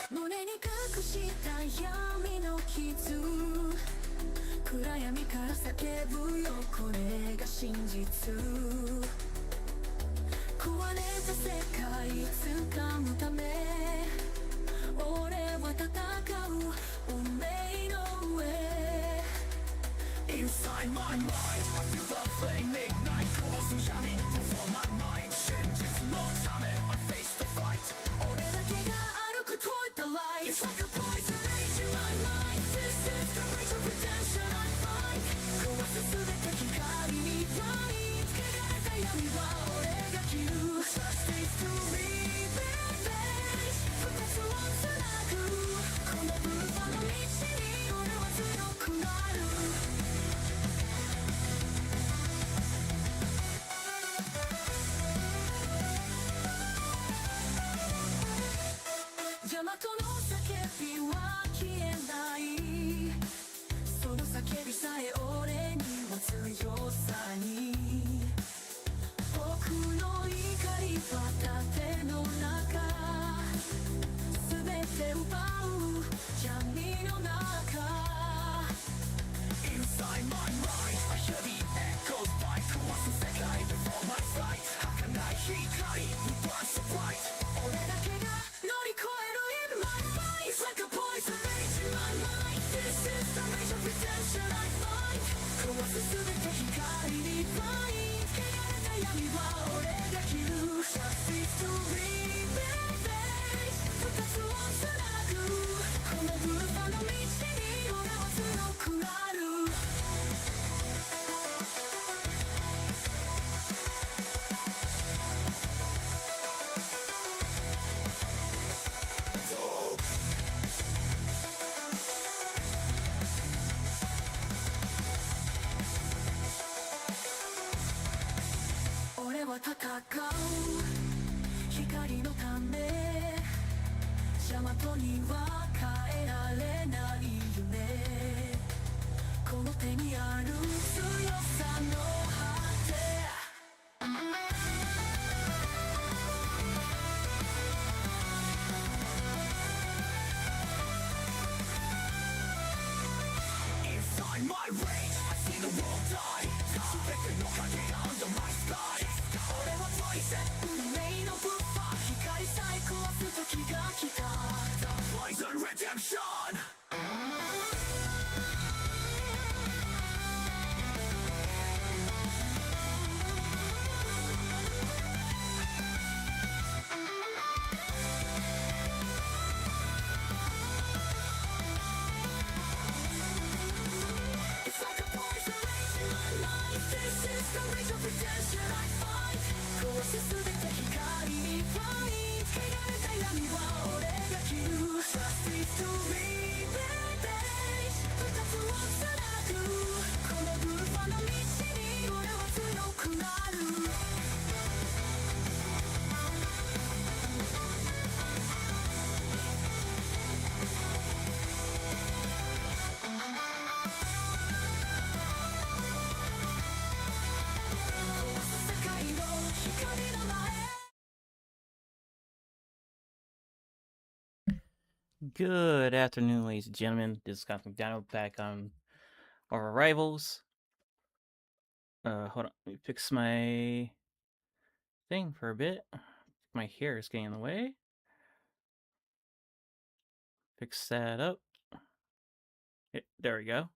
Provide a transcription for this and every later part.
胸に隠した闇の傷、暗闇から叫ぶよ、これが真実。壊れた世界掴むため俺は戦う運命の上。 Inside my mind I feel the flame ignite 殺す闇 for my mind 真実のため I face the fight 俺だけが歩く toward the light It's like a poison rage in my mind This is the rage of redemption I find 壊す全て光にファイン汚れた闇は俺が切る Justice to me baby 二つをつなぐこのブルーの道に俺は強くなる。ヤマトの叫びは消えない、その叫びさえ俺には強さに。僕の怒りは盾の中、全て奪う闇の中。 Inside my mind I hear the echoes by 壊す世界 before my sight 儚い光 We burn so bright 俺だけが乗り越える in my mind It's like a poison rage in my mind This is the rage of redemption I find 壊す全て光にファイン汚れた闇は俺が切る Justice to me baby 二つをつなぐこのブルーの道に俺は強くなる。俺は戦う光のためヤマトには変えられない夢、この手にある強さの果て。Inside my rage I see the world die 全ての影 under my sky 俺はポイズン運命のブッファー光さえ壊す時が来た The poison redemption It's like a poison rage in my mind This is the rage of redemption I find 壊す全て光にファイン汚れた闇は俺が切る Justice to me baby 二つをつなぐこのブルーの道に俺は強くなる。世界の光の前 Good afternoon, ladies and gentlemen. This is Scott McDonald back on our Rivals. Hold on. Let me fix my thing for a bit. My hair is getting in the way. Fix that up. There we go.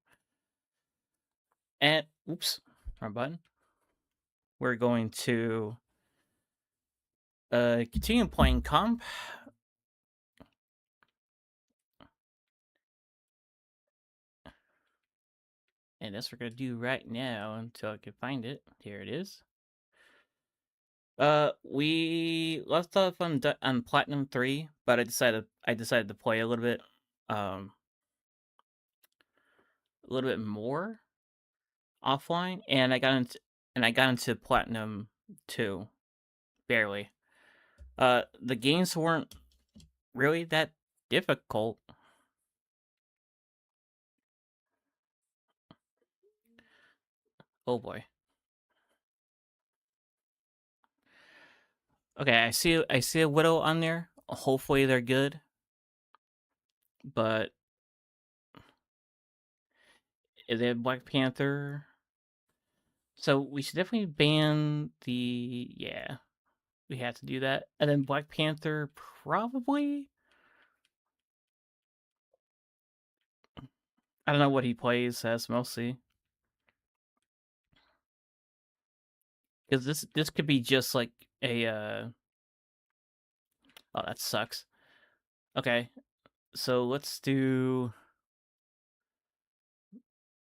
And, oops, wrong button. We're going to continue playing Comp. And that's what we're going to do right now until I can find it. Here it is. We left off on Platinum 3, but I decided to play a little bit more offline, and I got into Platinum 2 barely. The games weren't really that difficult. Oh boy. Okay, I see a Widow on there. Hopefully they're good. But is it Black Panther? So we should definitely ban the yeah. We have to do that. And then Black Panther probably. I don't know what he plays as mostly. Because this could be just like a oh, that sucks. Okay. So let's do.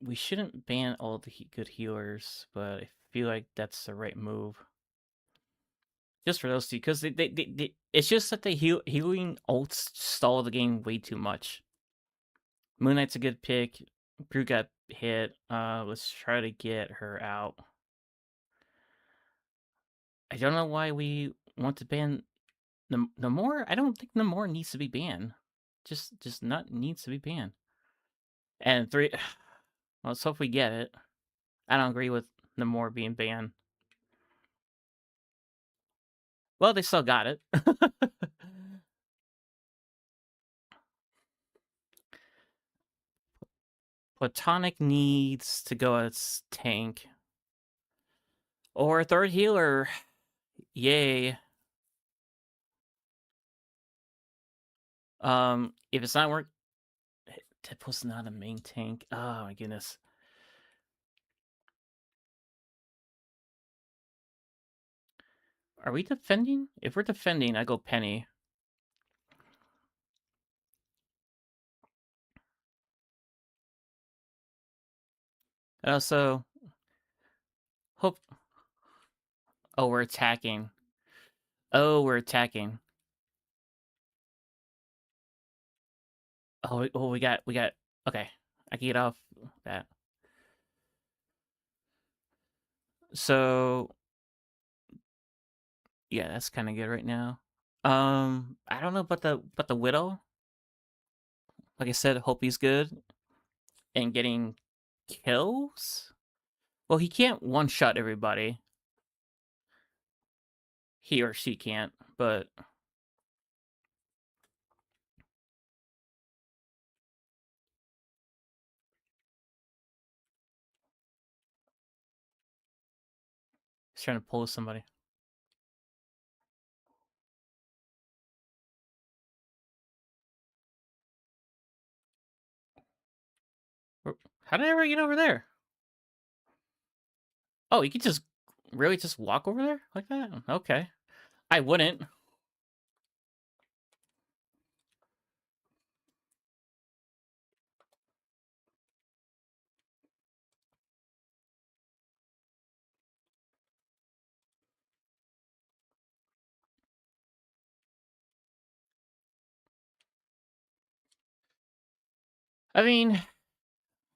We shouldn't ban all the good healers, but I feel like that's the right move. Just for those two, because it's just that the healing ults stall the game way too much. Moon Knight's a good pick. Brew got hit. Let's try to get her out. I don't know why we want to ban Namor. I don't think Namor needs to be banned. Just not needs to be banned. And 3. Well, let's hope we get it. I don't agree with Namor being banned. Well, they still got it. Platonic needs to go as tank. Or a third healer. Yay. If it's not work, Deadpool's not a main tank. Oh my goodness. Are we defending? If we're defending, I go Penny. And also, hope. Oh, we're attacking. Oh, we're attacking. Oh, we got. Okay, I can get off that. So, yeah, that's kind of good right now. I don't know about the Widow. Like I said, hope he's good and getting kills. Well, he can't one shot everybody. He or she can't, but he's trying to pull somebody. How did I ever get over there? Oh, you could just really just walk over there like that? Okay. I wouldn't. I mean,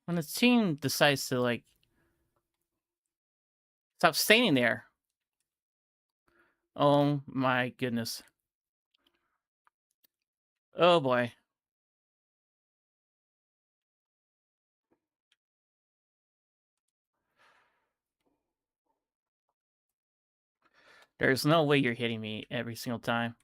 when the team decides to like stop standing there. Oh my goodness. Oh boy. There's no way you're hitting me every single time.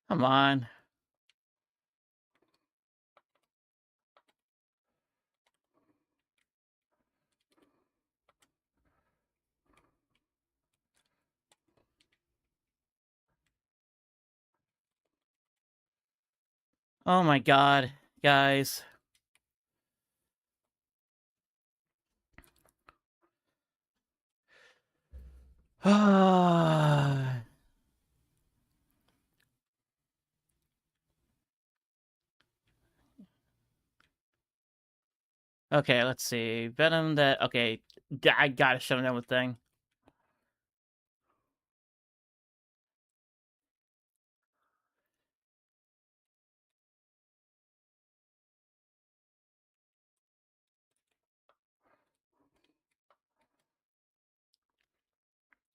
Come on. Oh my god, guys. Okay, let's see. Venom that. Okay, I gotta shut him down with thing.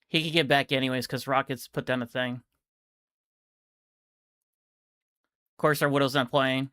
He can get back anyways because Rocket's put down a thing. Of course, our Widow's not playing.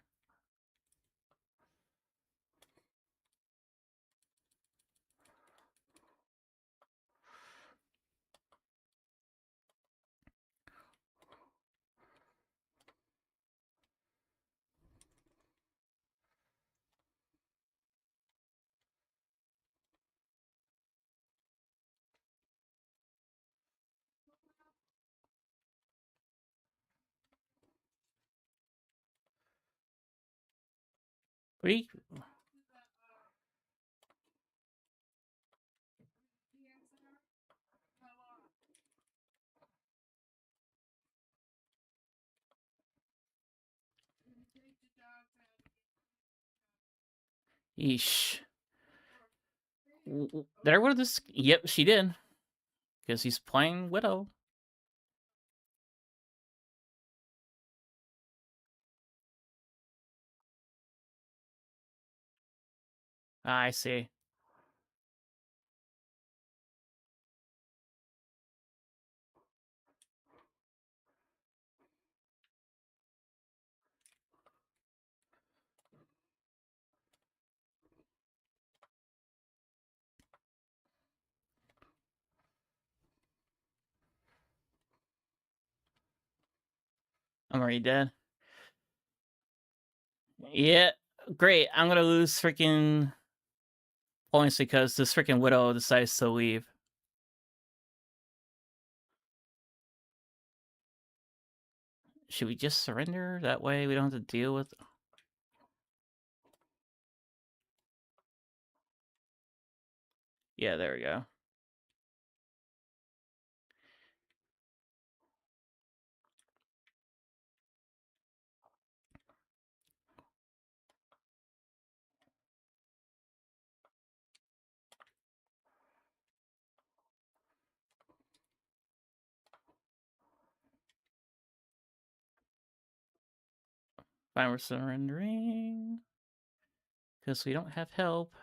We. Yeesh. Did I Widow this? Yep, she did. Because he's playing Widow. I see. I'm already dead. Yeah, great. I'm gonna lose freaking points because this freaking Widow decides to leave. Should we just surrender? That way we don't have to deal with... Yeah, there we go. Fine, we're surrendering. Because we don't have help.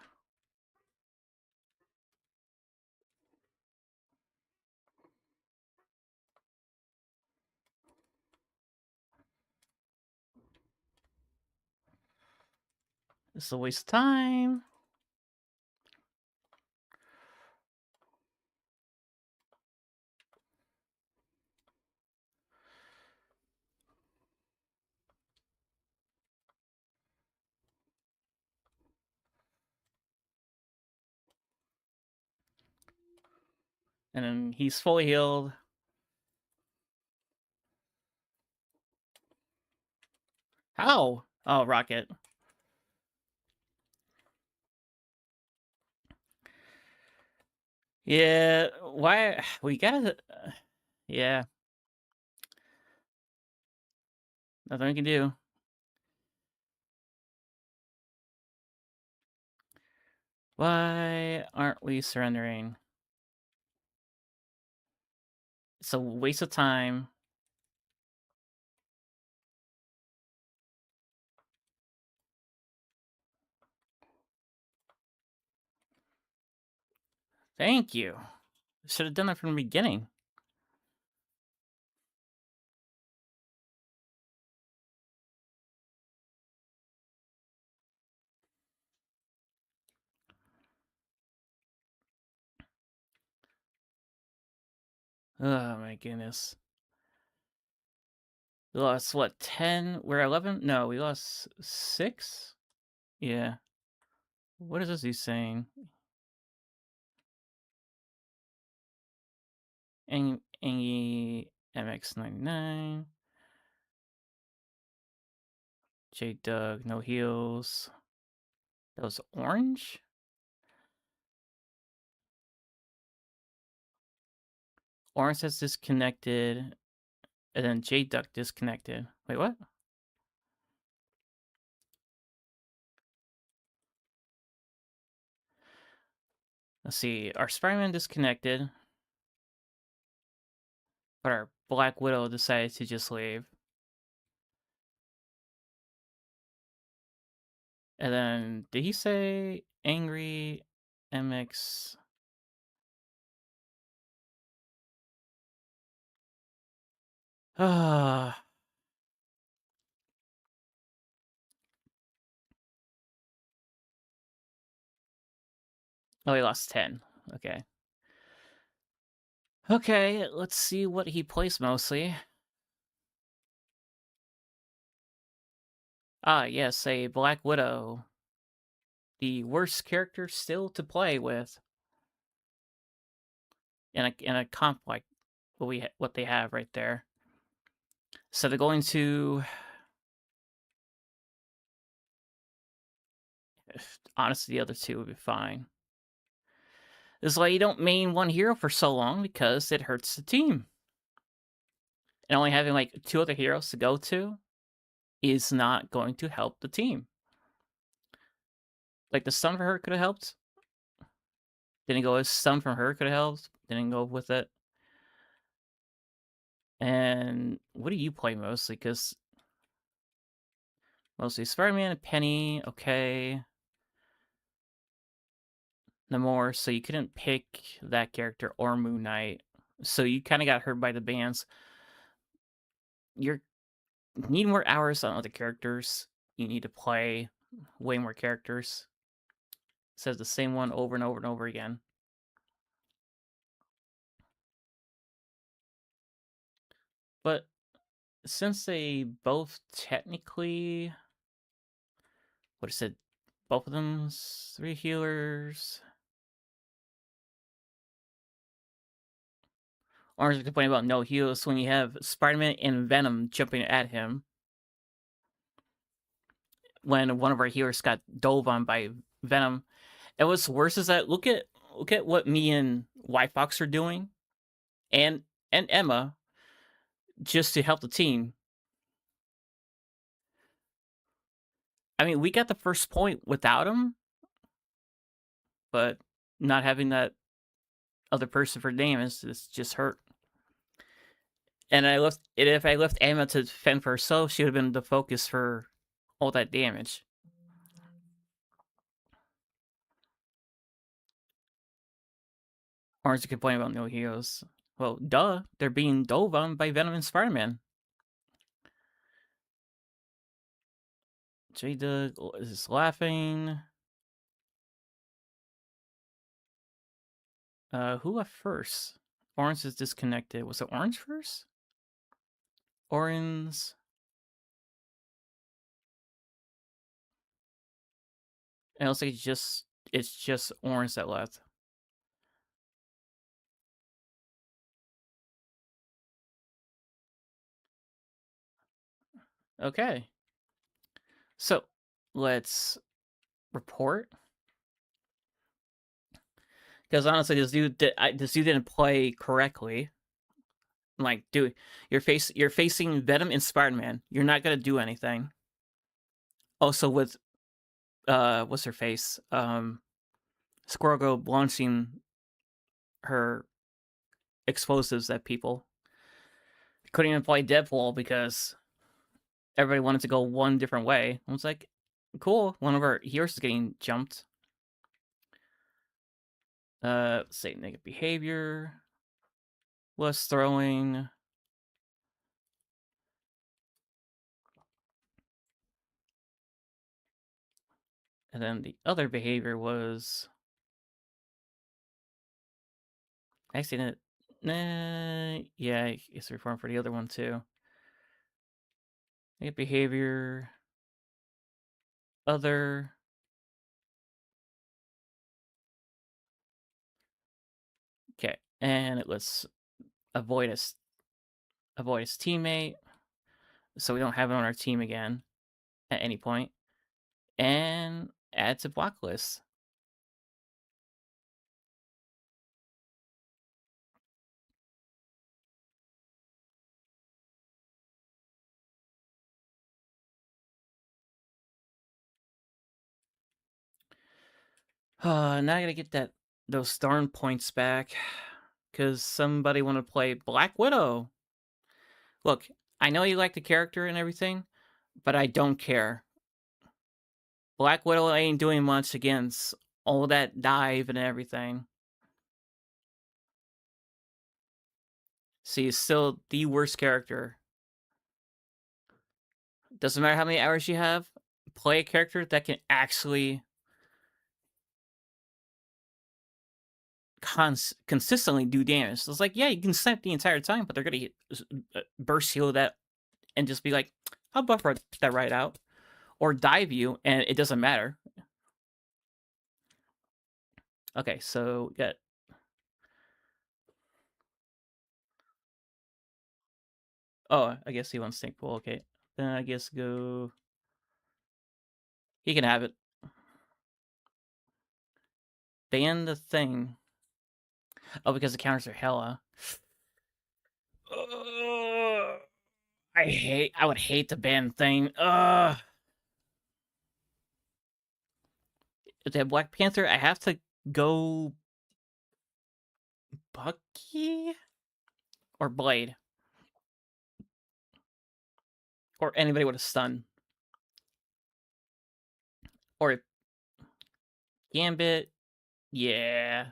It's a waste of time. And then he's fully healed. How? Oh, Rocket. Yeah, why? We gotta... yeah. Nothing we can do. Why aren't we surrendering? It's a waste of time. Thank you. Should have done that from the beginning. Oh my goodness. We lost what, 10? We're 11? No, we lost 6? Yeah. What is this he's saying? Angie MX99. J Doug, no heals. That was orange? Orange has disconnected, and then J Duck disconnected. Wait, what? Let's see. Our Spider-Man disconnected, but our Black Widow decided to just leave. And then, did he say angry MX? Ah. Oh, he lost 10. Okay. Okay, let's see what he plays mostly. Ah, yes, a Black Widow. The worst character still to play with in a comp like what they have right there. So they're going to, honestly, the other two would be fine. This is why you don't main one hero for so long, because it hurts the team. And only having like 2 other heroes to go to is not going to help the team. Like the stun for her could have helped. Didn't go as stun from her could have helped. Didn't go with it. And what do you play mostly? Because mostly Spider-Man, Penny, okay. Namor, so you couldn't pick that character or Moon Knight. So you kind of got hurt by the bans. You need more hours on other characters. You need to play way more characters. It says the same one over and over and over again. But since they both technically, what is it? Both of them's 3 healers. Orange is complaining about no heals when you have Spider-Man and Venom jumping at him. When one of our healers got dove on by Venom. And what's worse is that look at what me and White Fox are doing, and Emma, just to help the team. I mean, we got the first point without him, but not having that other person for damage is just hurt. And if I left Emma to fend for herself, she would have been the focus for all that damage. Orange complaining about no heroes. Well, duh, they're being dove on by Venom and Spider-Man. Jada is laughing. Who left first? Orange is disconnected. Was it Orange first? Orange. And it looks like it's just Orange that left. Okay. So let's report. Because honestly, this dude didn't play correctly. Like, dude, you're facing Venom and Spider-Man. You're not gonna do anything. Also with what's her face? Squirrel Girl launching her explosives at people. Couldn't even play Deadpool because everybody wanted to go one different way. I was like, cool, one of our heroes is getting jumped. Say negative behavior. Was throwing. And then the other behavior was. Actually, yeah, it's reform for the other one too. Negative behavior. Other. Okay, and let's avoid his teammate, so we don't have it on our team again. at any point, and add to block list. Now I gotta get those darn points back, because somebody want to play Black Widow. Look, I know you like the character and everything, but I don't care. Black Widow ain't doing much against all that dive and everything. She's still the worst character. Doesn't matter how many hours you have, play a character that can actually consistently do damage. So it's like, yeah, you can snipe the entire time, but they're gonna burst heal that and just be like, I'll buffer that right out, or dive you, and it doesn't matter. Okay, so yeah. Oh, I guess he wants Snake Pool. Okay, then I guess go. He can have it. Ban the thing. Oh, because the counters are hella. I would hate to ban thing. If they have Black Panther, I have to go Bucky or Blade. Or anybody with a stun. Or Gambit. Yeah.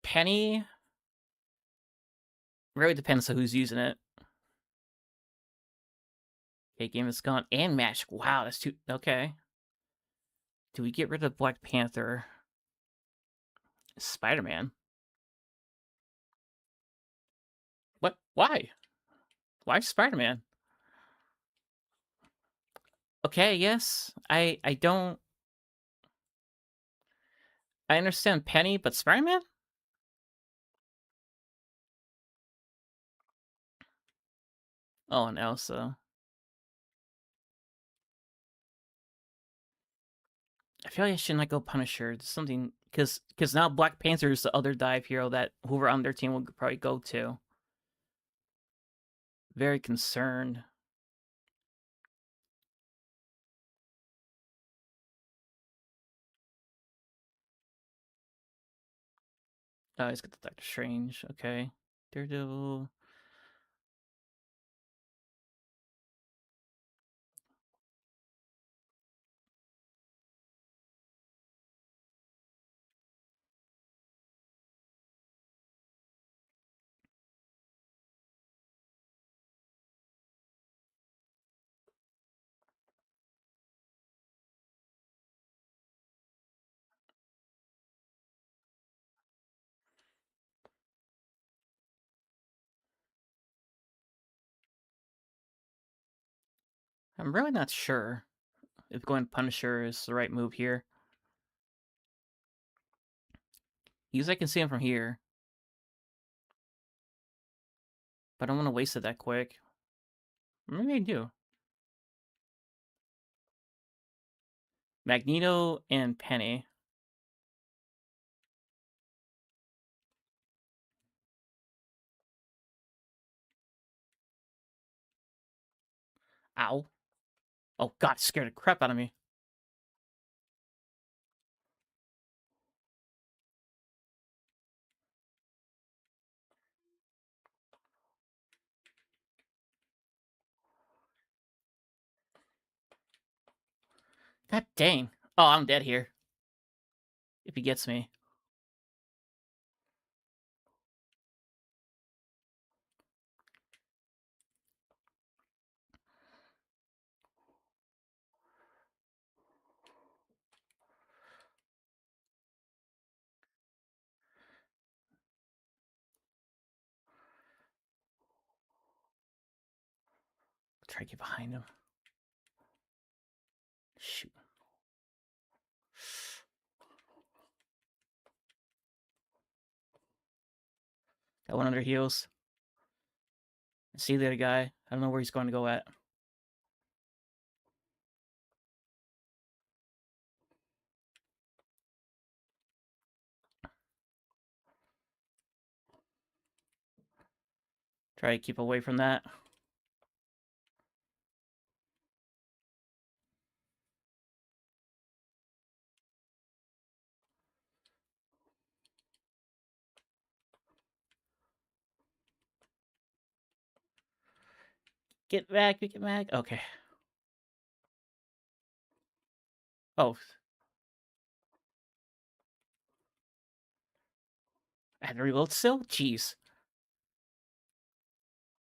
Penny. Really depends on who's using it. Okay, game is gone. And Magic. Wow, that's too. Okay. Do we get rid of Black Panther? Spider-Man. What? Why? Why Spider-Man? Okay, yes. I don't. I understand Penny, but Spider-Man? Oh, and Elsa. I feel like I should not go Punisher. It's something because now Black Panther is the other dive hero that whoever on their team will probably go to. Very concerned. Oh, he's got the Doctor Strange. Okay, Daredevil. I'm really not sure if going Punisher is the right move here. Because I can see him from here. But I don't want to waste it that quick. Maybe I do. Magneto and Penny. Ow. Oh god, scared the crap out of me. God dang. Oh, I'm dead here. If he gets me. Try to get behind him. Shoot. Got one under heels. See the other guy. I don't know where he's going to go at. Try to keep away from that. Get back, get back. Okay. Oh. I had to reload still? Jeez.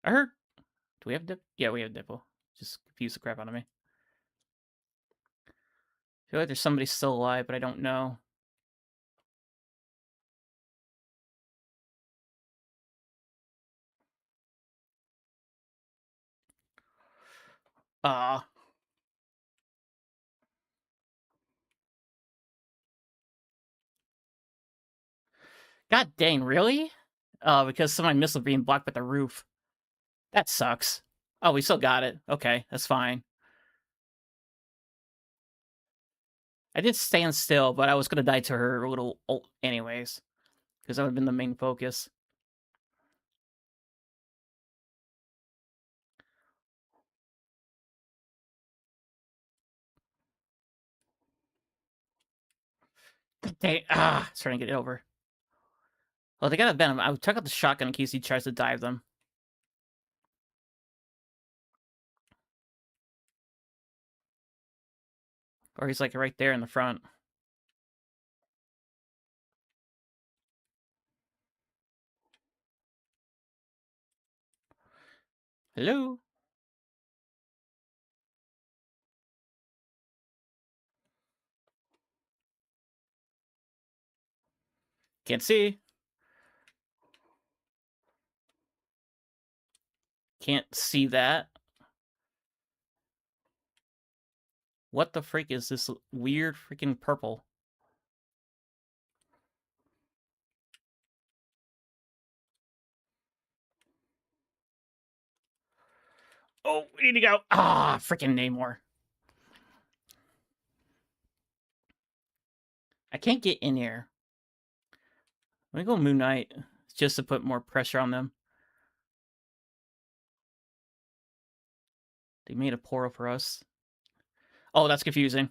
I heard. Do we have dip? Yeah, we have Dipple. Just confuse the crap out of me. I feel like there's somebody still alive, but I don't know. God dang, really? Because some of my missiles being blocked by the roof. That sucks. Oh, we still got it. Okay, that's fine. I did stand still, but I was gonna die to her little ult anyways. Because that would have been the main focus. Dang, it's trying to get it over. Oh, they got a Venom. I would check out the shotgun in case he tries to dive them. Or he's like right there in the front. Hello? Can't see. Can't see that. What the freak is this weird freaking purple? Oh, we need to go. Ah, freaking Namor. I can't get in here. Let me go Moon Knight just to put more pressure on them. They made a portal for us. Oh, that's confusing.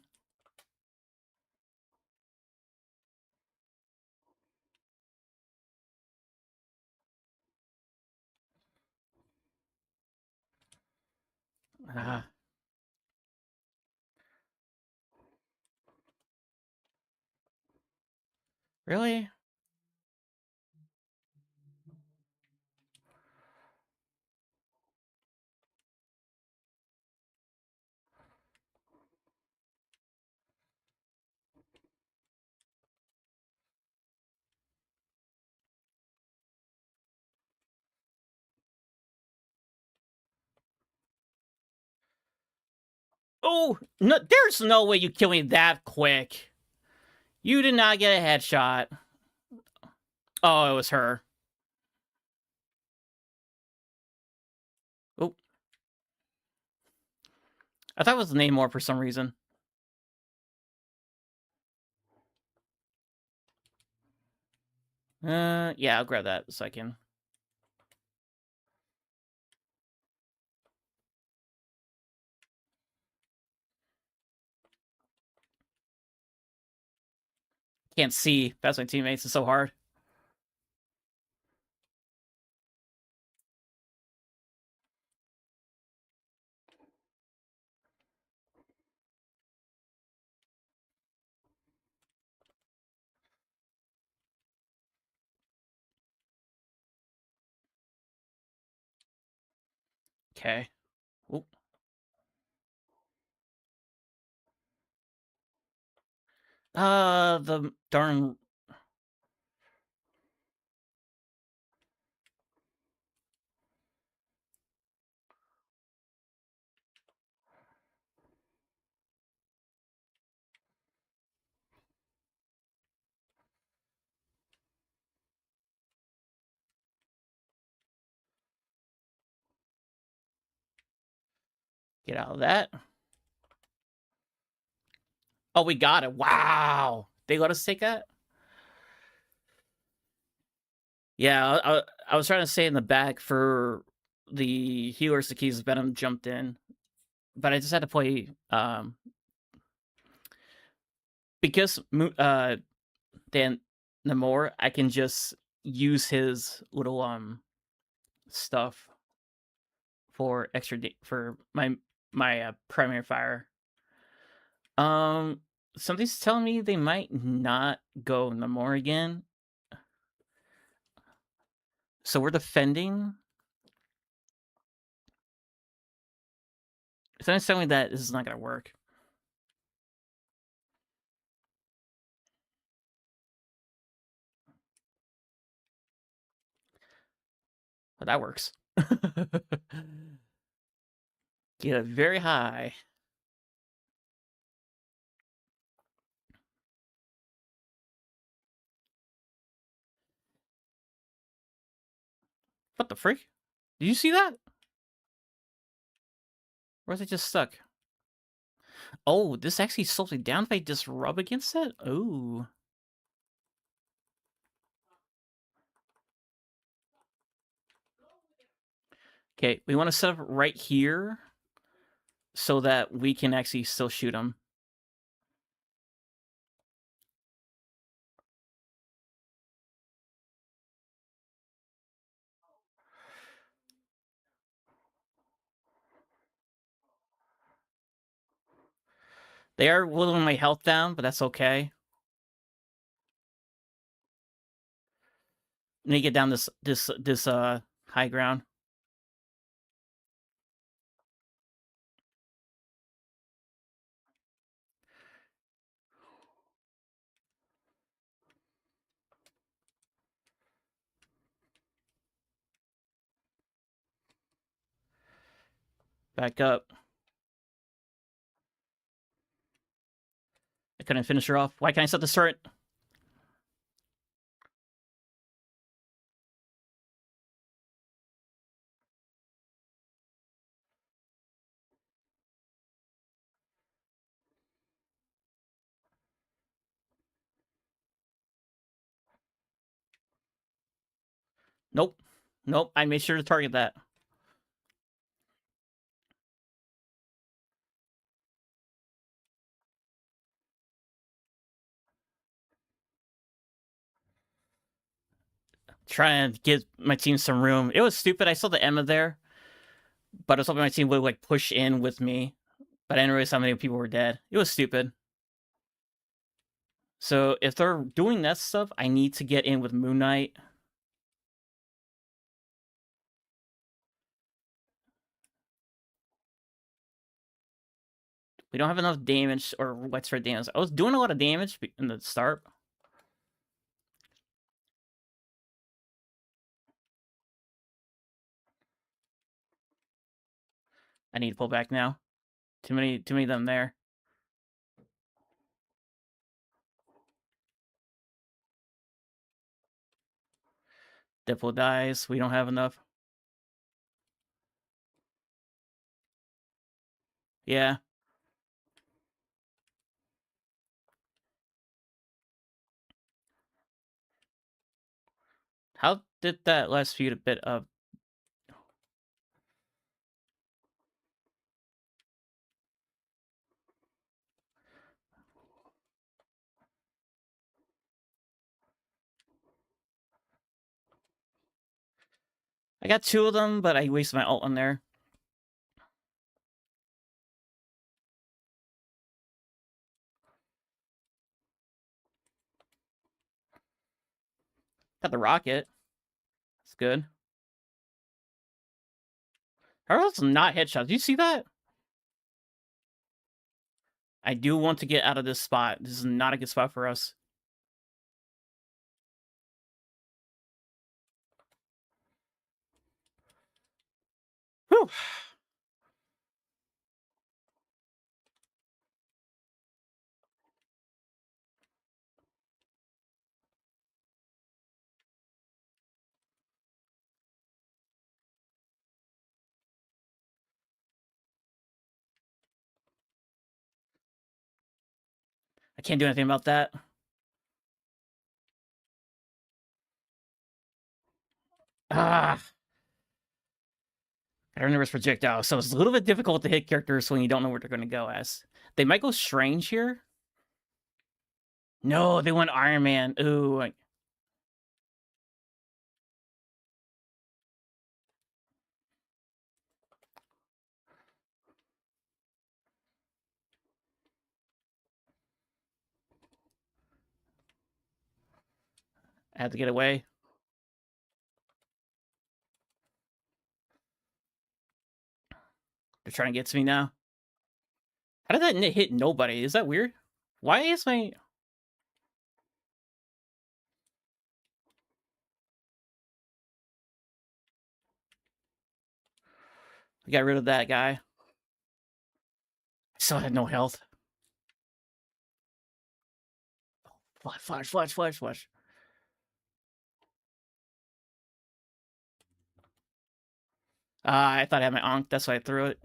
Ah. Really? Oh, no, there's no way you kill me that quick. You did not get a headshot. Oh, it was her. Oh. I thought it was Namor for some reason. Yeah, I'll grab that a second. Can't see past my teammates. It's so hard. Okay. Oop. The darn. Get out of that. Oh, we got it. Wow. They let us take that? Yeah, I was trying to say in the back for the healers to keys Venom jumped in. But I just had to play because Dan Namor, I can just use his little stuff for extra for my primary fire. Something's telling me they might not go Namor again. So we're defending. Something's telling me that this is not gonna work. But that works. Get it very high. What the freak? Did you see that? Or is it just stuck? Oh, this actually slows me down if I just rub against it? Oh. Okay, we want to set up right here so that we can actually still shoot them. They are whittling my health down, but that's okay. Let me get down this high ground. Back up. I couldn't finish her off. Why can't I set the turret? Nope. Nope. I made sure to target that. Trying to give my team some room. It was stupid. I saw the Emma there, but I was hoping my team would like push in with me. But I didn't realize how many people were dead. It was stupid. So if they're doing that stuff, I need to get in with Moon Knight. We don't have enough damage or widespread damage. I was doing a lot of damage in the start. I need to pull back now. Too many of them there. Deadpool dies. We don't have enough. Yeah. How did that last feud a bit of... I got 2 of them, but I wasted my ult on there. Got the rocket. That's good. How are those not headshots? Do you see that? I do want to get out of this spot. This is not a good spot for us. Whew. can't do anything about that. Ah. I remember it's projectile, so it's a little bit difficult to hit characters when you don't know where they're going to go as. They might go strange here. No, they went Iron Man. Ooh. I had to get away. They're trying to get to me now. How did that hit nobody? Is that weird? Why is my... I got rid of that guy. I still had no health. Flash, flash, flash, flash. I thought I had my Ankh, that's why I threw it.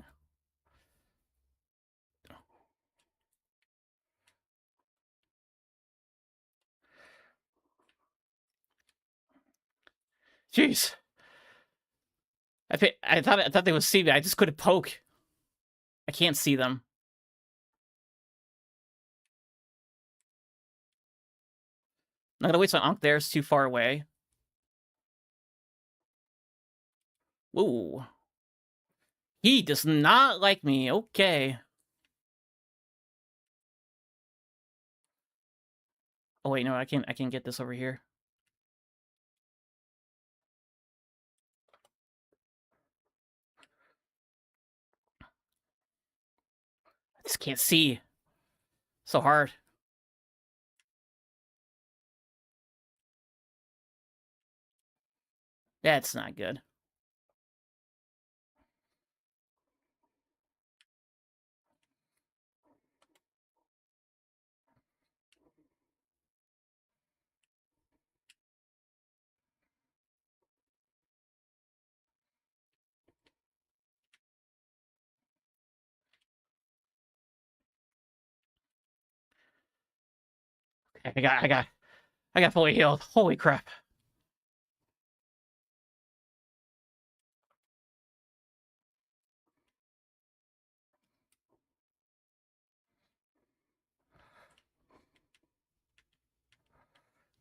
Jeez. I thought they would see me. I just couldn't poke. I can't see them. I'm not gonna waste my Ankh there. It's too far away. Whoa. He does not like me. Okay. Oh wait, no, I can get this over here. I just can't see. So hard. That's not good. Okay, I got fully healed. Holy crap.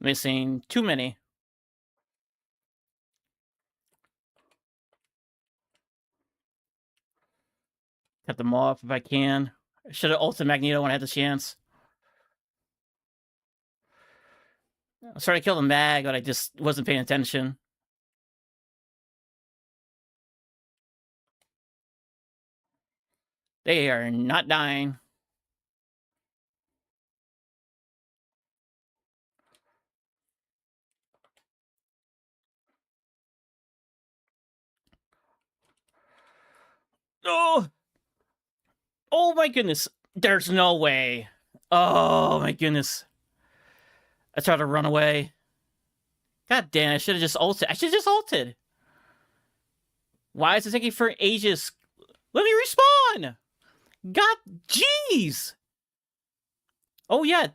Missing too many. Cut them off if I can. I should have ulted Magneto when I had the chance. I was trying to kill the Mag, but I just wasn't paying attention. They are not dying. Oh! Oh my goodness. There's no way. Oh my goodness. I tried to run away. God damn, I should have just ulted. I should have just ulted. Why is it taking for ages? Let me respawn! God, jeez! Oh yeah.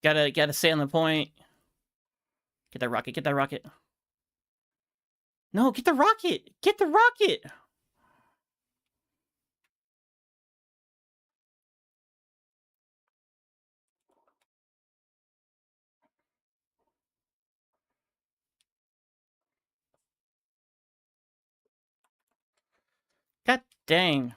Gotta stay on the point. Get that rocket, get that rocket. No, get the rocket! Get the rocket! God dang.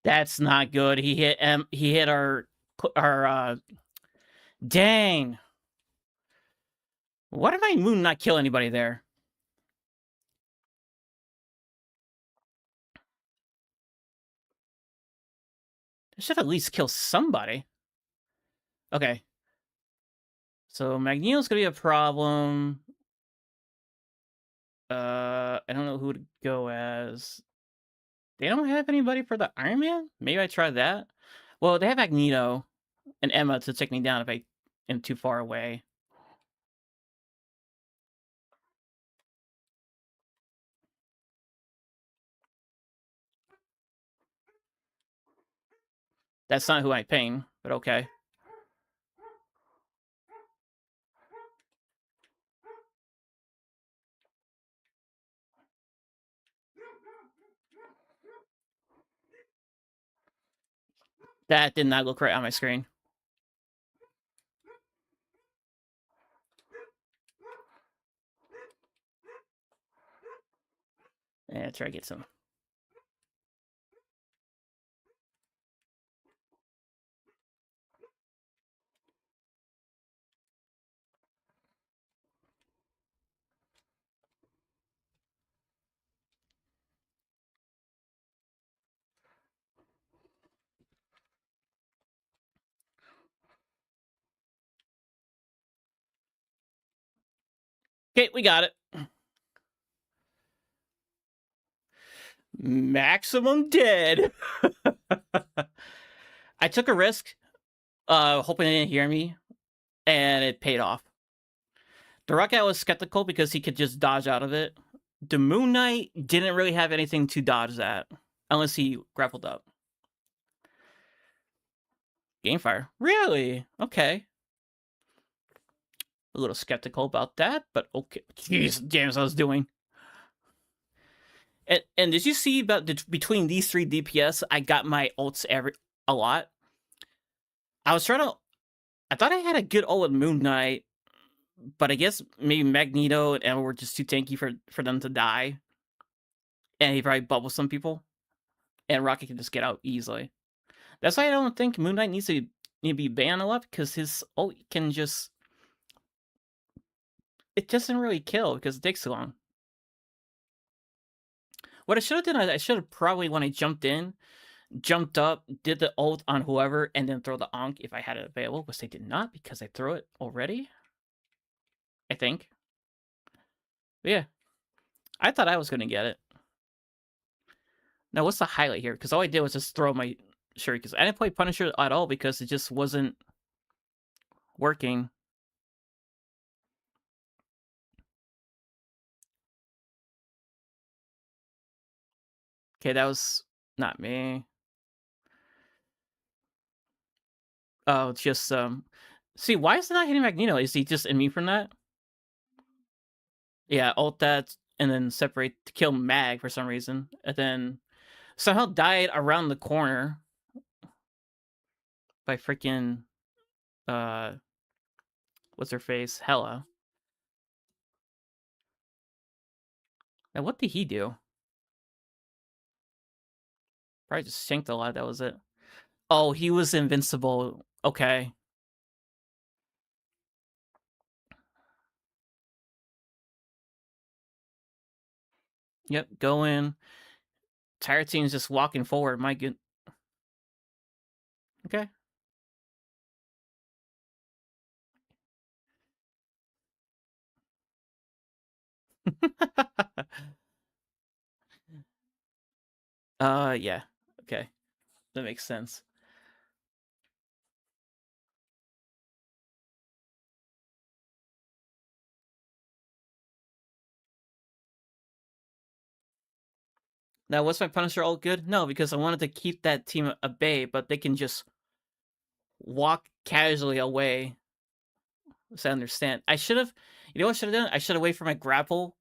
That's not good. He hit our dang. Why did my moon not kill anybody there? I should at least kill somebody. Okay. So Magneto's gonna be a problem. I don't know who to go as. They don't have anybody for the Iron Man? Maybe I try that. Well, they have Magneto and Emma to take me down if I am too far away. That's not who I ping, but okay. That did not look right on my screen. Yeah, try to get some. Okay, we got it. Maximum dead. I took a risk, hoping they didn't hear me, and it paid off. The Rocket was skeptical because he could just dodge out of it. The Moon Knight didn't really have anything to dodge that, unless he grappled up. Gamefire. Really? Okay. A little skeptical about that, but okay. Jeez, James, I was doing. And did you see about between these 3 DPS, I got my ults a lot. I thought I had a good ult with Moon Knight, but I guess maybe Magneto and Emma were just too tanky for them to die. And he probably bubbled some people. And Rocket can just get out easily. That's why I don't think Moon Knight needs to be banned a lot, because his ult can just... It doesn't really kill because it takes too long. What I should have done, I should have probably, when I jumped in, jumped up, did the ult on whoever, and then throw the Ankh if I had it available, which they did not because I threw it already. I think. But yeah. I thought I was going to get it. Now, what's the highlight here? Because all I did was just throw my shurikens. I didn't play Punisher at all because it just wasn't working. Okay, that was not me. Oh, it's just, see, why is it not hitting Magneto? Is he just immune from that? Yeah, ult that, and then separate to kill Mag for some reason. And then somehow died around the corner by freaking, what's her face? Hela. Now, what did he do? Probably just shanked a lot, that was it. Oh, he was invincible. Okay. Yep, go in. Entire team's just walking forward. My good. Okay. Yeah. Okay. That makes sense. Now, was my Punisher all good? No, because I wanted to keep that team at bay, but they can just walk casually away. So I understand. I should have, you know what I should have done? I should have waited for my grapple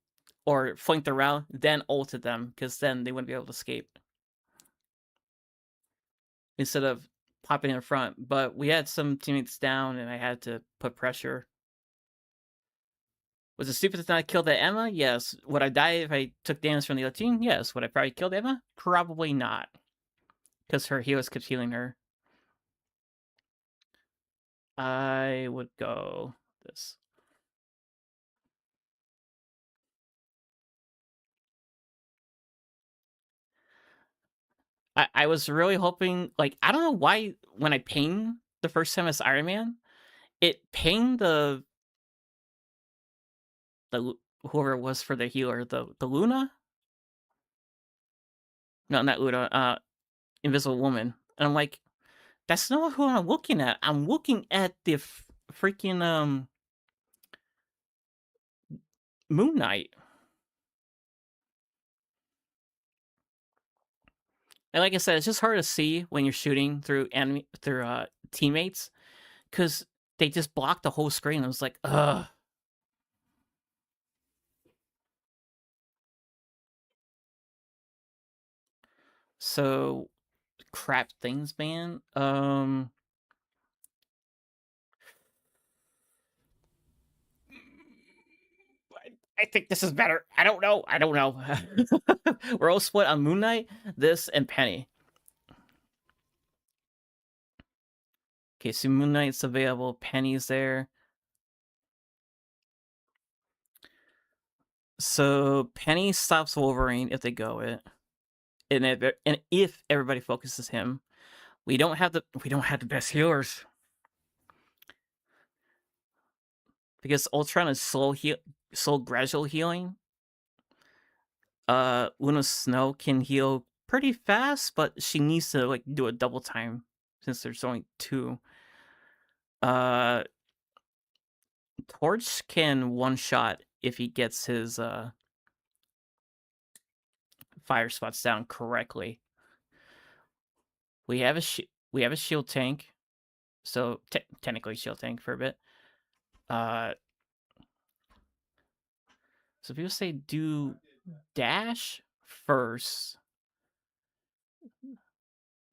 or flanked around, then ulted them, because then they wouldn't be able to escape. Instead of popping in front. But we had some teammates down, and I had to put pressure. Was it stupid to not kill the Emma? Yes. Would I die if I took damage from the other team? Yes. Would I probably kill the Emma? Probably not. Because her healers kept healing her. I would go this. I was really hoping, like, I don't know why when I ping the first time as Iron Man, it pinged the whoever it was for the healer, the Luna? No, not Luna, Invisible Woman. And I'm like, that's not who I'm looking at. I'm looking at the freaking Moon Knight. And like I said, it's just hard to see when you're shooting through teammates because they just block the whole screen. I was like, ugh. So crap things, man. I think this is better. I don't know. We're all split on Moon Knight, this, and Penny. Okay, so Moon Knight's available. Penny's there. So Penny stops Wolverine if they go it, and if everybody focuses him, we don't have the best healers because Ultron is slow gradual healing. Luna Snow can heal pretty fast, but she needs to like do a double time since there's only two. Torch can one shot if he gets his fire spots down correctly. We have a shield tank, so technically shield tank for a bit. So people say do dash first,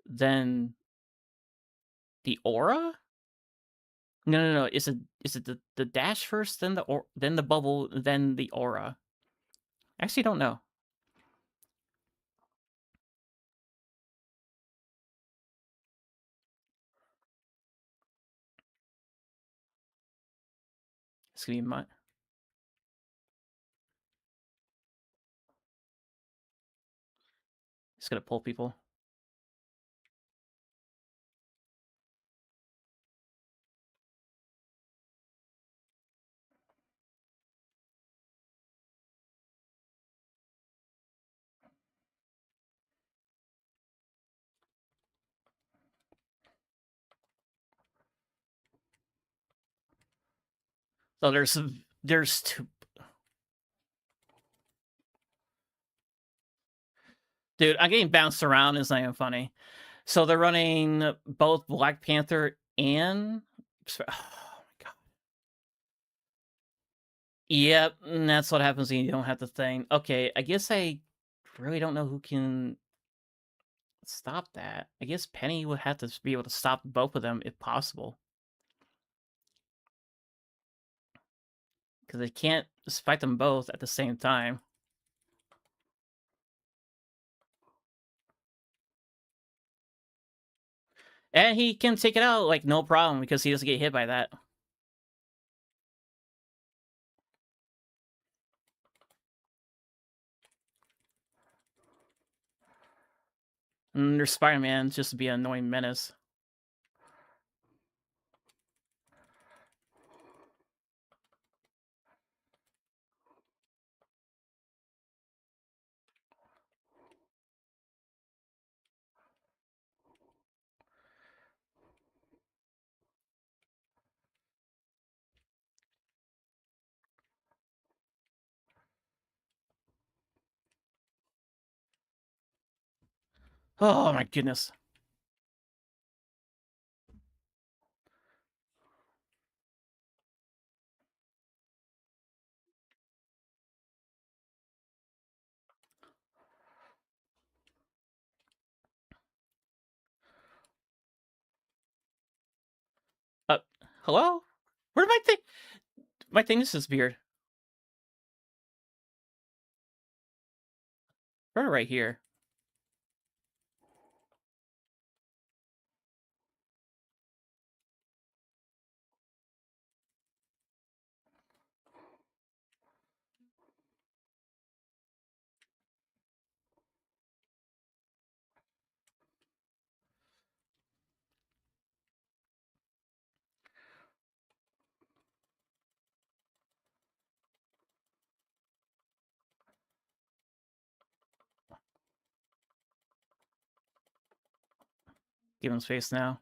then the aura. No. Is it the dash first, then then the bubble, then the aura? I actually don't know. It's gonna be my. It's gonna pull people. So there's two. Dude, I'm getting bounced around. It's not even funny. So they're running both Black Panther and. Oh my god. Yep, and that's what happens when you don't have the thing. Okay, I guess I really don't know who can stop that. I guess Penny would have to be able to stop both of them if possible. Because they can't fight them both at the same time. And he can take it out, like, no problem, because he doesn't get hit by that. And there's Spider-Man just to be an annoying menace. Oh my goodness. Hello? Where did my thing? My thing just disappeared. Right here. Give him space now.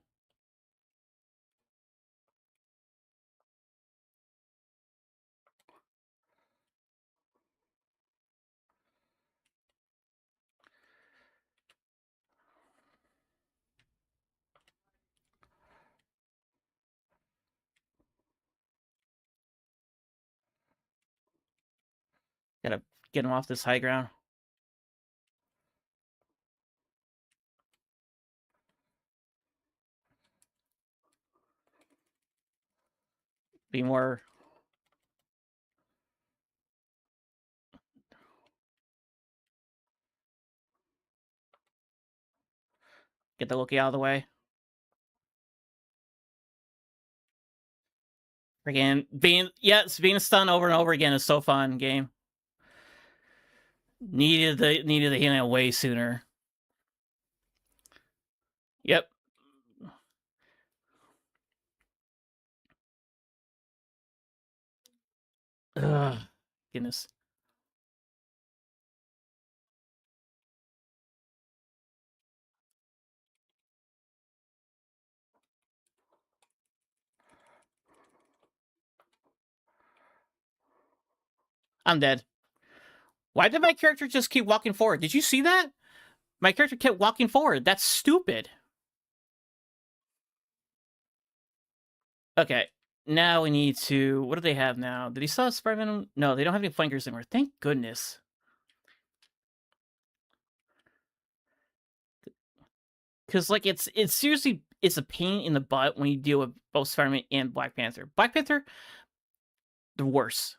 Gotta get him off this high ground. Be more. Get the Loki out of the way. Again, being stunned over and over again is so fun. Game needed the healing way sooner. Yep. Ugh, goodness. I'm dead. Why did my character just keep walking forward? Did you see that? My character kept walking forward. That's stupid. Okay. Now we need to... What do they have now? Did he still have Spider-Man? No, they don't have any flankers anymore. Thank goodness. Because, like, it's seriously... It's a pain in the butt when you deal with both Spider-Man and Black Panther. Black Panther, the worst.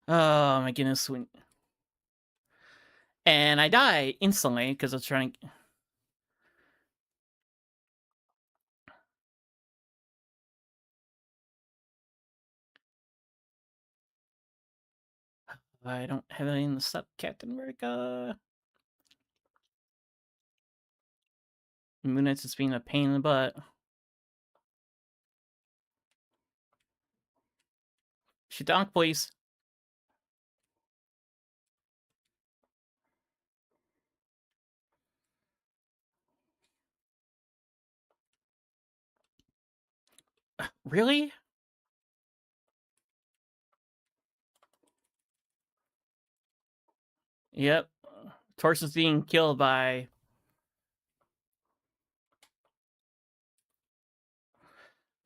Oh my goodness. And I die instantly because I was trying... I don't have anything to stop Captain America. Moon Knight's just being a pain in the butt. Shoot down, please. Really? Yep. Torch is being killed by...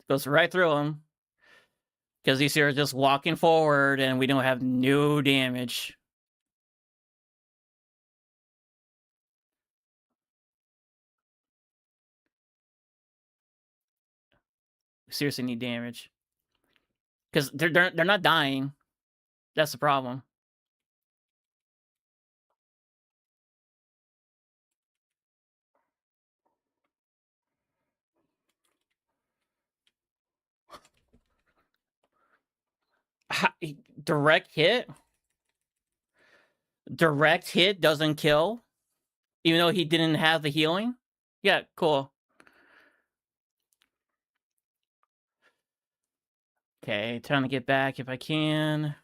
Goes right through him. Because these here are just walking forward and we don't have no damage. We seriously need damage. Because they're not dying. That's the problem. Direct hit? Direct hit doesn't kill? Even though he didn't have the healing? Yeah, cool. Okay, trying to get back if I can.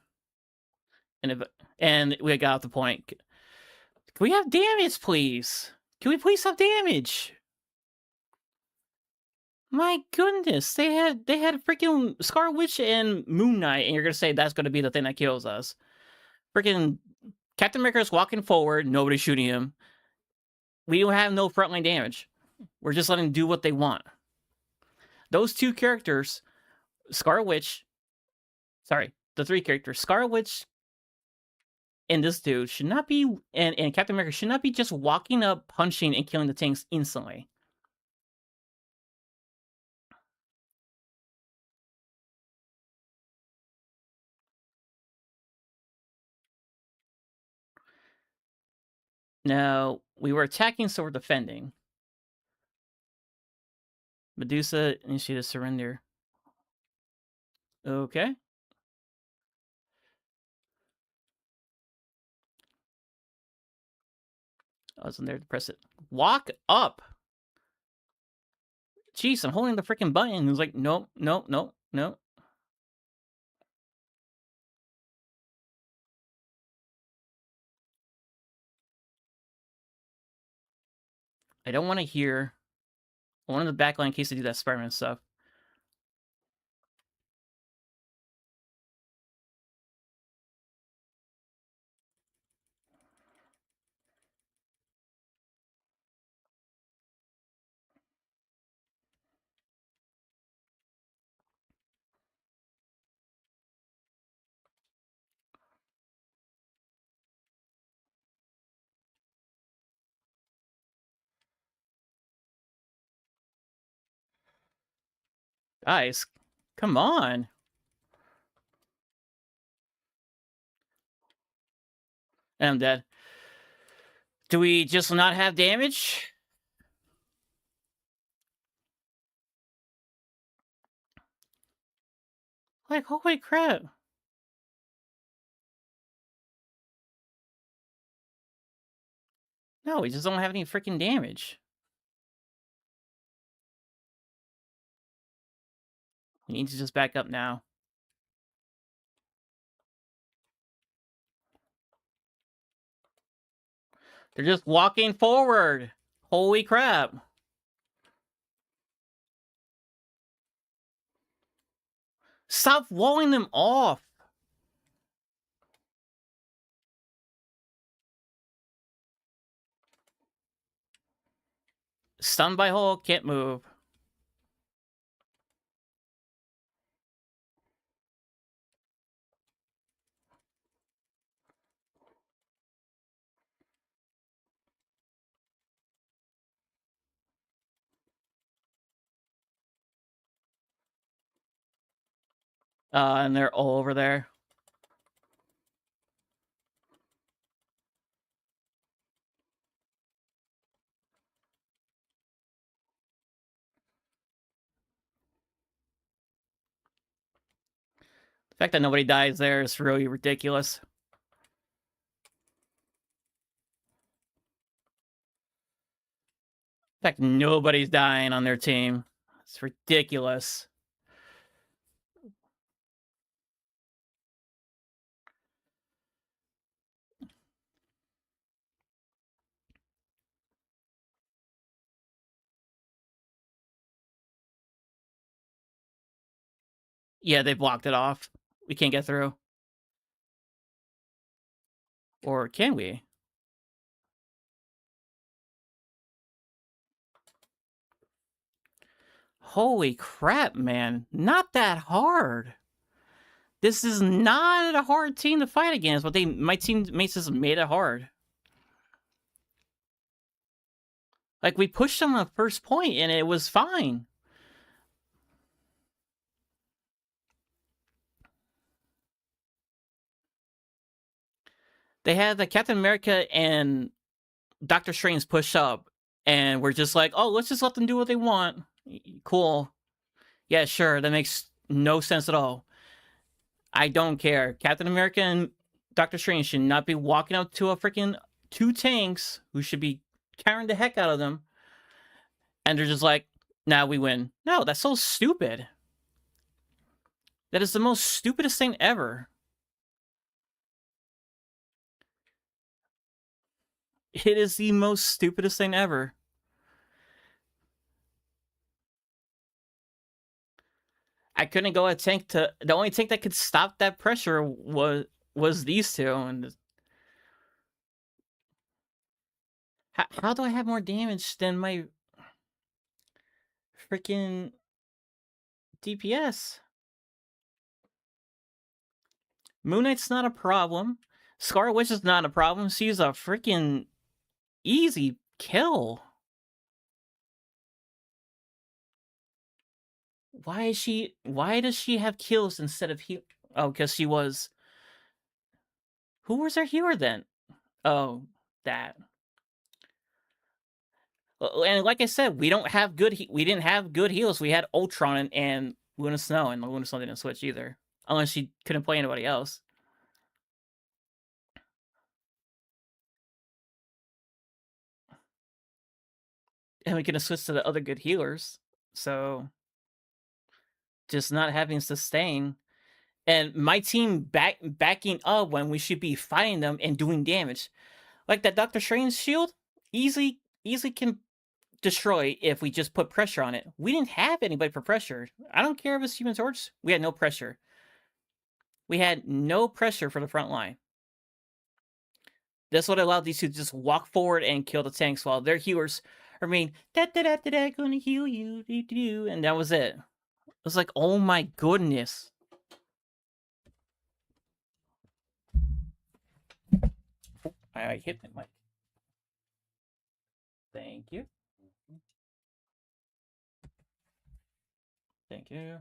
And we got off the point. Can we have damage, please? Can we please have damage? My goodness, they had freaking Scarlet Witch and Moon Knight, and you're gonna say that's gonna be the thing that kills us. Freaking Captain America's walking forward, nobody's shooting him. We don't have no frontline damage. We're just letting them do what they want. Those two characters, Scarlet Witch, sorry, the three characters, Scarlet Witch and this dude should not be, and Captain America should not be just walking up, punching, and killing the tanks instantly. Now, we were attacking, so we're defending. Medusa initiated surrender. Okay. I wasn't there to press it. Walk up! Jeez, I'm holding the freaking button. It was like, nope, nope, nope. No. I don't want to hear. I want the backline in case they do that Spider-Man stuff. Guys, come on. And I'm dead. Do we just not have damage? Like, holy crap. No, we just don't have any freaking damage. We need to just back up now. They're just walking forward. Holy crap. Stop walling them off. Stunned by Hulk, can't move. And they're all over there. The fact that nobody dies there is really ridiculous. The fact nobody's dying on their team. It's ridiculous. Yeah, they blocked it off. We can't get through. Or can we? Holy crap, man. Not that hard. This is not a hard team to fight against, but my teammates just made it hard. Like, we pushed them on the first point, and it was fine. They had the Captain America and Doctor Strange push up, and we're just like, oh, let's just let them do what they want. Cool. Yeah, sure. That makes no sense at all. I don't care. Captain America and Doctor Strange should not be walking up to a freaking 2 tanks who should be carrying the heck out of them. And they're just like, nah, we win. No, that's so stupid. That is the most stupidest thing ever. It is the most stupidest thing ever. I couldn't go a tank to the only tank that could stop that pressure was these two, and how do I have more damage than my freaking DPS? Moon Knight's not a problem. Scarlet Witch is not a problem. She's a freaking easy kill. Why does she have kills instead of heal? Oh, because she was. Who was her healer then? Oh, that. And like I said, we didn't have good heals. We had Ultron and Luna Snow, and Luna Snow didn't switch either, unless she couldn't play anybody else. And we could have switched to the other good healers. So just not having sustain, and my team backing up when we should be fighting them and doing damage. Like that Doctor Strange shield, easily can destroy if we just put pressure on it. We didn't have anybody for pressure. I don't care if it's Human Torch. We had no pressure. We had no pressure for the front line. That's what allowed these two to just walk forward and kill the tanks while their healers remain gonna heal you, and that was it. It was like, oh my goodness. I hit my mic. Thank you. Thank you.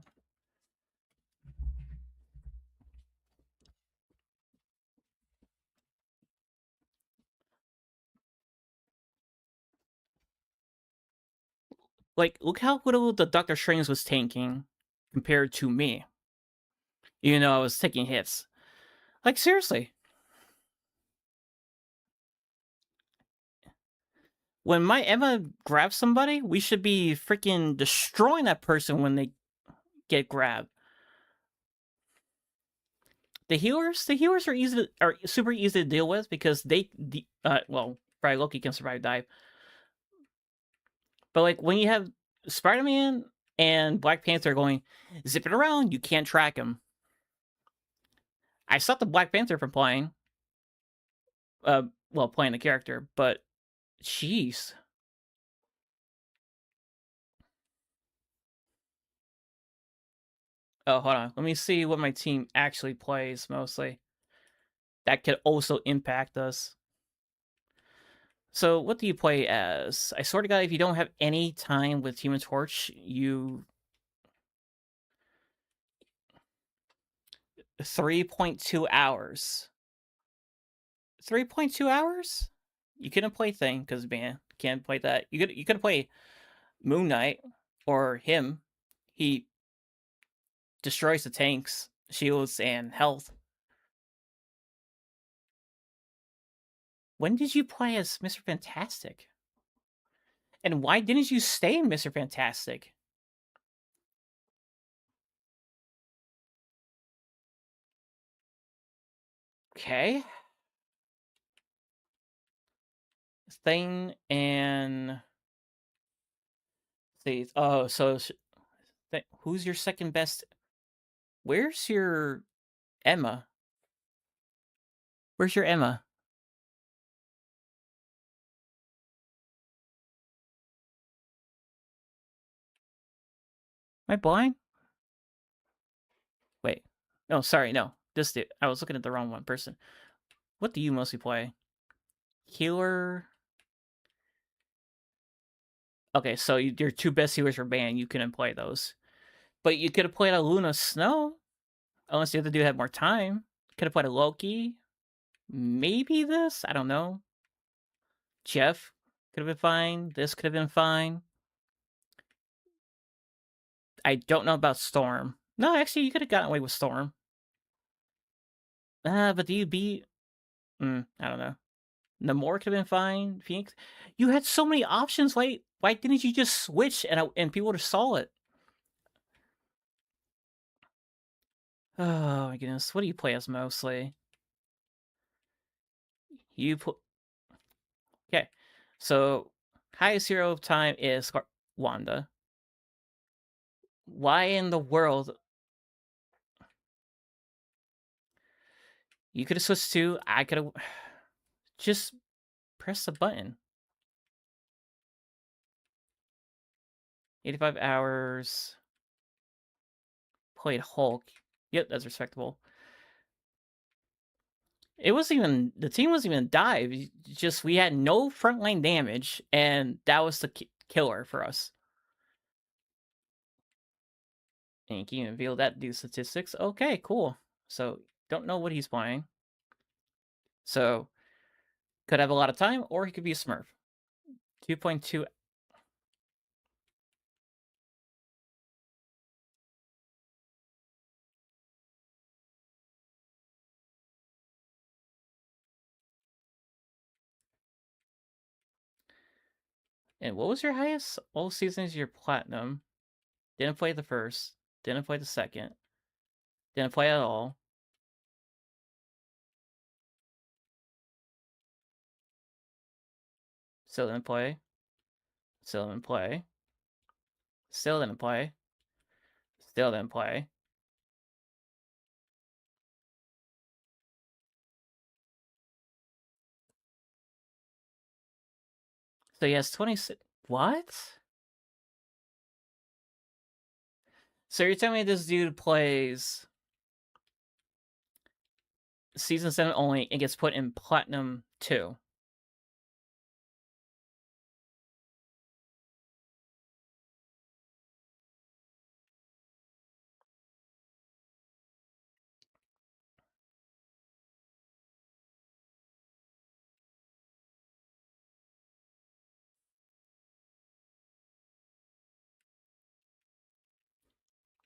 Like, look how little the Doctor Strange was tanking compared to me. Even though I was taking hits. Like, seriously. When my Emma grabs somebody, we should be freaking destroying that person when they get grabbed. The healers are super easy to deal with because well, probably Loki can survive dive. But like when you have Spider-Man and Black Panther going zipping around, you can't track him. I stopped the Black Panther from playing. Well, playing the character, but jeez. Oh, hold on. Let me see what my team actually plays mostly. That could also impact us. So, what do you play as? I swear to God, if you don't have any time with Human Torch, you 3.2 hours. 3.2 hours? You couldn't play Thing because man, can't play that. You could play Moon Knight or him. He destroys the tanks, shields, and health. When did you play as Mr. Fantastic? And why didn't you stay in Mr. Fantastic? Okay. Thing and see. Oh, so who's your second best? Where's your Emma? Where's your Emma? Am I blind? Wait. No, sorry, no. This dude. I was looking at the wrong one person. What do you mostly play? Healer. Okay, so your two best healers are banned. You couldn't play those. But you could have played a Luna Snow. Unless the other dude had more time. Could have played a Loki. Maybe this? I don't know. Jeff could have been fine. This could have been fine. I don't know about Storm. No, actually, you could have gotten away with Storm. But do you beat? I don't know. Namor could have been fine. Phoenix, you had so many options. Why didn't you just switch and people would have saw it? Oh my goodness, what do you play as mostly? You put okay. So highest hero of time is Wanda. Why in the world? You could have switched to. I could have just press the button. 85 hours. Played Hulk. Yep, that's respectable. It wasn't even the team wasn't even dive. Just we had no frontline damage, and that was the killer for us. And you can even reveal that do statistics. Okay, cool. So don't know what he's playing. So could have a lot of time, or he could be a Smurf. 2.2. And what was your highest all seasons? Your platinum. Didn't play the first. Didn't play the second. Didn't play at all. Still didn't play. Still didn't play. Still didn't play. Still didn't play. So he has 26. What? So you're telling me this dude plays season 7 only and gets put in Platinum 2?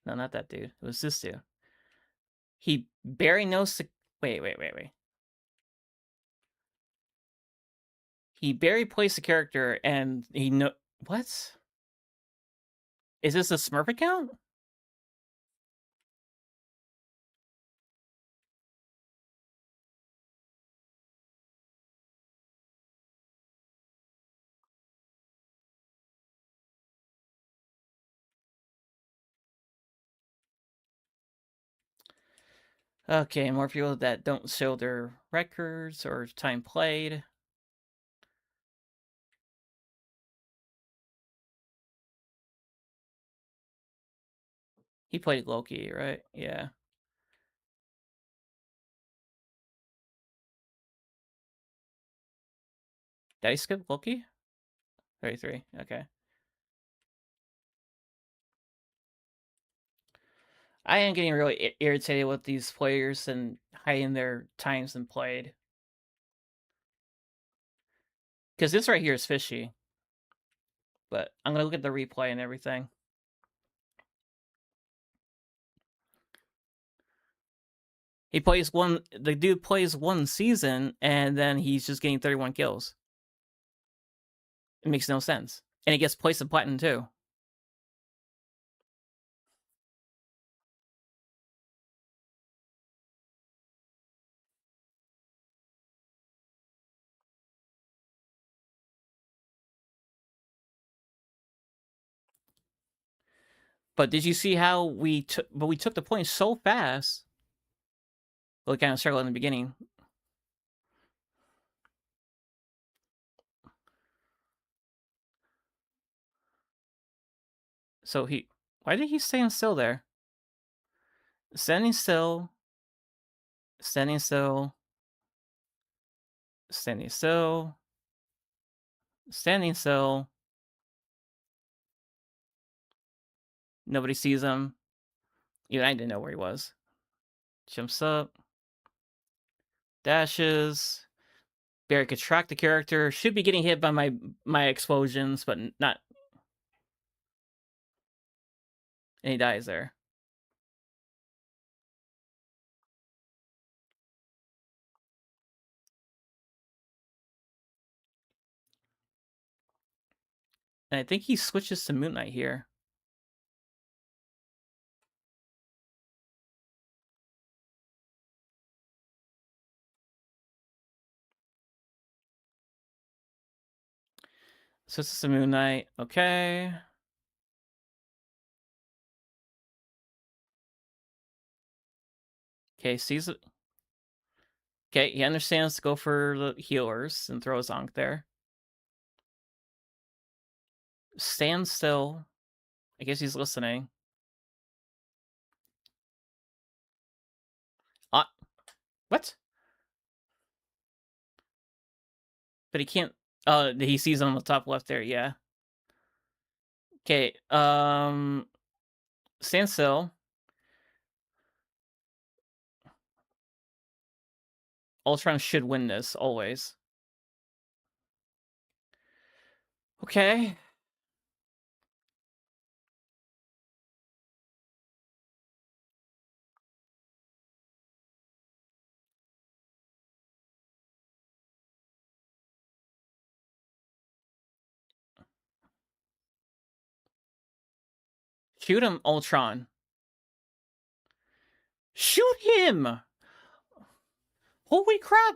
No, not that dude. It was this dude. He barely knows. Wait. He barely plays the character, and he know what? Is this a Smurf account? Okay, more people that don't show their records or time played. He played Loki, right? Yeah. Did I skip Loki? 33. Okay. I am getting really irritated with these players and hiding their times and played. Because this right here is fishy. But I'm going to look at the replay and everything. The dude plays one season, and then he's just getting 31 kills. It makes no sense. And it gets placed in Platinum too. But did you see how we took the point so fast? Well, we kind of struggled in the beginning. So why did he stand still there? Standing still. Standing still. Standing still. Standing still. Nobody sees him. Even I didn't know where he was. Jumps up. Dashes. Barry could track the character. Should be getting hit by my explosions, but not. And he dies there. And I think he switches to Moon Knight here. Switches to Moon Knight. Okay. Okay, sees it. Okay, he understands to go for the healers and throw a Zonk there. Stand still. I guess he's listening. What? But he can't. He sees on the top left there. Yeah. Okay. Stand still. Ultron should win this always. Okay. Shoot him, Ultron. Shoot him! Holy crap!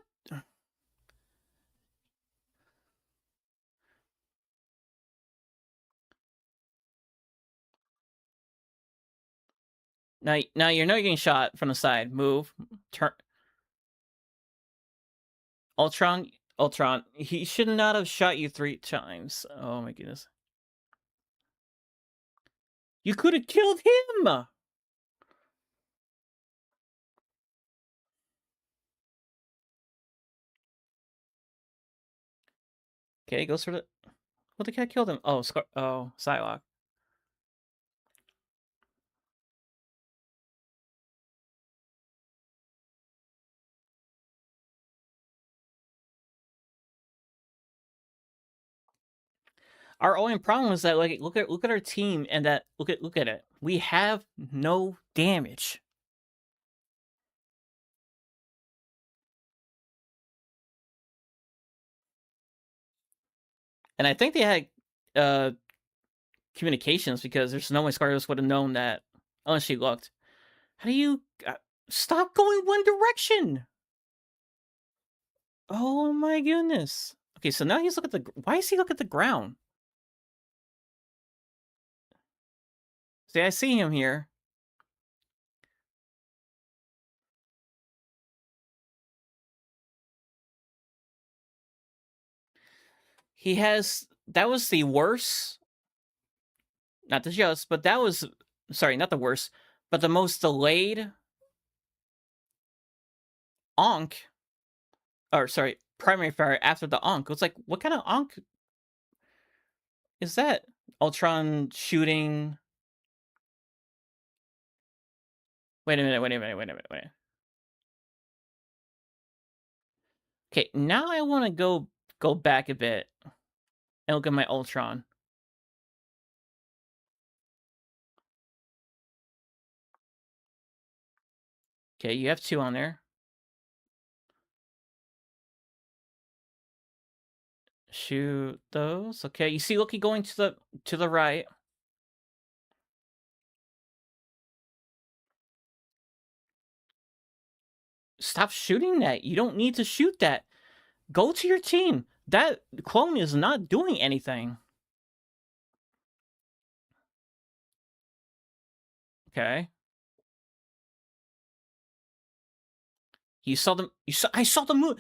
Now you're not getting shot from the side. Move. Turn. Ultron, he should not have shot you 3 times. Oh my goodness. You could have killed him! Okay, goes for the... What the cat killed him? Oh, Psylocke. Our only problem is that, like, look at our team and that look at it. We have no damage. And I think they had communications, because there's no way Scarlet would have known that unless she looked. How do you stop going one direction? Oh my goodness. Okay, so now he's looking at the... Why is he looking at the ground? See, I see him here. He has... That was the worst... Not the just, but that was... Sorry, not the worst, but the most delayed Ankh... Or, sorry, primary fire after the Ankh. It's like, what kind of Ankh is that? Ultron shooting... Wait a minute. Okay, now I want to go back a bit and look at my Ultron. Okay, you have 2 on there. Shoot those. Okay, you see Loki going to the right. Stop shooting that. You don't need to shoot that. Go to your team. That clone is not doing anything. Okay. You saw them. I saw the moon.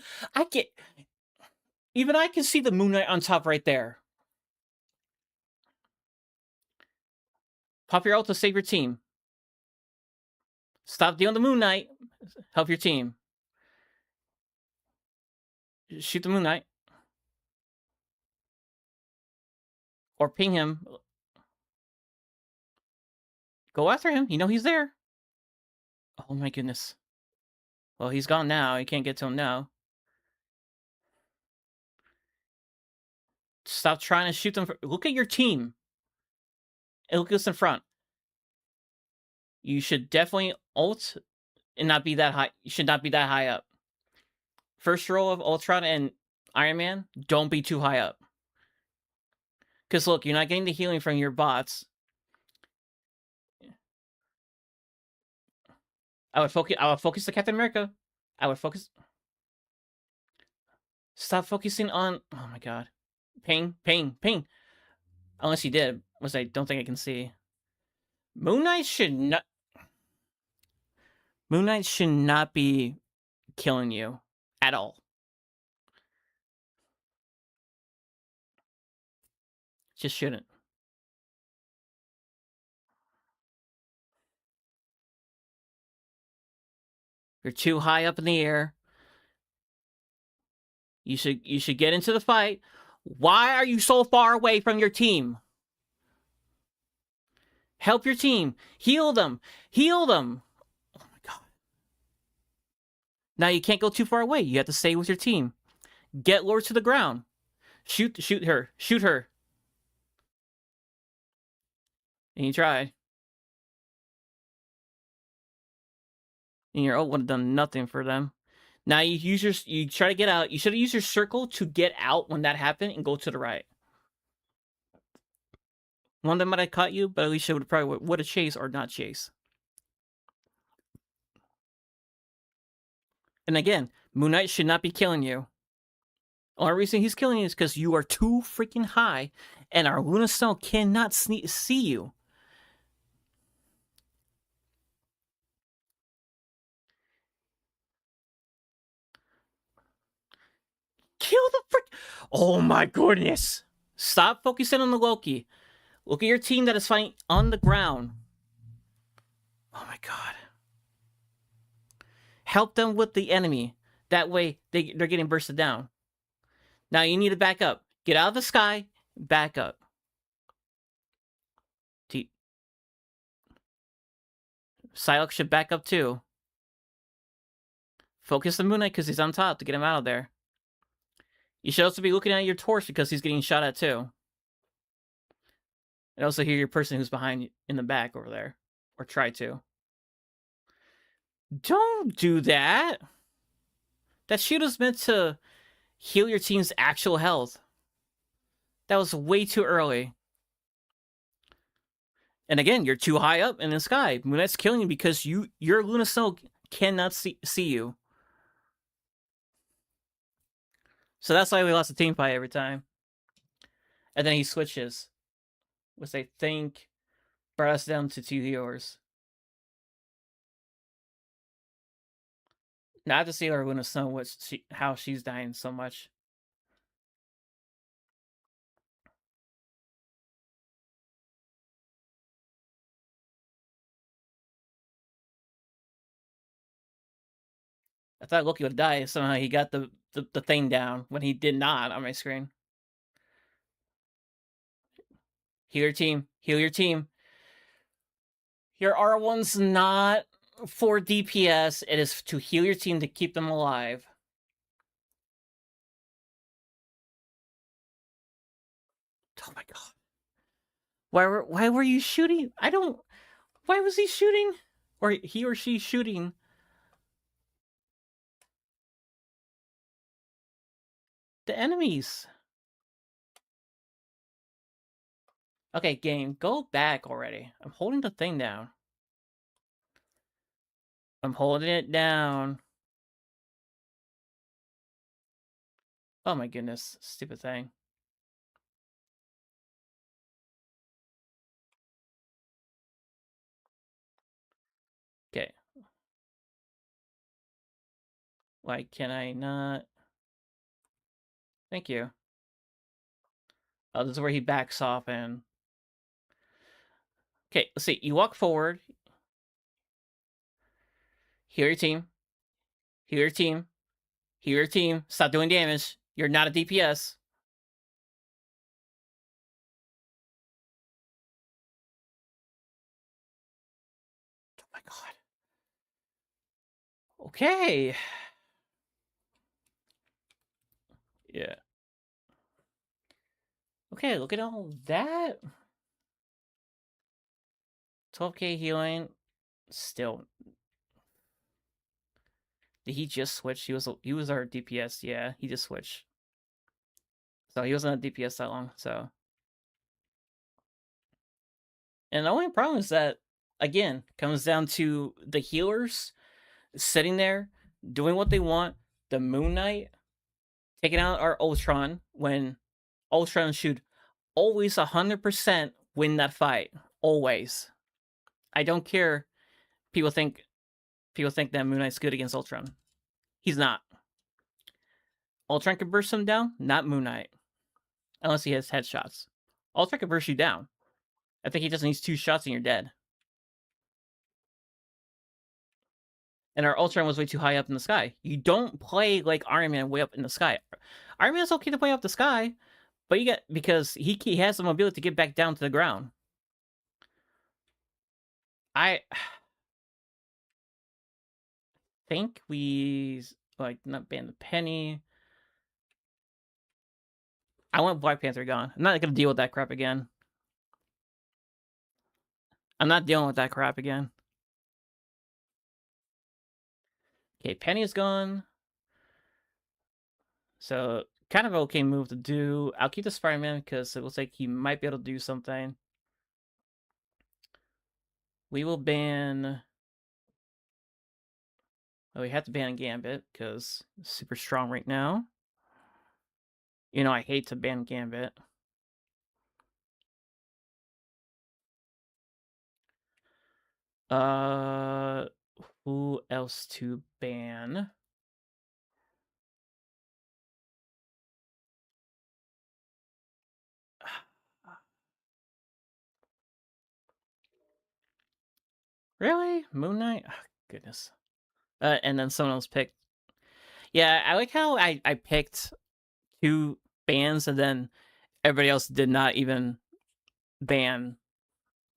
Even I can see the Moon Knight on top right there. Pop your ult to save your team. Stop dealing the Moon Knight. Help your team. Shoot the Moon Knight. Or ping him. Go after him. You know he's there. Oh my goodness. Well, he's gone now. You can't get to him now. Stop trying to shoot them. Look at your team. And look what's in front. You should definitely ult and not be that high. You should not be that high up. First roll of Ultron and Iron Man, don't be too high up. Because look, you're not getting the healing from your bots. I would focus the Captain America. I would focus. Stop focusing on... Oh my god. Ping. Unless he did, which I don't think I can see. Moon Knight should not be killing you at all. Just shouldn't. You're too high up in the air. You should get into the fight. Why are you so far away from your team? Help your team. Heal them. Oh my god. Now you can't go too far away. You have to stay with your team. Get Lord to the ground. Shoot her. And you tried. And your ult would have done nothing for them. Now you try to get out. You should have used your circle to get out when that happened and go to the right. One of them might have caught you, but at least it would have chased or not chase. And again, Moon Knight should not be killing you. Only reason he's killing you is because you are too freaking high, and our Luna Snow cannot see you. Kill the frick! Oh my goodness! Stop focusing on the Loki. Look at your team that is fighting on the ground. Oh my god. Help them with the enemy. That way, they're getting bursted down. Now you need to back up. Get out of the sky. Back up. Psylocke should back up too. Focus on Moon Knight because he's on top to get him out of there. You should also be looking at your torch because he's getting shot at too. And also hear your person who's behind you in the back over there. Or try to. Don't do that! That shield is meant to heal your team's actual health. That was way too early. And again, you're too high up in the sky. Moon Knight's killing you because your Luna Snow cannot see you. So that's why we lost the team fight every time. And then he switches. Which I think brought us down to 2 healers. Now I have to see our Luna Snow how she's dying so much. I thought Loki would die. Somehow he got the thing down when he did not on my screen. Heal your team. Heal your team. Your R1's not for DPS. It is to heal your team to keep them alive. Oh my god. Why were you shooting? Why was he shooting? Or he or she shooting? The enemies. Okay, game, go back already. I'm holding the thing down. I'm holding it down. Oh my goodness, stupid thing. Okay. Why can I not? Thank you. Oh, this is where he backs off and... Okay, let's see. You walk forward. Heal your team. Heal your team. Heal your team. Stop doing damage. You're not a DPS. Oh my god. Okay. Yeah. Okay, look at all that. 12k healing. Still. Did he just switch? He was our DPS. Yeah, he just switched. So he wasn't a DPS that long. So. And the only problem is that, again, comes down to the healers sitting there doing what they want. The Moon Knight taking out our Ultron when Ultron should always 100% win that fight. Always. I don't care. People think that Moon Knight's good against Ultron. He's not. Ultron can burst him down, not Moon Knight. Unless he has headshots. Ultron can burst you down. I think he just needs 2 shots and you're dead. And our Ultron was way too high up in the sky. You don't play like Iron Man way up in the sky. Iron Man's okay to play up the sky, but you get because he has the mobility to get back down to the ground. I think we not ban the penny. I want Black Panther gone. I'm not gonna deal with that crap again. I'm not dealing with that crap again. Okay, penny is gone. So kind of okay move to do. I'll keep the Spider-Man because it looks like he might be able to do something. We will ban Well, we have to ban Gambit because it's super strong right now. You know, I hate to ban Gambit. Who else to ban? Really? Moon Knight? Oh, goodness. And then someone else picked. Yeah, I like how I picked 2 bans and then everybody else did not even ban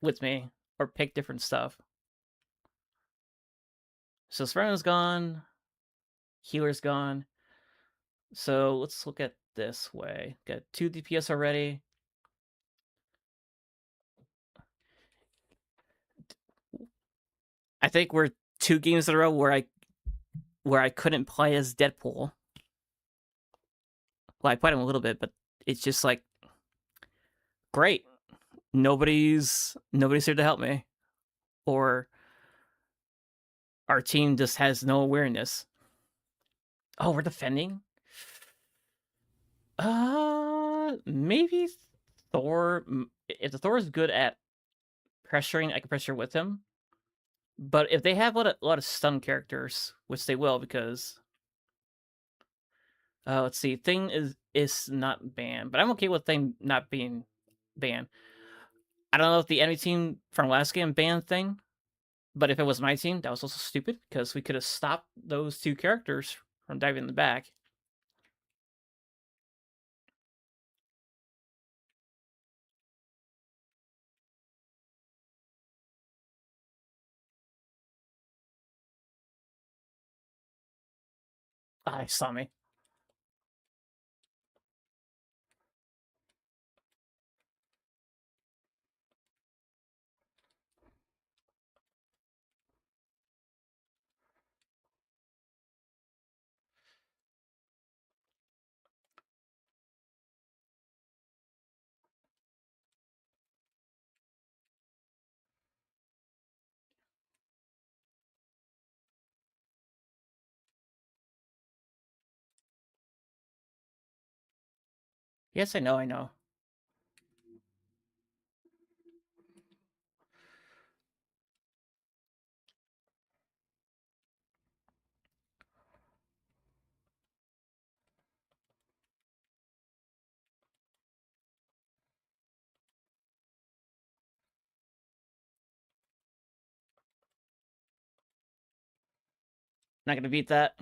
with me or pick different stuff. So Spartan's gone. Healer's gone. So let's look at this way. Got 2 DPS already. I think we're 2 games in a row where I couldn't play as Deadpool. Well, I played him a little bit, but it's just like great. Nobody's here to help me, or our team just has no awareness. Oh, we're defending. Maybe Thor. If the Thor is good at pressuring, I can pressure with him. But if they have a lot of stun characters, which they will, because let's see, Thing is not banned, but I'm okay with Thing not being banned. I don't know if the enemy team from last game banned Thing, but if it was my team, that was also stupid because we could have stopped those 2 characters from diving in the back. Ah, he saw me. Yes, I know, I know. Not gonna beat that.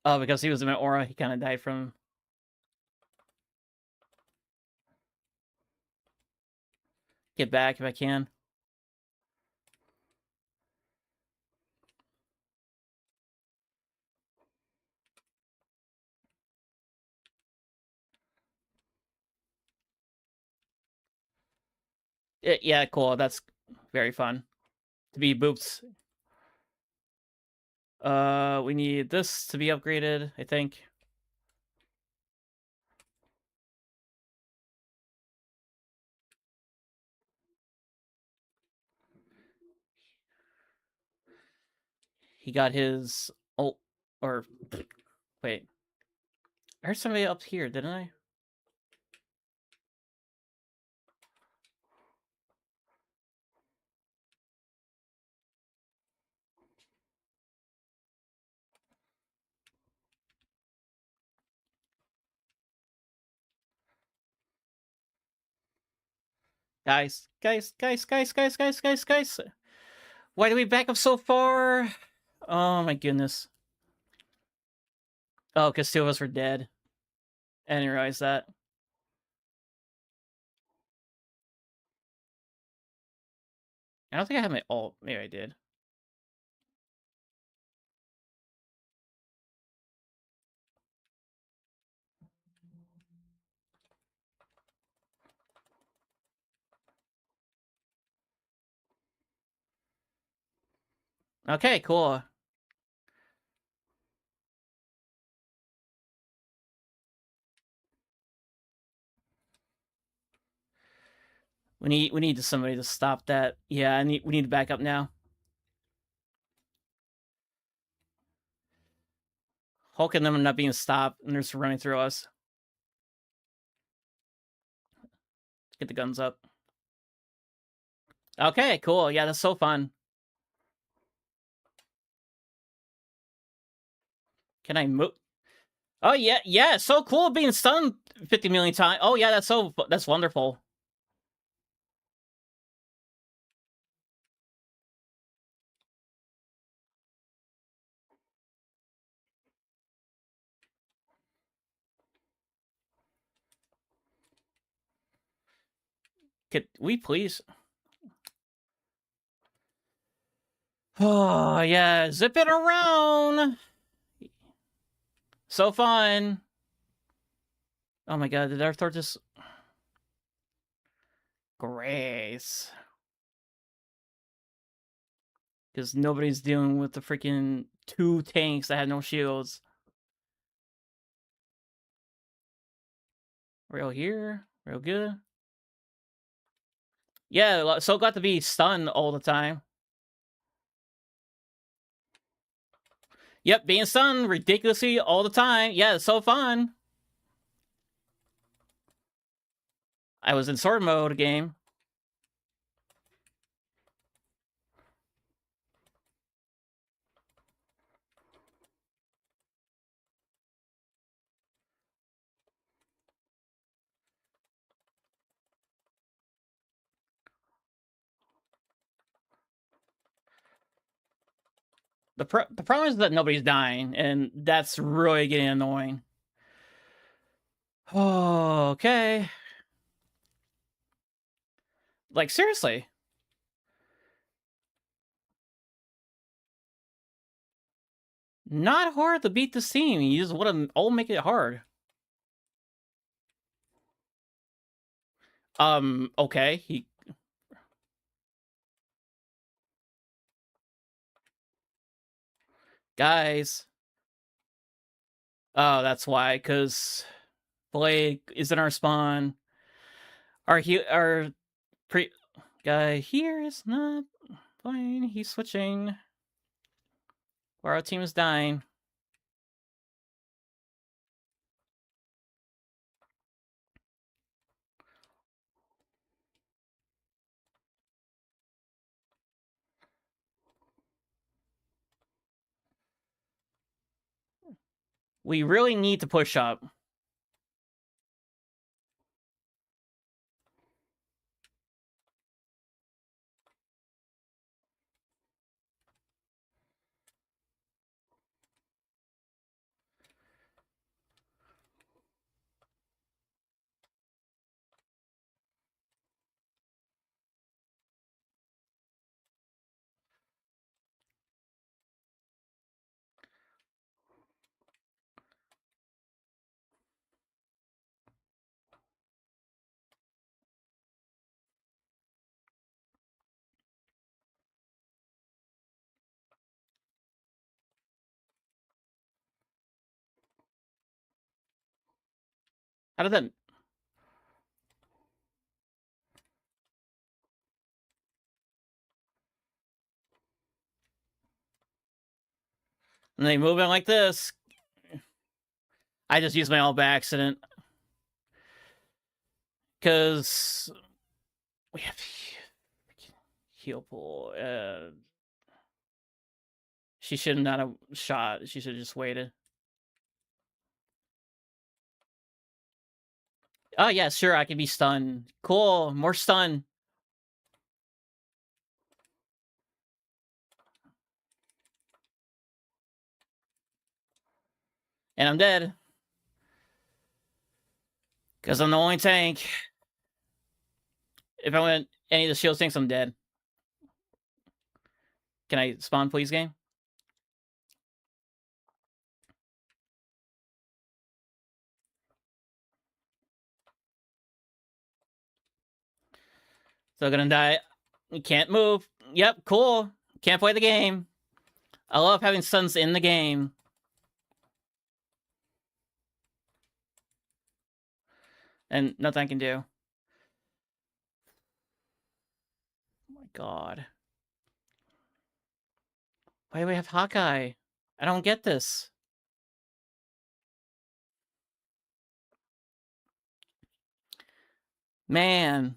Oh, because he was in my aura, he kind of died from. Get back if I can. Yeah, cool. That's very fun to be booped. We need this to be upgraded, I think. He got his ult, or wait, I heard somebody up here, didn't I? Guys. Why do we back up so far? Oh my goodness. Oh, because 2 of us were dead. I didn't realize that. I don't think I had my ult. Maybe I did. Okay, cool. We need somebody to stop that. Yeah, we need to back up now. Hulk and them are not being stopped, and they're just running through us. Get the guns up. Okay, cool. Yeah, that's so fun. Can I move? Oh yeah, yeah. It's so cool being stunned 50 million times. Oh yeah, that's wonderful. Could we please? Oh yeah, zip it around. So fun. Oh my god, did our Thor just... Grace. Because nobody's dealing with the freaking 2 tanks that had no shields. Real here. Real good. Yeah, so got to be stunned all the time. Yep, being stunned ridiculously all the time. Yeah, it's so fun. I was in sword mode game. The problem is that nobody's dying, and that's really getting annoying. Oh, okay. Like, seriously. Not hard to beat this team. You just want to all make it hard. Okay. Guys. Oh, that's why, because Blade is in our spawn. Our guy here is not playing. He's switching. Or our team is dying. We really need to push up. How did that... And they move in like this. I just used my ult by accident. Because... We have... Heal pool. She should not have shot. She should have just waited. Oh, yeah, sure, I can be stunned. Cool, more stun. And I'm dead. Because I'm the only tank. If I went any of the shield tanks, I'm dead. Can I spawn, please, game? Still gonna die. You can't move. Yep, cool. Can't play the game. I love having stuns in the game. And nothing I can do. god. Why do we have Hawkeye? I don't get this. Man.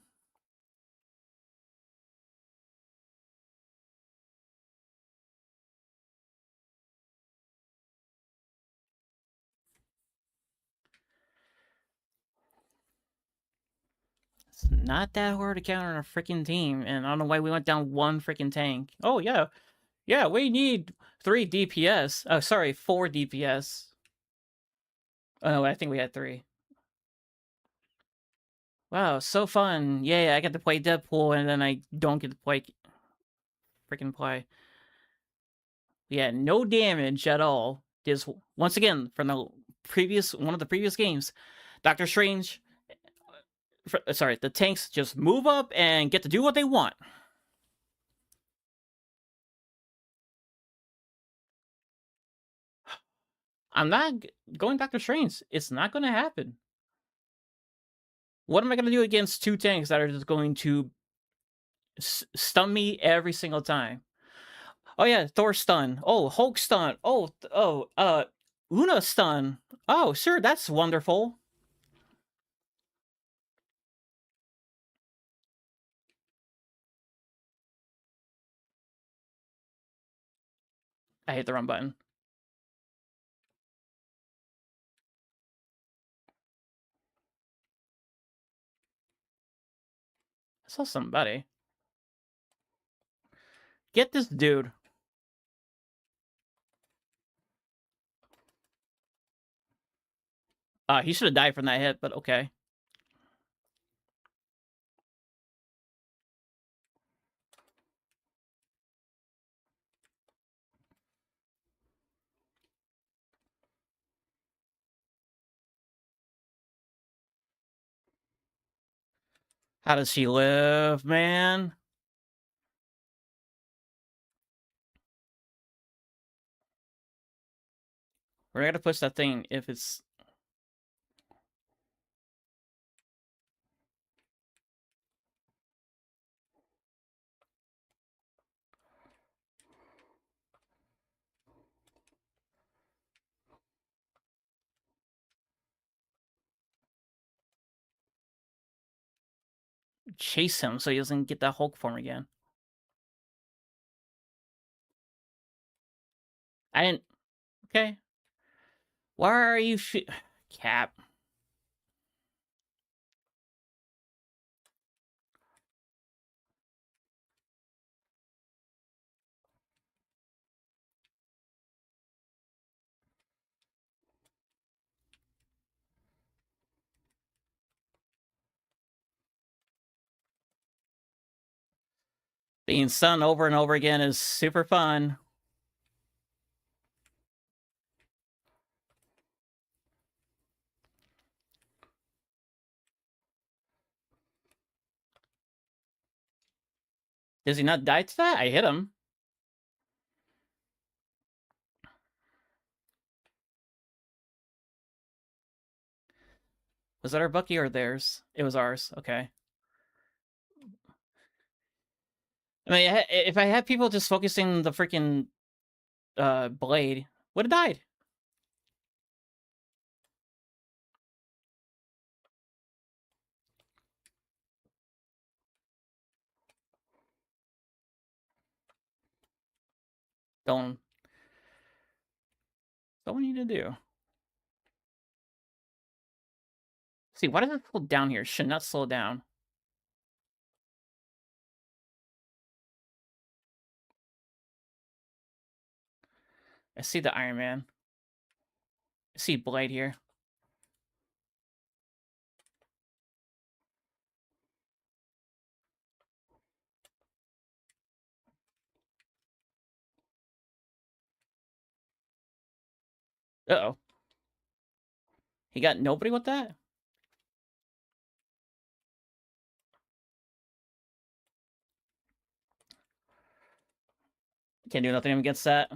It's not that hard to counter a freaking team, and I don't know why we went down one freaking tank. Oh, yeah. Yeah, we need 3 DPS. Oh, sorry, 4 DPS. Oh, I think we had 3. Wow, so fun. Yay, I get to play Deadpool, and then I don't get to play... freaking play. Yeah, no damage at all. Just, once again, from the one of the previous games, Doctor Strange... sorry, the tanks just move up and get to do what they want. I'm not going Doctor Strange. It's not going to happen. What am I going to do against 2 tanks that are just going to stun me every single time? Oh yeah, Thor stun. Oh, Hulk stun. Una stun. Oh, sure, that's wonderful. I hit the wrong button. I saw somebody. Get this dude. He should have died from that hit, but okay. How does she live, man? We're gonna push that thing if it's... chase him so he doesn't get that Hulk form again. I didn't... Okay. Why are you Cap. Being stunned over and over again is super fun. Does he not die to that? I hit him. Was that our Bucky or theirs? It was ours. Okay. I mean, if I had people just focusing the freaking blade, would have died. Don't we need to do? See, why does it slow down here? Should not slow down. I see the Iron Man. I see Blade here. Uh-oh. He got nobody with that? Can't do nothing against that.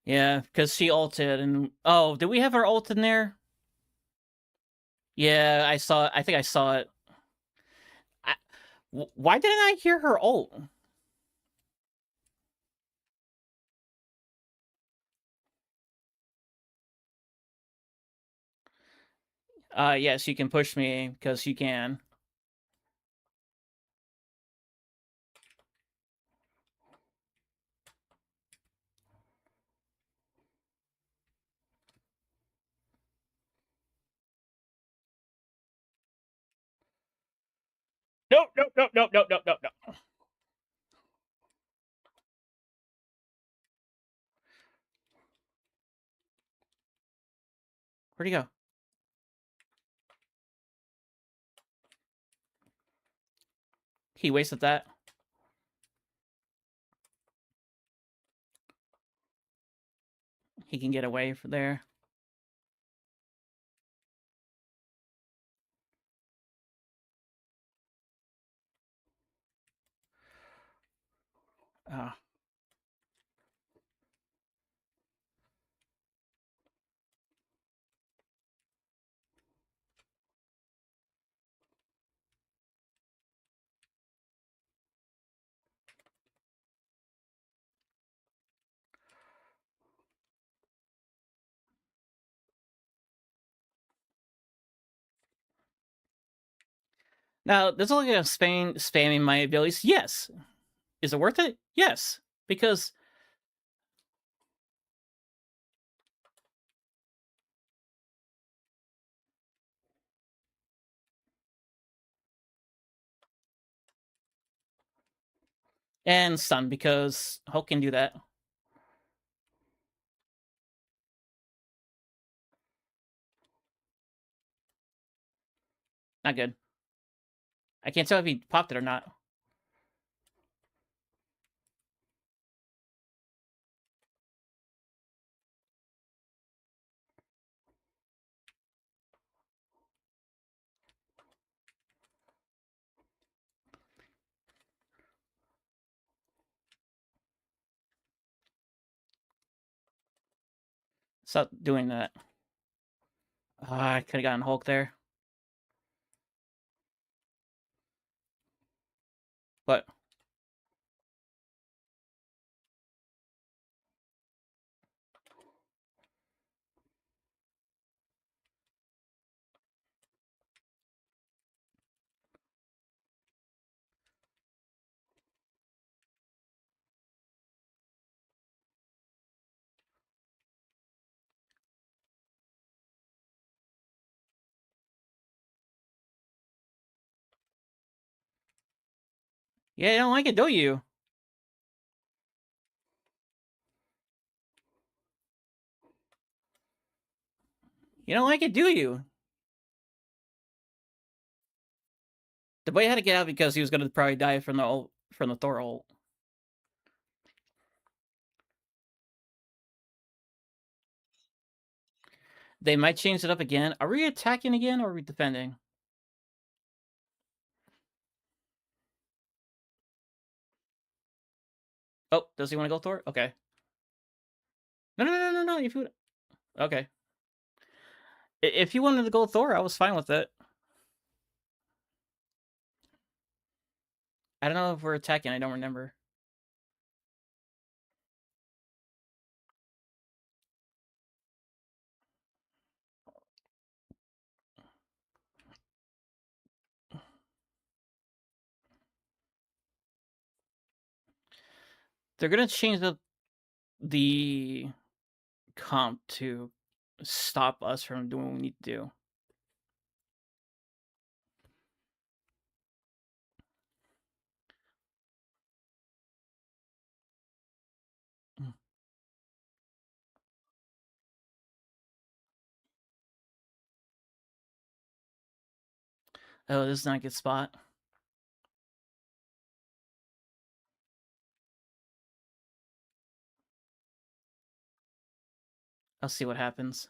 Yeah, because she ulted and... Oh, did we have our ult in there? Yeah, I saw it. I think I saw it. Why didn't I hear her ult? Yes, you can push me because you can. Nope, nope, nope, nope, nope, nope, nope, nope. Where'd he go? He wasted that. He can get away from there. Oh. Now, does it look like I'm spamming my abilities? Yes. Is it worth it? Yes. Because and stun because Hulk can do that. Not good. I can't tell if he popped it or not. Stop doing that. I could have gotten Hulk there. But yeah, you don't like it, do you? You don't like it, do you? The boy had to get out because he was gonna probably die from the Thor ult. They might change it up again. Are we attacking again or are we defending? Oh, does he want to go Thor? Okay. No, no, no, no, no. If you okay, if you wanted to go Thor, I was fine with it. I don't know if we're attacking. I don't remember. They're gonna change the comp to stop us from doing what we need to do. Oh, this is not a good spot. I'll see what happens.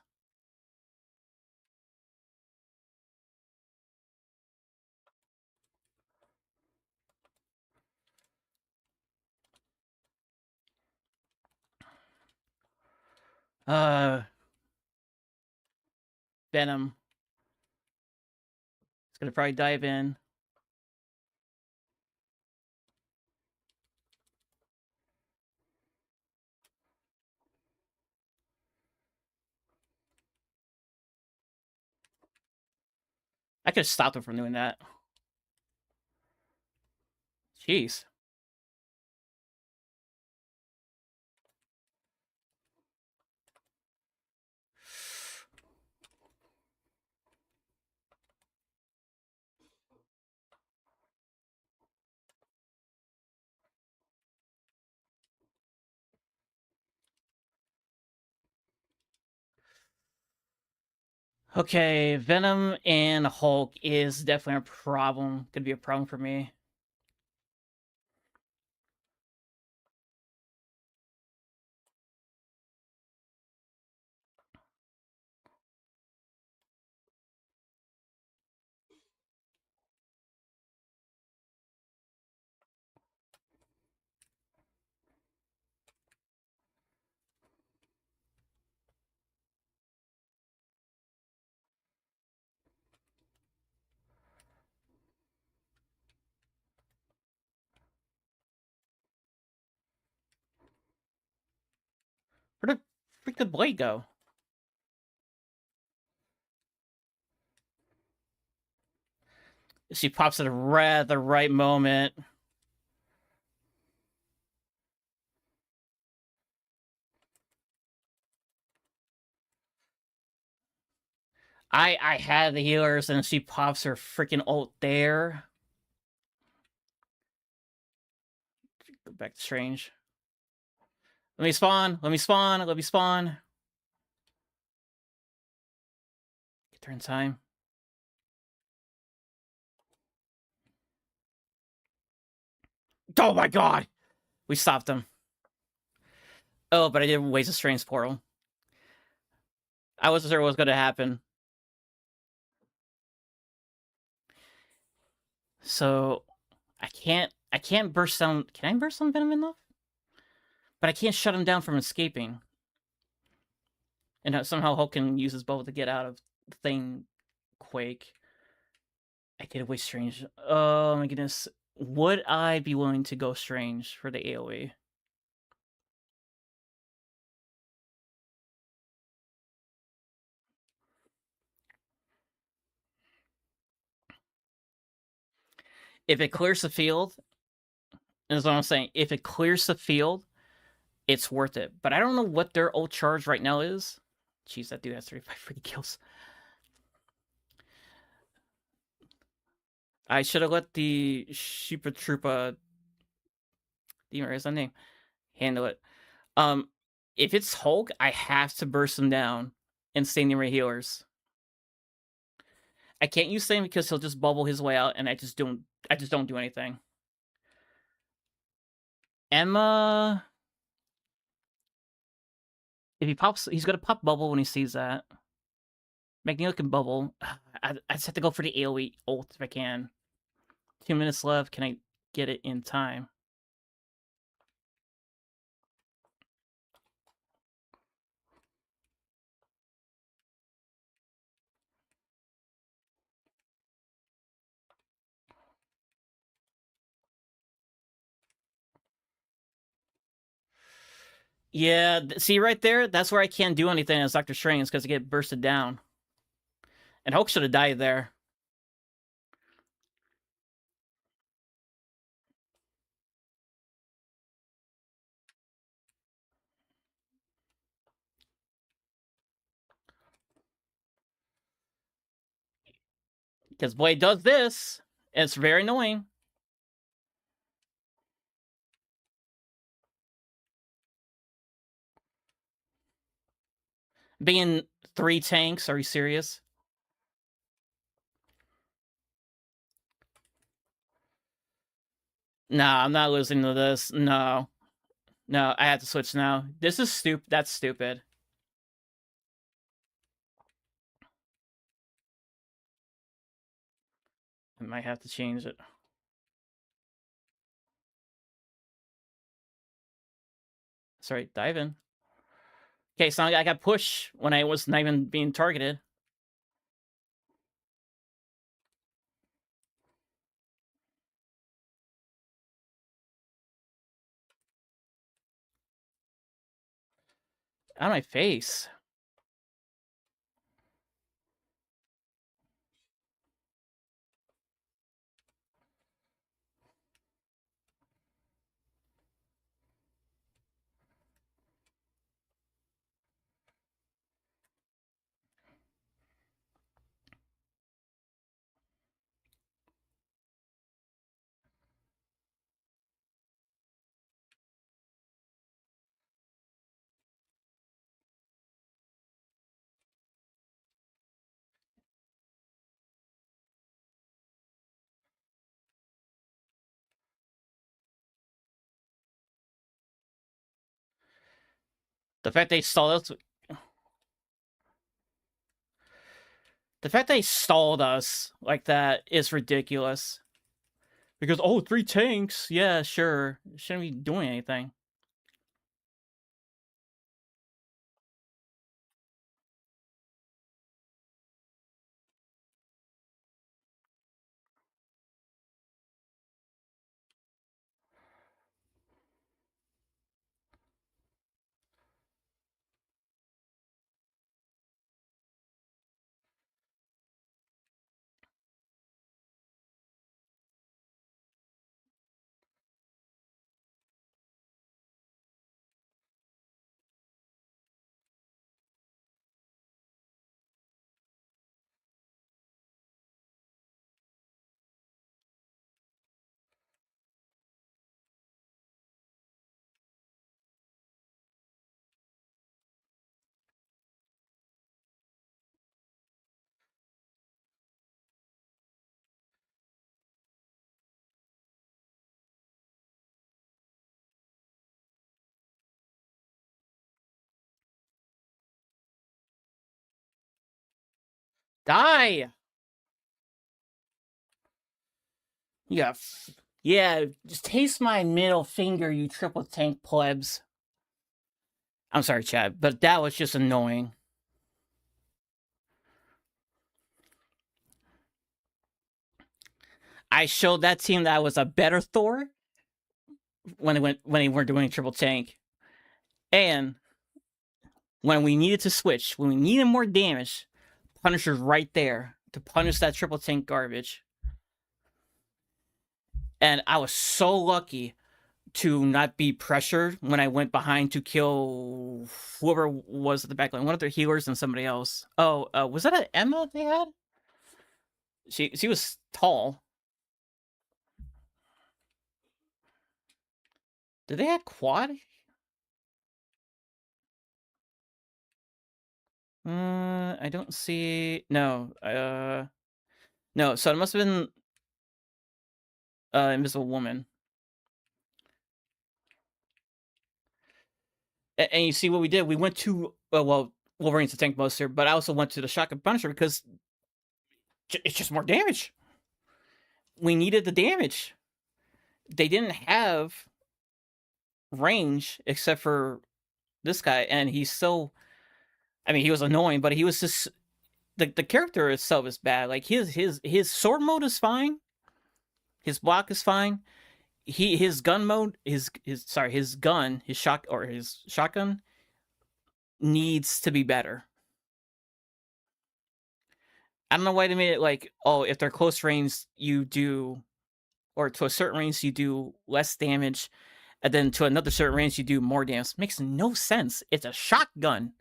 Venom. It's gonna probably dive in. could have stopped him from doing that. Jeez. Okay, Venom and Hulk is definitely a problem. Could be a problem for me. Where the freak did Blade go? She pops at the right moment. I had the healers and she pops her freaking ult there. Go back to Strange. Let me spawn. Let me spawn. Let me spawn. Get there in time. Oh my god! We stopped him. Oh, but I didn't waste a Strange portal. I wasn't sure what was going to happen. So I can't burst down. Can I burst on Venom enough? But I can't shut him down from escaping. And somehow Hulk can use his bow to get out of the thing. Quake. I did waste Strange. Oh my goodness. Would I be willing to go Strange for the AoE? If it clears the field, is what I'm saying. If it clears the field, it's worth it. But I don't know what their ult charge right now is. Jeez, that dude has 35 freaking kills. I should have let the Sheepa Troopa, is that name, handle it. If it's Hulk, I have to burst him down and stay near my healers. I can't use Stain because he'll just bubble his way out, and I just don't do anything. Emma, if he pops, he's gonna pop bubble when he sees that. Magneto can bubble. I just have to go for the AoE ult if I can. 2 minutes left. Can I get it in time? Yeah, see right there? That's where I can't do anything as Doctor Strange because I get bursted down. And Hulk should have died there. Because Blade does this, and it's very annoying. Being 3 tanks, are you serious? Nah, I'm not losing to this. No. No, I have to switch now. This is stupid. That's stupid. I might have to change it. Sorry, dive in. Okay, so I got push when I was not even being targeted. Out of my face. The fact they stalled us. The fact they stalled us like that is ridiculous. Because, oh, 3 tanks. Yeah, sure. Shouldn't be doing anything. Die! Yeah. Yeah, just taste my middle finger, you triple tank plebs. I'm sorry, Chad, but that was just annoying. I showed that team that I was a better Thor when they weren't doing triple tank. And when we needed to switch, when we needed more damage, Punisher's right there to punish that triple tank garbage. And I was so lucky to not be pressured when I went behind to kill whoever was at the back line. One of their healers and somebody else. Oh, was that an Emma they had? She was tall. Did they have quad? I don't see. No. No. So it must have been Invisible Woman. And you see what we did? We went to well, Wolverine's the tank monster, but I also went to the Shotgun Punisher because it's just more damage. We needed the damage. They didn't have range except for this guy, and he's so. I mean, he was annoying, but he was just the character itself is bad. Like his sword mode is fine, his block is fine. His gun mode, his shotgun needs to be better. I don't know why they made it like, oh, if they're close range, you do, or to a certain range you do less damage, and then to another certain range you do more damage. It makes no sense. It's a shotgun.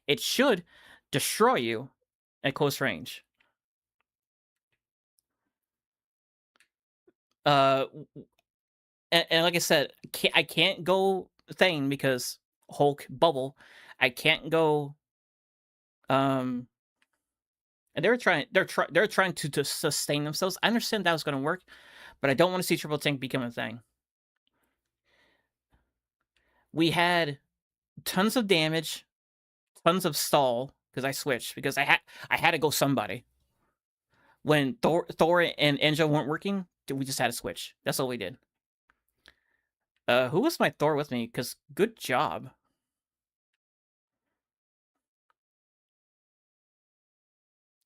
It should destroy you at close range. And like I said, I can't go Thane because Hulk bubble. I can't go. And they're trying to sustain themselves. I understand that was going to work, but I don't want to see triple tank become a thing. We had tons of damage, tons of stall because I switched because I had to go somebody. When Thor and Angel weren't working, we just had to switch. That's all we did. Who was my Thor with me? Because good job.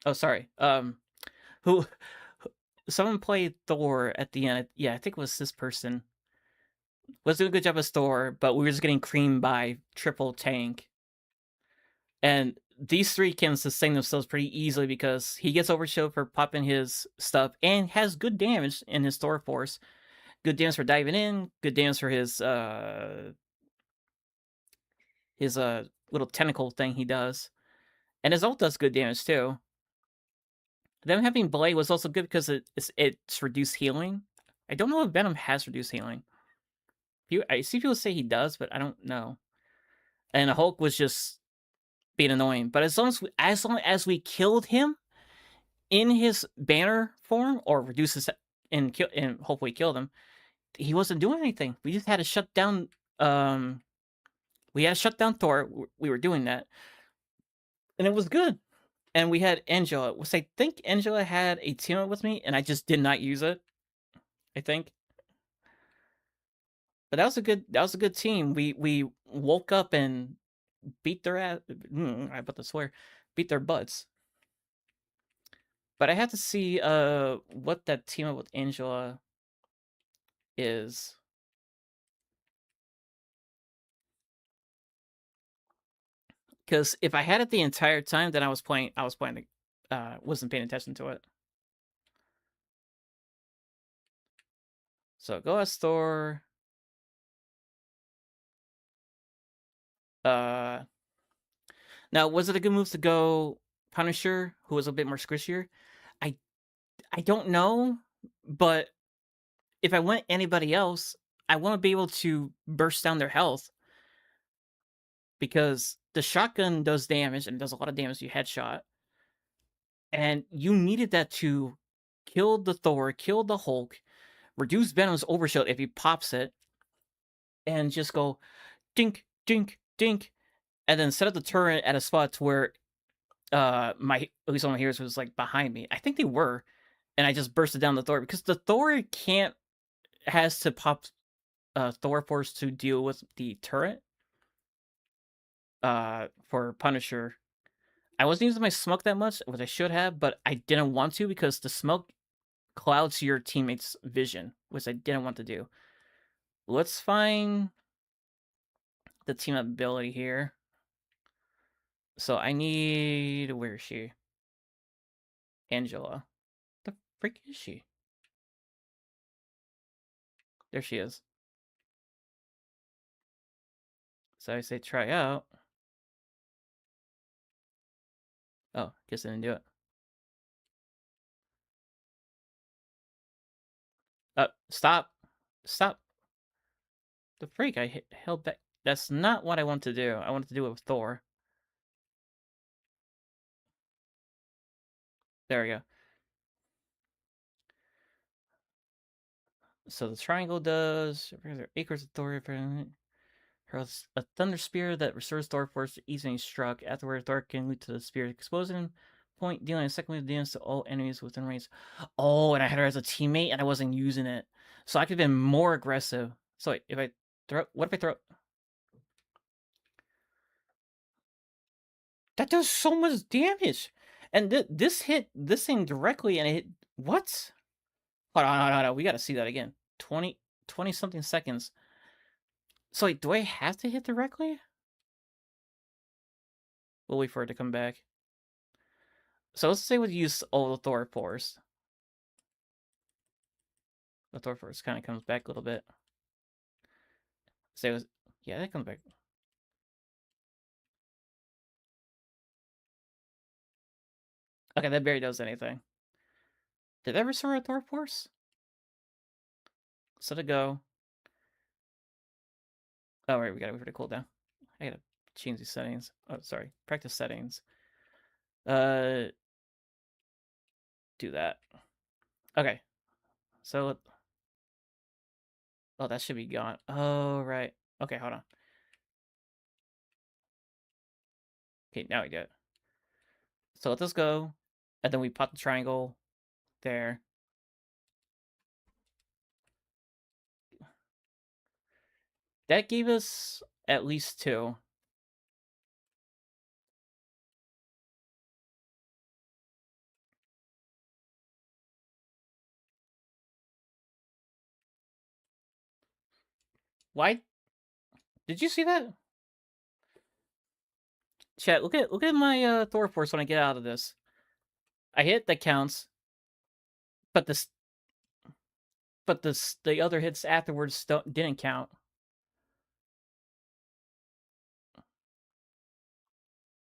Oh, sorry. Who? Someone played Thor at the end. Yeah, I think it was this person. Was doing a good job as Thor, but we were just getting creamed by triple tank. And these three can sustain themselves pretty easily because he gets overshielded for popping his stuff and has good damage in his Thor force. Good damage for diving in, good damage for his little tentacle thing he does. And his ult does good damage too. Them having Blade was also good because it's reduced healing. I don't know if Venom has reduced healing. I see people say he does, but I don't know. And Hulk was just being annoying. But as long as we killed him in his banner form or reduce his and hopefully killed him, he wasn't doing anything. We just had to shut down We had to shut down Thor. We were doing that, and it was good. And we had Angela, which I think Angela had a team up with me, and I just did not use it. I think, but that was a good team. We woke up and beat their ass. I about to swear, beat their butts. But I had to see what that team up with Angela is. Because if I had it the entire time, then I was playing, wasn't paying attention to it. So go as Thor. Uh, Now was it a good move to go Punisher, who was a bit more squishier? I I don't know, but if I went anybody else, I want to be able to burst down their health because the shotgun does damage and does a lot of damage to you headshot, and you needed that to kill the Thor, kill the Hulk, reduce Venom's overshield if he pops it, and just go dink, dink, dink, and then set up the turret at a spot where my at least one of my heroes was like behind me. I think they were, and I just bursted down the Thor because the Thor has to pop Thor Force to deal with the turret. For Punisher, I wasn't using my smoke that much, which I should have, but I didn't want to because the smoke clouds your teammates' vision, which I didn't want to do. Let's find the team ability here. So I need, where is she? Angela. The freak is she? There she is. So I say try out. Oh, guess I didn't do it. Stop. Stop. The freak, I held back. That's not what I want to do. I wanted to do it with Thor. There we go. So the triangle does acres of Thor hurls a thunder spear that restores Thor force easily struck. Afterward, Thor can lead to the spear's explosion point, dealing a second wave of damage to all enemies within range. Oh, and I had her as a teammate and I wasn't using it. So I could have been more aggressive. So wait, if I throw, what if I throw? That does so much damage. And this hit this thing directly and it hit, what? Hold on. We gotta see that again. 20 something seconds. So wait, do I have to hit directly? We'll wait for it to come back. So let's say we use all the Thor Force. The Thor Force kind of comes back a little bit. Say, yeah, that comes back. Okay, that barely does anything. Did I ever restore a Thor Force? So to go. Oh, right, we gotta wait for the cooldown. I gotta change these settings. Oh, sorry. Practice settings. Do that. Okay. So, oh, that should be gone. Oh, right. Okay, hold on. Okay, now we get it. So let this go, and then we pop the triangle there. That gave us at least 2. Why? Did you see that? Chat, look at my Thor Force when I get out of this. I hit, that counts, but the other hits afterwards didn't count.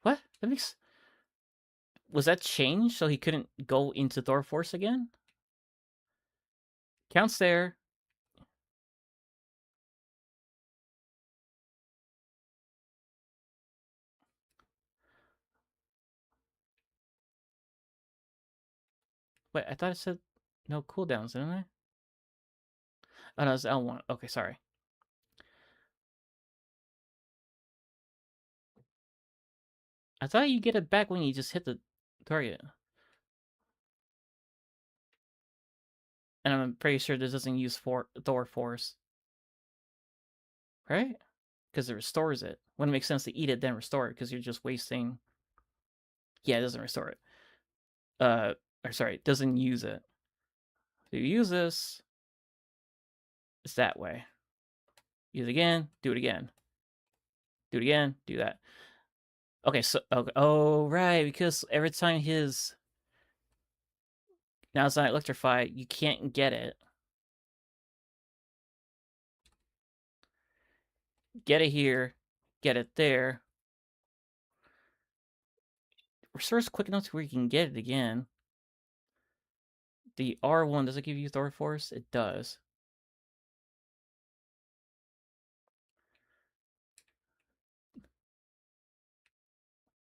What? That makes, was that changed so he couldn't go into Thor Force again? Counts there. Wait, I thought it said no cooldowns, didn't I? Oh no, it's L1. Okay, sorry. I thought you get it back when you just hit the target. And I'm pretty sure this doesn't use Thor Force. Right? Because it restores it. Wouldn't make sense to eat it, then restore it, because you're just wasting... Yeah, it doesn't restore it. Or sorry, it doesn't use it. If you use this, it's that way. Use it again, do it again. Do it again, do that. Okay, so... Okay, oh, right, because every time his... Now it's not electrified, you can't get it. Get it here, get it there. Restores quick enough to where you can get it again. The R1, does it give you Thor Force? It does.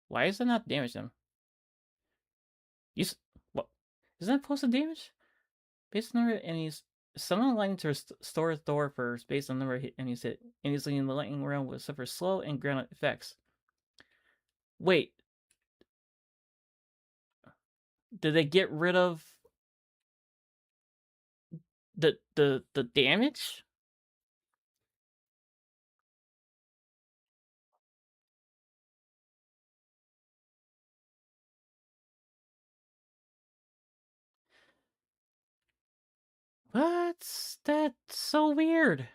Why is it not damage them? What? Isn't that supposed to damage? Based on the number of enemies, summon lightning to restore Thor first, based on the number of enemies hit. Enemies in the lightning realm will suffer slow and ground effects. Wait. Did they get rid of the damage? What? That's so weird.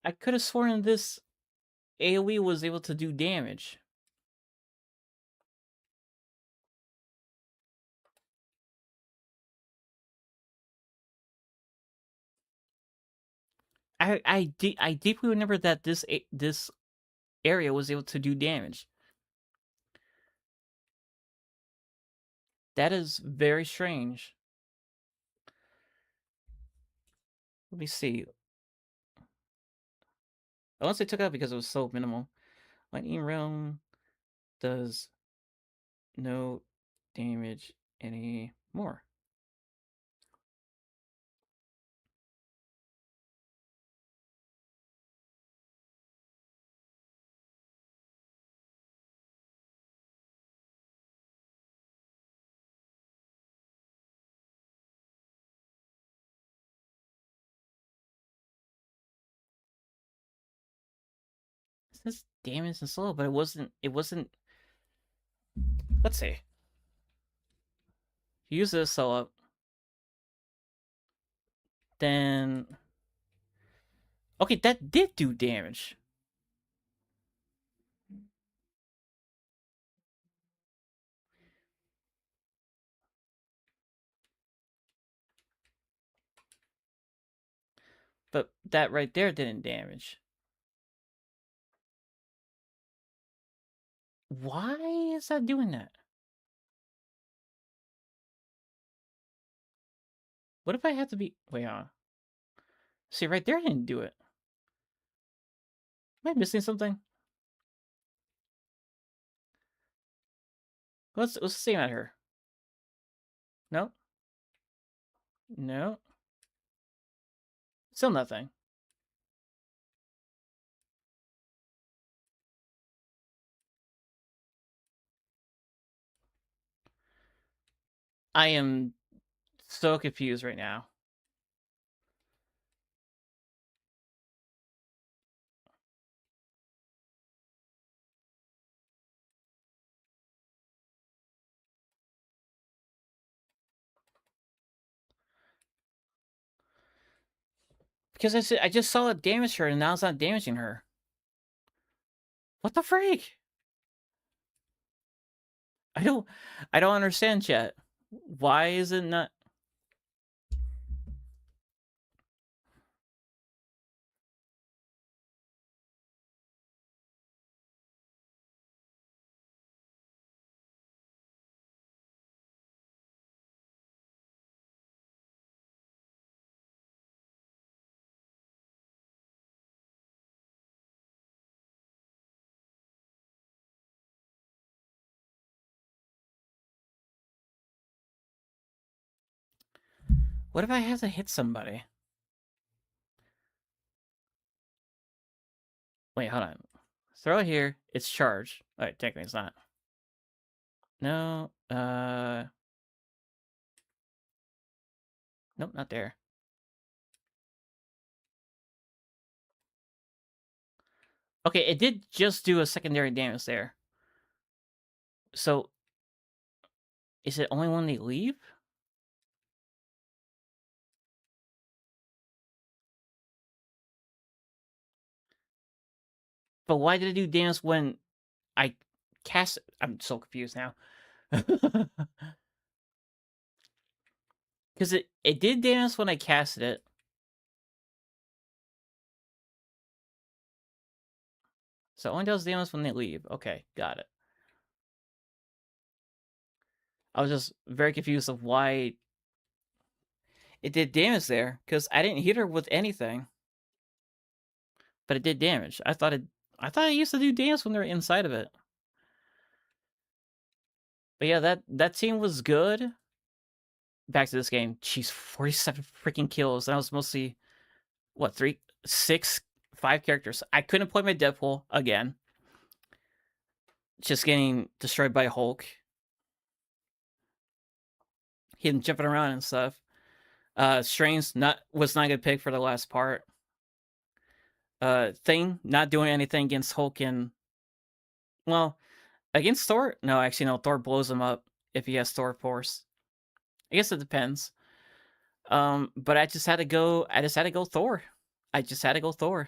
I could have sworn this AoE was able to do damage. I deeply remember that this area was able to do damage. That is very strange. Let me see. Unless they took it out because it was so minimal. Lightning Realm does no damage anymore. It says damage and slow, but it wasn't. Let's see. Use this solo. Then okay, that did do damage. But that right there didn't damage. Why is that doing that? What if I have to be... Wait, see, right there didn't do it. Am I missing something? Let's see at her. No? No? Still nothing. I am so confused right now. Because I just saw it damage her and now it's not damaging her. What the freak? I don't understand, chat. Why is it not... What if I have to hit somebody? Wait, hold on. Throw it here. It's charged. Alright, technically it's not. No, nope, not there. Okay, it did just do a secondary damage there. So, is it only when they leave? But why did it do damage when I cast it? I'm so confused now. Because it did damage when I casted it. So it only does damage when they leave. Okay, got it. I was just very confused of why it did damage there, because I didn't hit her with anything. But it did damage. I thought it used to do damage when they're inside of it. But yeah, that team was good. Back to this game. Jeez, 47 freaking kills. That was mostly what, 3, 6, 5 characters. I couldn't play my Deadpool again. Just getting destroyed by Hulk. Him jumping around and stuff. Strange was not a good pick for the last part. Thing not doing anything against Hulk and, well, against Thor. No, actually no. Thor blows him up if he has Thor Force. I guess it depends. But I just had to go. I just had to go Thor. I just had to go Thor.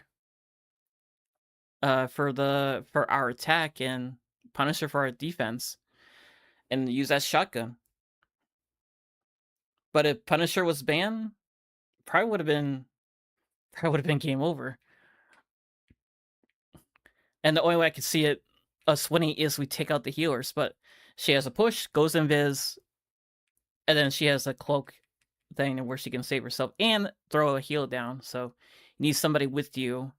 For our attack and Punisher for our defense, and use that shotgun. But if Punisher was banned, probably would have been game over. And the only way I could see it us winning is we take out the healers. But she has a push, goes invis, and then she has a cloak thing where she can save herself and throw a heal down. So you need somebody with you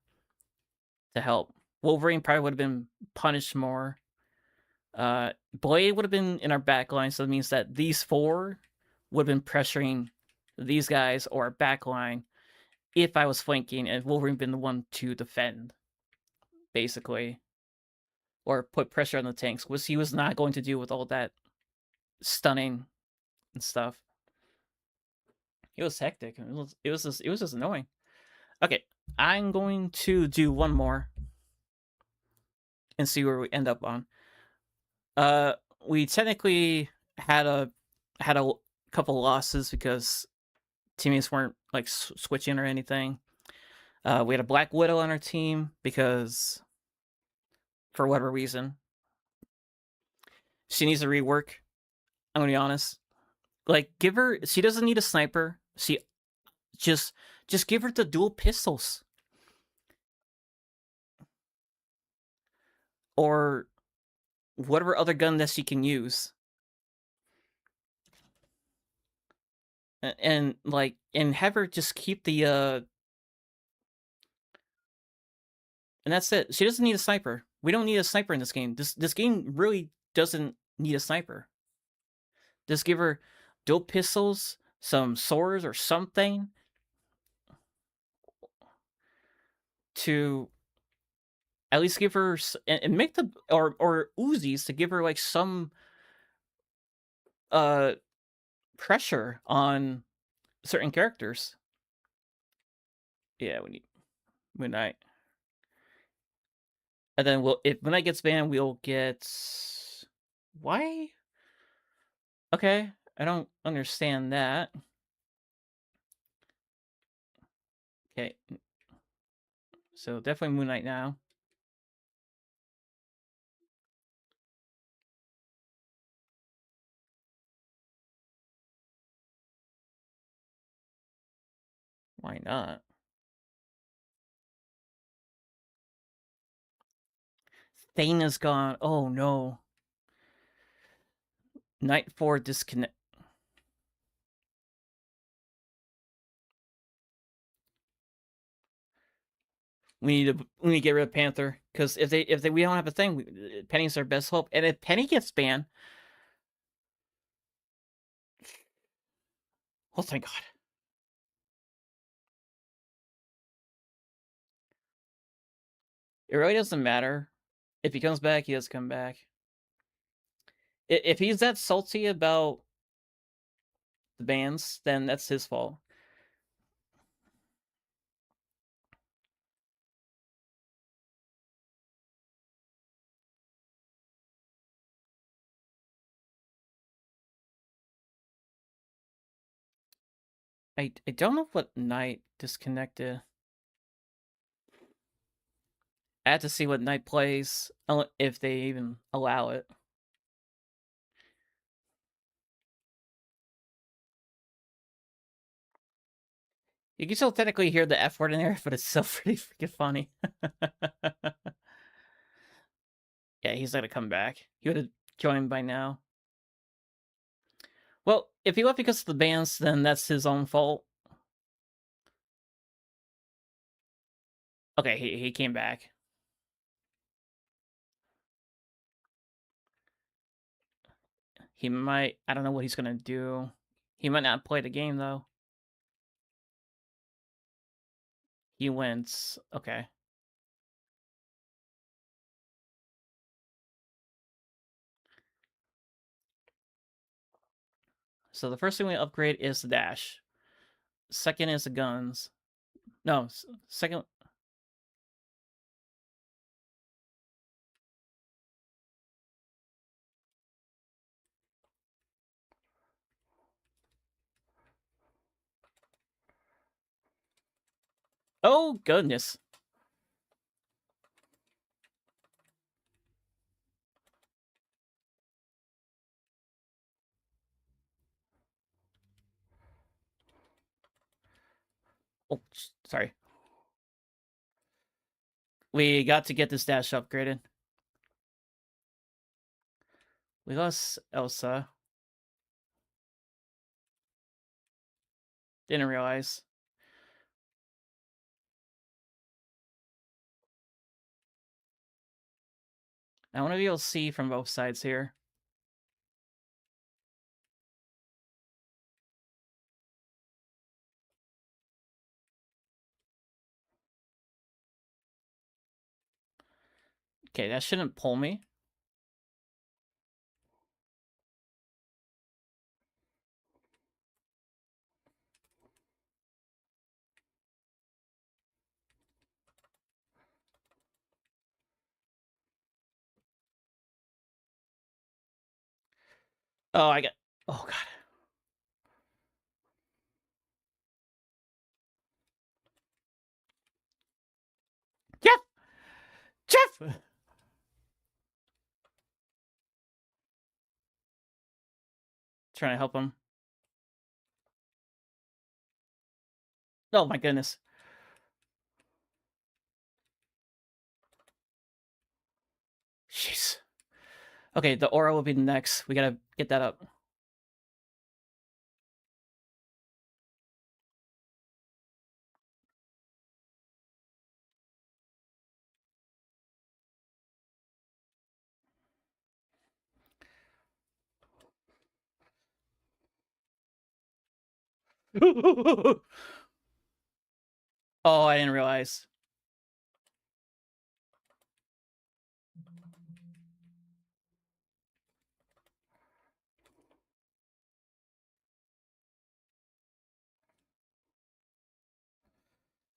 to help. Wolverine probably would have been punished more. Blade would have been in our backline, so it means that these 4 would have been pressuring these guys or our backline if I was flanking, and Wolverine been the one to defend, basically, or put pressure on the tanks, which he was not going to do with all that stunning and stuff. It was hectic. It was just annoying. Okay, I'm going to do one more and see where we end up on. We technically had a couple losses because teammates weren't like switching or anything. We had a Black Widow on our team because, for whatever reason, she needs to rework. I'm gonna be honest. Like, give her. She doesn't need a sniper. She just give her the dual pistols, or whatever other gun that she can use. And like, and have her just keep the and that's it. She doesn't need a sniper. We don't need a sniper in this game. This game really doesn't need a sniper. Just give her dual pistols, some swords or something to at least give her, and make the, or Uzis to give her like some pressure on certain characters. Yeah, we need Moon Knight. And then if Moon Knight gets banned, we'll get, why? Okay, I don't understand that. Okay, so definitely Moon Knight now. Why not? Thane is gone. Oh no. Night 4 disconnect. We need to get rid of Panther, because if we don't have a thing, Penny's our best hope. And if Penny gets banned, oh thank God. It really doesn't matter If he comes back, he does come back. If he's that salty about the bans, then that's his fault. I don't know what Knight disconnected. I have to see what Knight plays, if they even allow it. You can still technically hear the F word in there, but it's still pretty freaking funny. Yeah, he's gonna come back. He would have joined by now. Well, if he left because of the bans, then that's his own fault. Okay, he came back. He might... I don't know what he's gonna do. He might not play the game, though. He wins. Okay. So the first thing we upgrade is the dash. Second is the guns. No, second... Oh, goodness. Oh, sorry. We got to get this dash upgraded. We lost Elsa. Didn't realize. I want to be able to see from both sides here. Okay, that shouldn't pull me. Oh, I got... Oh, God. Jeff! Jeff! Trying to help him. Oh, my goodness. Jeez. Okay, the aura will be next. We gotta get that up. Oh, I didn't realize.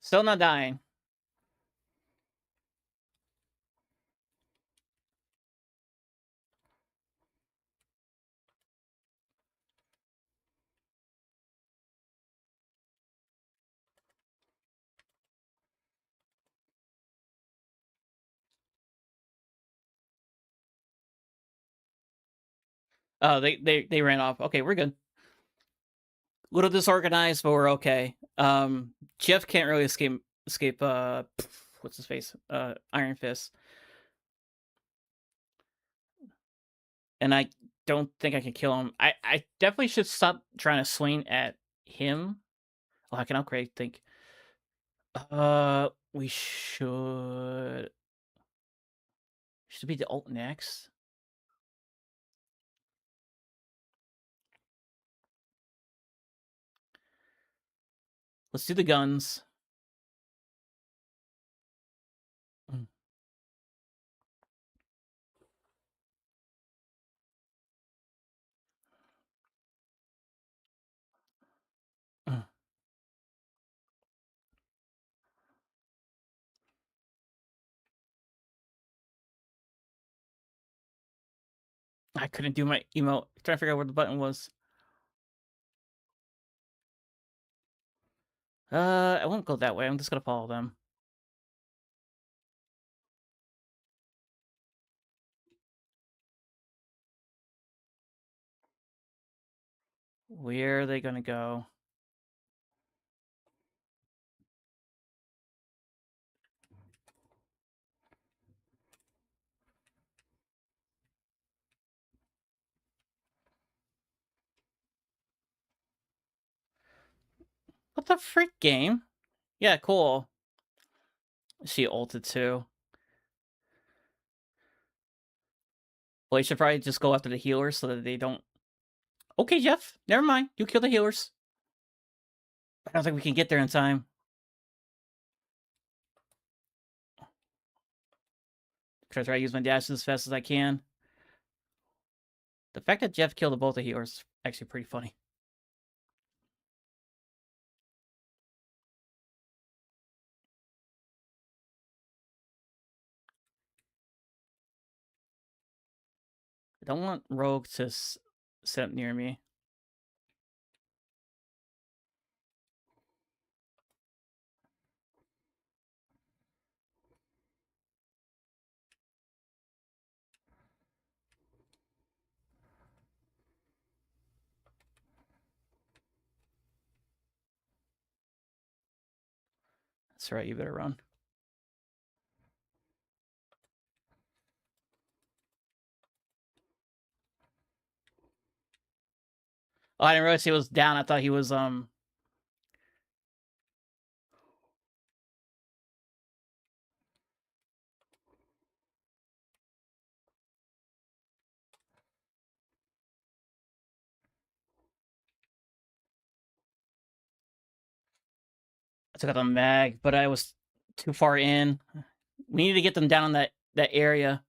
Still not dying. Oh, they ran off. Okay, we're good. A little disorganized, but we're okay. Jeff can't really escape what's his face? Iron Fist. And I don't think I can kill him. I definitely should stop trying to swing at him. Oh, I can upgrade, I think. We should... Should be the ult next. Let's do the guns. I couldn't do my emote. Trying to figure out where the button was. I won't go that way. I'm just gonna follow them. Where are they gonna go? What the freak game? Yeah, cool. She ulted too. Well, you should probably just go after the healers so that they don't. Okay, Jeff. Never mind. You kill the healers. I don't think we can get there in time. Try to use my dashes as fast as I can. The fact that Jeff killed both the healers is actually pretty funny. I don't want Rogue to sit up near me. That's right, you better run. Oh, I didn't realize he was down. I thought he was I took out the mag, but I was too far in. We need to get them down in that area.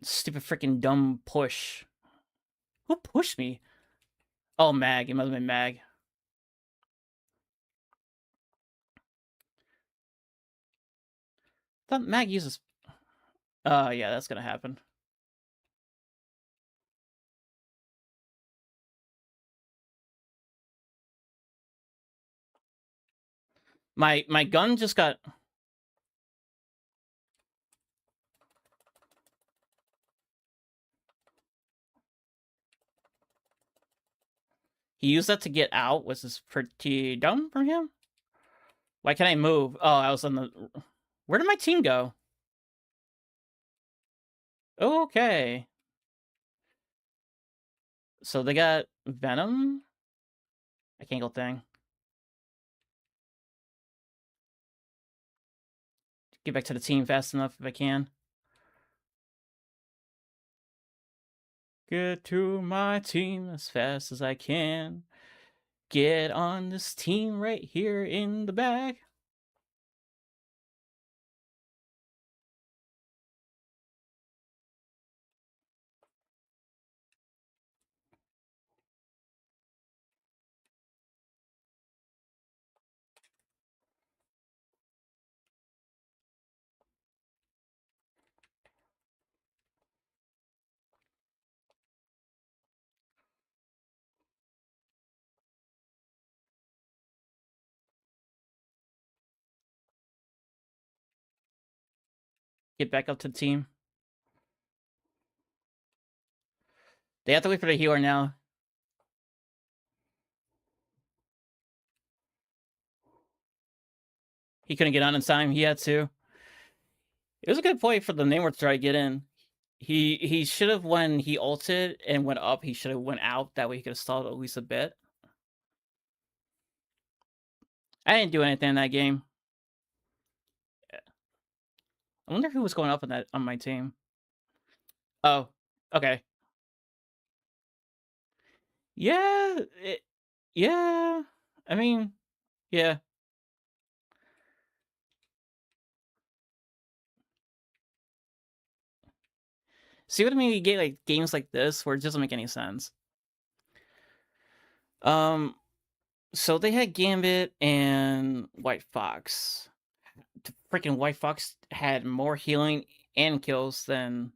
Stupid freaking dumb push. Who pushed me? Oh, Mag. It must have been Mag. I thought Mag uses. Yeah, that's gonna happen. My gun just got. He used that to get out, which is pretty dumb from him. Why can't I move? Oh, I was on the. Where did my team go? Okay. So they got Venom. I can't go thing. Get back to the team fast enough if I can. Get to my team as fast as I can. Get on this team right here in the back. Get back up to the team. They have to wait for the healer now. He couldn't get on in time. He had to. It was a good point for the Namor to try to get in. He should have, when he ulted and went up, he should have went out. That way he could have stalled at least a bit. I didn't do anything in that game. I wonder who was going up on my team. Oh, okay. Yeah, yeah. I mean, yeah. See what I mean? You get like games like this where it doesn't make any sense. So they had Gambit and White Fox. The freaking White Fox had more healing and kills than,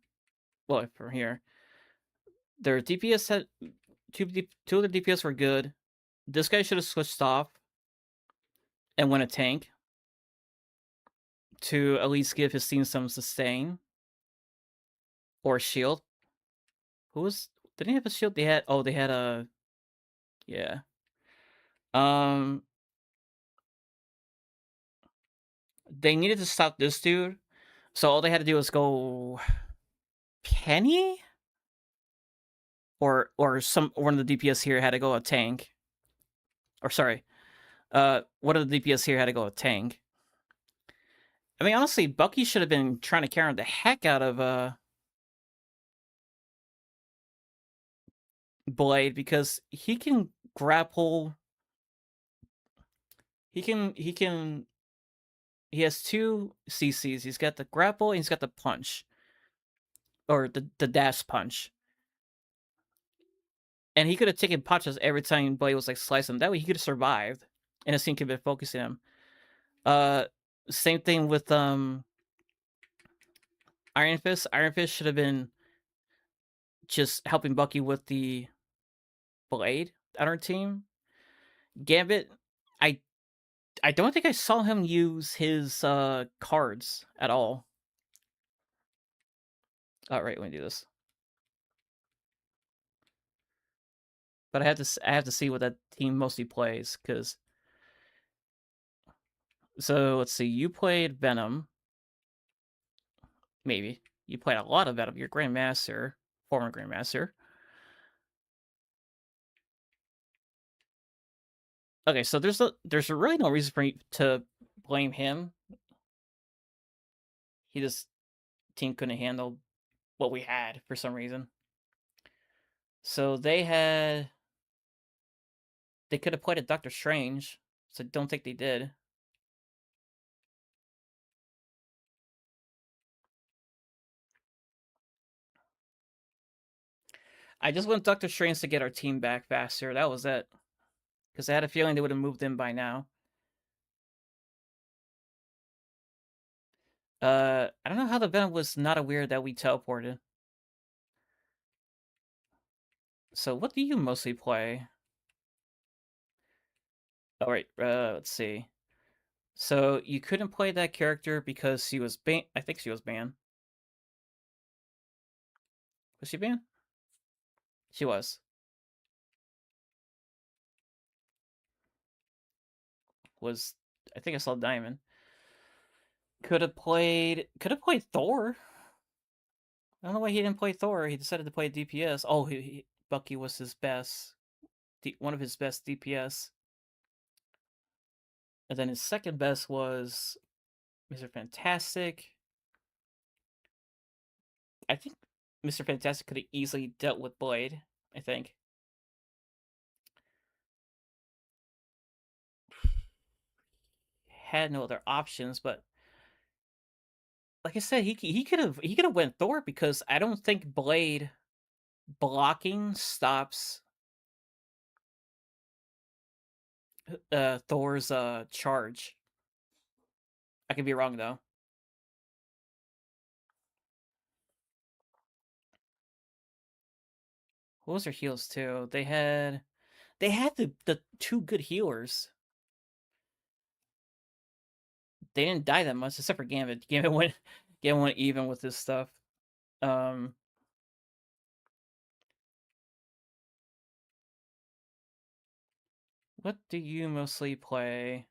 well, from here. Their DPS had two of their DPS were good. This guy should have switched off and went a tank to at least give his team some sustain or shield. Who was? Did he have a shield? They had. Oh, they had a. Yeah. Um. They needed to stop this dude, so all they had to do was go Penny, or one of the DPS here had to go a tank. Or sorry, one of the DPS here had to go a tank. I mean, honestly, Bucky should have been trying to counter the heck out of Blade, because he can grapple. He has two CCs. He's got the grapple and he's got the punch, or the dash punch. And he could have taken punches every time Blade was like slicing him. That way he could have survived, and his team could have been focusing him. Same thing with Iron Fist. Iron Fist should have been just helping Bucky with the Blade on our team. Gambit, I don't think I saw him use his cards at all. All right, let me do this. But I have to see what that team mostly plays, because. So let's see. You played Venom. Maybe you played a lot of Venom. You're Grandmaster, former Grandmaster. Okay, so there's really no reason for me to blame him. He just team couldn't handle what we had for some reason. So they could have played a Doctor Strange, so I don't think they did. I just want Doctor Strange to get our team back faster. That was it. Because I had a feeling they would have moved in by now. I don't know how the Venom was not aware that we teleported. So what do you mostly play? Alright, let's see. So you couldn't play that character because she was banned. I think she was banned. Was she banned? She was. I think I saw Diamond. Could have played Thor. I don't know why he didn't play Thor. He decided to play DPS. Oh, Bucky was his best, one of his best DPS. And then his second best was Mr. Fantastic. I think Mr. Fantastic could have easily dealt with Blade, I think. Had no other options, but like I said, he could have went Thor, because I don't think Blade blocking stops Thor's charge. I could be wrong though. What was their heals too? They had the two good healers. They didn't die that much, except for Gambit. Gambit went even with this stuff. What do you mostly play?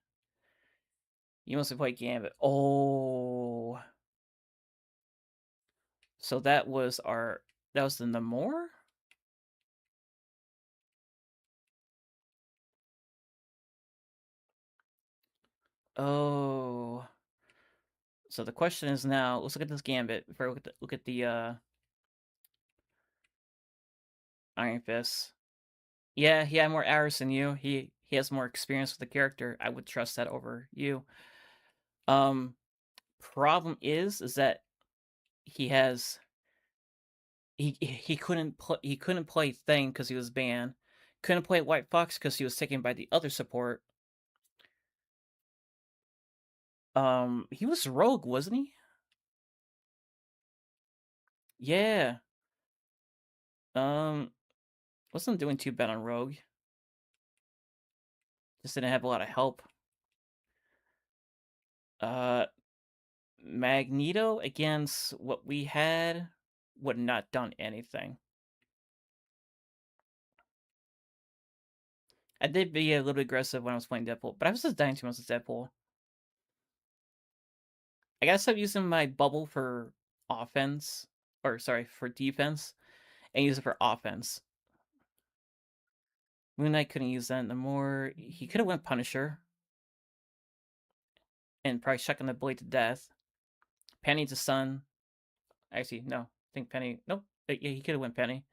You mostly play Gambit. Oh. So that was the Namor? Oh. So the question is now, let's look at this Gambit before we look at the Iron Fist. Yeah, he had more hours than you. He has more experience with the character. I would trust that over you. Problem is that he couldn't play Thing because he was banned. Couldn't play White Fox because he was taken by the other support. He was Rogue, wasn't he? Yeah. Wasn't doing too bad on Rogue. Just didn't have a lot of help. Magneto against what we had would not done anything. I did be a little bit aggressive when I was playing Deadpool, but I was just dying too much with Deadpool. I gotta stop using my bubble for offense, or sorry, for defense, and use it for offense. Moon Knight couldn't use that no more. He could have went Punisher and probably chucking the blade to death. Penny to Sun. Actually, no. I think Penny. Nope. Yeah, he could have went Penny.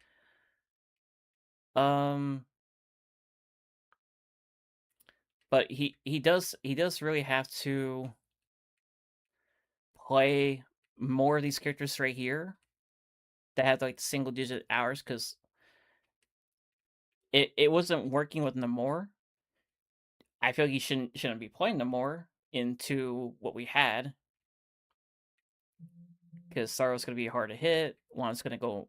But he does really have to play more of these characters right here that have like single digit hours, because it wasn't working with Namor. I feel like he shouldn't be playing Namor into what we had, because Sorrow's gonna be hard to hit. Juan's gonna go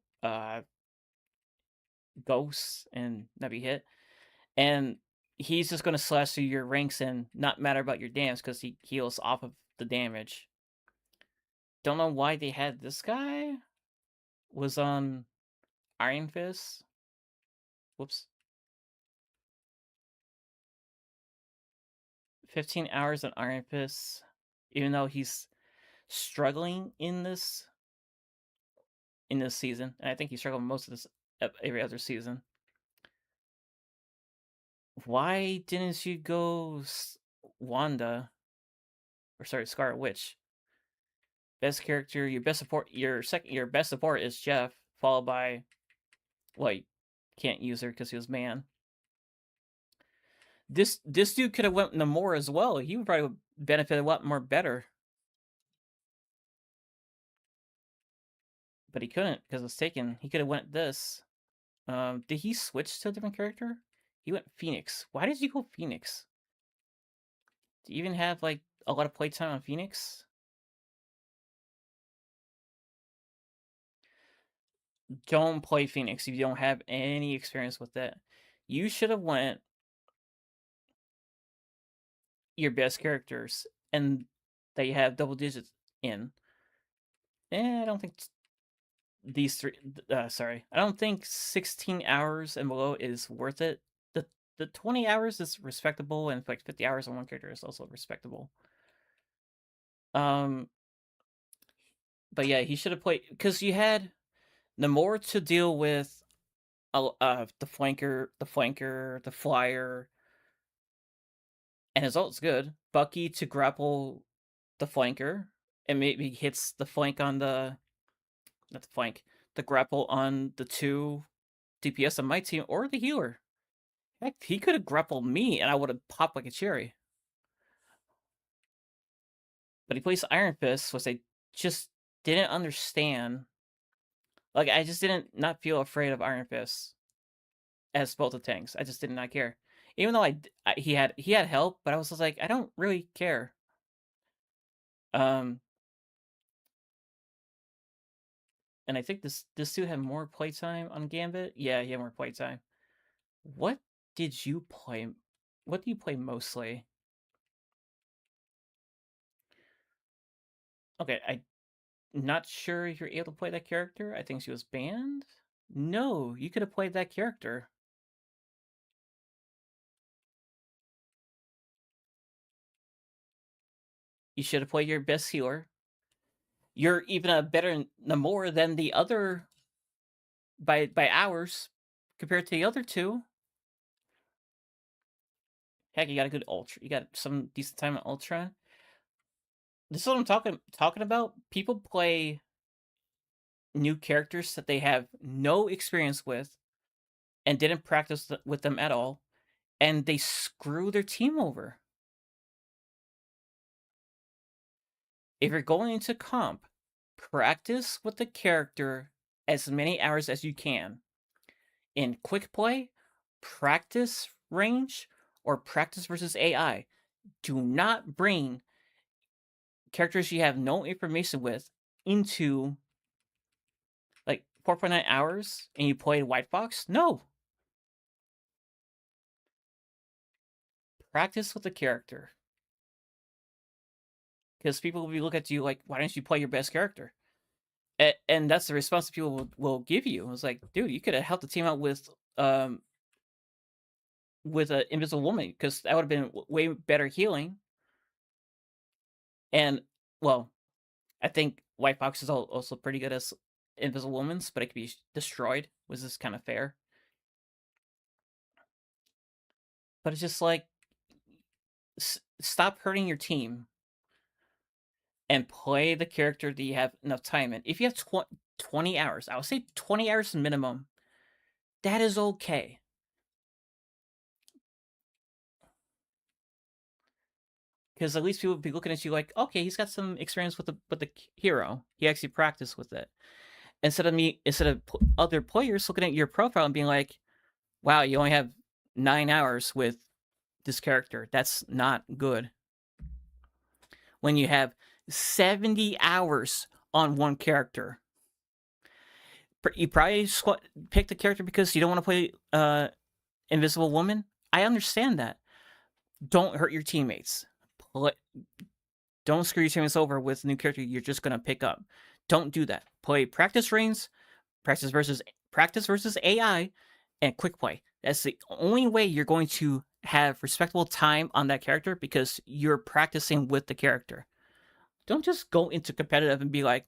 Ghosts and not be hit, and he's just gonna slash through your ranks and not matter about your damage because he heals off of the damage. Don't know why they had this guy. Was on Iron Fist. Whoops. 15 hours on Iron Fist, even though he's struggling in this season, and I think he struggled most of this every other season. Why didn't you go Wanda? Or sorry, Scarlet Witch. Best character, your best support, your best support is Jeff, followed by, well, you can't use her because he was man. This dude could have went Namor as well. He would probably benefit a lot more better. But he couldn't because it was taken. He could have went this. Did he switch to a different character? He went Phoenix. Why did you go Phoenix? Do you even have like a lot of playtime on Phoenix? Don't play Phoenix if you don't have any experience with it. You should have went your best characters and that you have double digits in. I don't think these three. Sorry, I don't think 16 hours and below is worth it. The 20 hours is respectable, and like 50 hours on one character is also respectable. But yeah, he should have played, because you had Namor to deal with, the flanker, the flyer, and his ult's good. Bucky to grapple the flanker, and maybe hits the flank on the, not the flank, the grapple on the 2 DPS on my team, or the healer. Heck, he could have grappled me, and I would have popped like a cherry. But he plays Iron Fist, which I just didn't understand. Like, I just didn't not feel afraid of Iron Fist as both the tanks. I just did not care. Even though he had help, but I was just like, I don't really care. And I think this dude had more playtime on Gambit. Yeah, he had more playtime. What did you play? What do you play mostly? Okay, I'm not sure if you're able to play that character. I think she was banned. No, you could have played that character. You should have played your best healer. You're even a better Namor than the other by hours compared to the other two. Heck, you got a good Ultra. You got some decent time on Ultron. This is what I'm talking about. People play new characters that they have no experience with and didn't practice with them at all, and they screw their team over. If you're going into comp, practice with the character as many hours as you can. In quick play, practice range, or practice versus AI. Do not bring characters you have no information with into, like, 4.9 hours and you played White Fox? No. Practice with the character. Because people will be looking at you like, why don't you play your best character? And that's the response that people will give you. It's like, dude, you could have helped the team out with an Invisible Woman, because that would have been way better healing. And, well, I think White Fox is also pretty good as Invisible Woman's, but it could be destroyed. Was this kind of fair? But it's just like, stop hurting your team and play the character that you have enough time in. If you have 20 hours, I would say 20 hours minimum, that is okay. Because at least people would be looking at you like, okay, he's got some experience with the hero. He actually practiced with it. Instead of other players looking at your profile and being like, wow, you only have 9 hours with this character. That's not good. When you have 70 hours on one character, you probably picked the character because you don't want to play Invisible Woman. I understand that. Don't hurt your teammates. Don't screw your teammates over with a new character you're just gonna pick up. Don't do that. Play practice reigns, practice versus AI, and quick play. That's the only way you're going to have respectable time on that character, because you're practicing with the character. Don't just go into competitive and be like,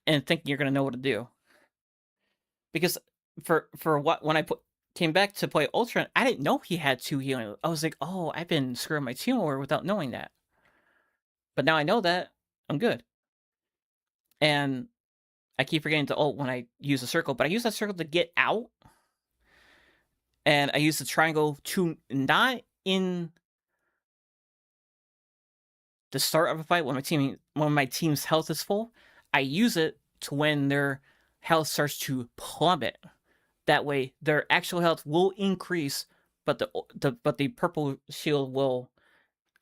and think you're gonna know what to do. Because for what, when I came back to play Ultron, I didn't know he had 2 healing. I was like, oh, I've been screwing my team over without knowing that. But now I know that, I'm good. And I keep forgetting to ult when I use a circle, but I use that circle to get out. And I use the triangle to not in the start of a fight when my team's health is full. I use it to when their health starts to plummet. That way, their actual health will increase, but the purple shield will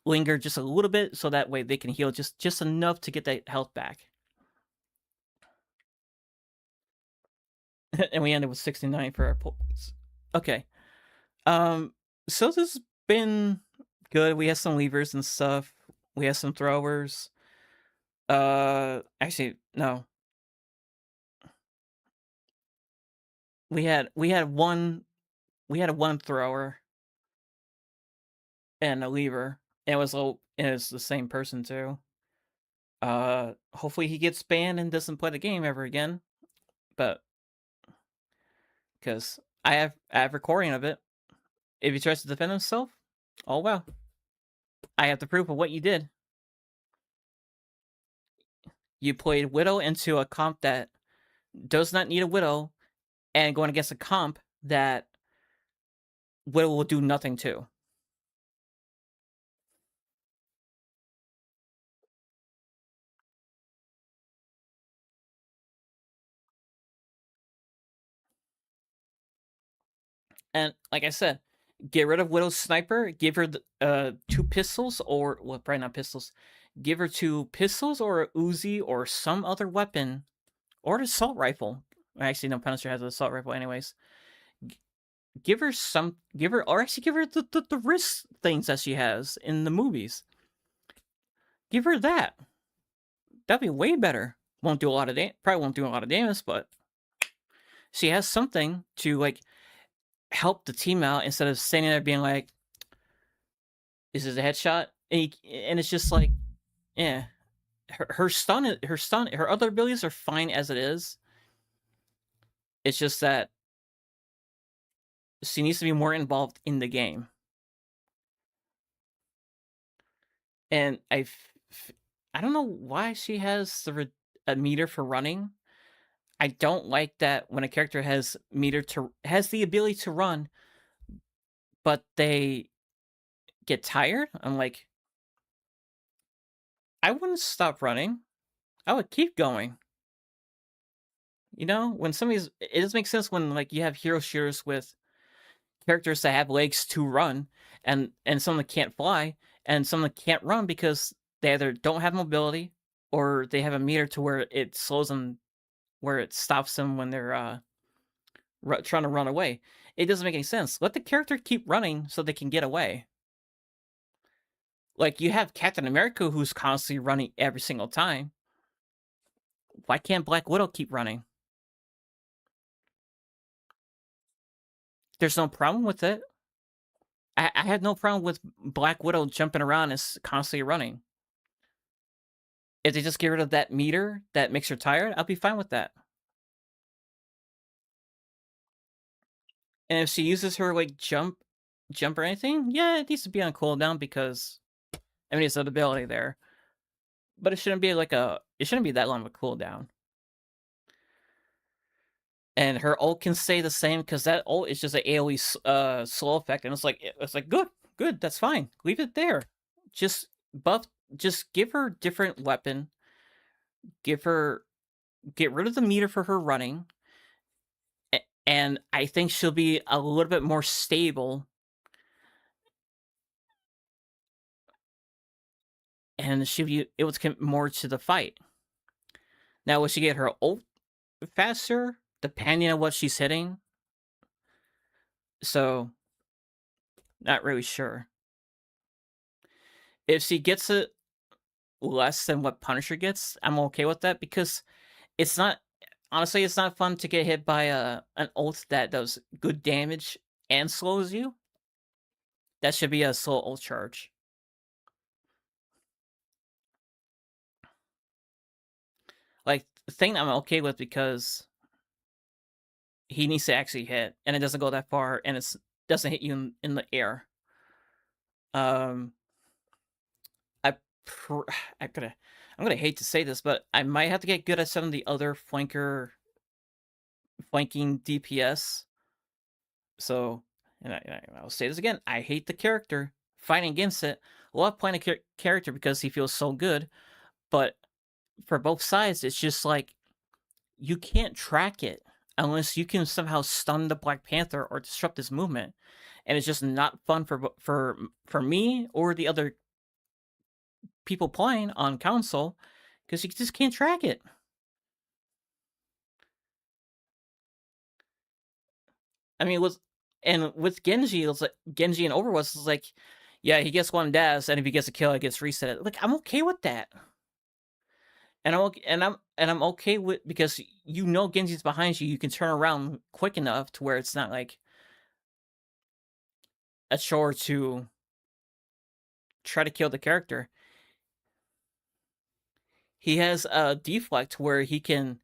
linger just a little bit, so that way they can heal just enough to get that health back. And we ended with 69 for our points. Okay. So this has been good. We have some levers and stuff. We have some throwers. Actually, no. We had one thrower and a lever. And it was the same person too. Hopefully he gets banned and doesn't play the game ever again. But because I have recording of it. If he tries to defend himself, oh well. I have the proof of what you did. You played Widow into a comp that does not need a Widow, and going against a comp that Widow will do nothing to. And like I said, get rid of Widow's sniper, give her 2 pistols, or, well, probably not pistols. Give her 2 pistols or a Uzi or some other weapon, or an assault rifle. Actually, no, Punisher has an assault rifle anyways. Give her the wrist things that she has in the movies. Give her that. That'd be way better. Won't do a lot of probably won't do a lot of damage, but she has something to like help the team out instead of standing there being like, "Is this a headshot?" And it's just like, yeah, her other abilities are fine as it is. It's just that she needs to be more involved in the game. And I don't know why she has a meter for running. I don't like that when a character has the ability to run, but they get tired. I'm like, I wouldn't stop running. I would keep going. You know, when it doesn't make sense when like you have hero shooters with characters that have legs to run, and someone that can't fly, and someone that can't run because they either don't have mobility or they have a meter to where it slows them, where it stops them when they're trying to run away. It doesn't make any sense. Let the character keep running so they can get away. Like, you have Captain America who's constantly running every single time. Why can't Black Widow keep running? There's no problem with it. I have no problem with Black Widow jumping around and constantly running. If they just get rid of that meter that makes her tired, I'll be fine with that. And if she uses her like jump or anything, yeah, it needs to be on cooldown because I mean it's an ability there. But it shouldn't be that long of a cooldown. And her ult can stay the same because that ult is just an AoE slow effect, and it's like good, that's fine. Leave it there. Just give her different weapon. Get rid of the meter for her running, and I think she'll be a little bit more stable. And she'll be able to commit more to the fight. Now, will she get her ult faster depending on what she's hitting? So, not really sure. If she gets it less than what Punisher gets, I'm okay with that because it's not fun to get hit by an ult that does good damage and slows you. That should be a slow ult charge. Like, the thing I'm okay with because he needs to actually hit, and it doesn't go that far, and it doesn't hit you in the air. I'm gonna hate to say this, but I might have to get good at some of the other flanking DPS. So, and I'll say this again: I hate the character. Fighting against it, love playing a character because he feels so good, but for both sides, it's just like you can't track it unless you can somehow stun the Black Panther or disrupt his movement, and it's just not fun for me or the other people playing on console because you just can't track it. I mean, with Genji, it's like Genji and Overwatch is like, yeah, he gets one dash, and if he gets a kill, it gets reset. Like, I'm okay with that, and I'm okay with because you know Genji's behind you. You can turn around quick enough to where it's not like a chore to try to kill the character. He has a deflect where he can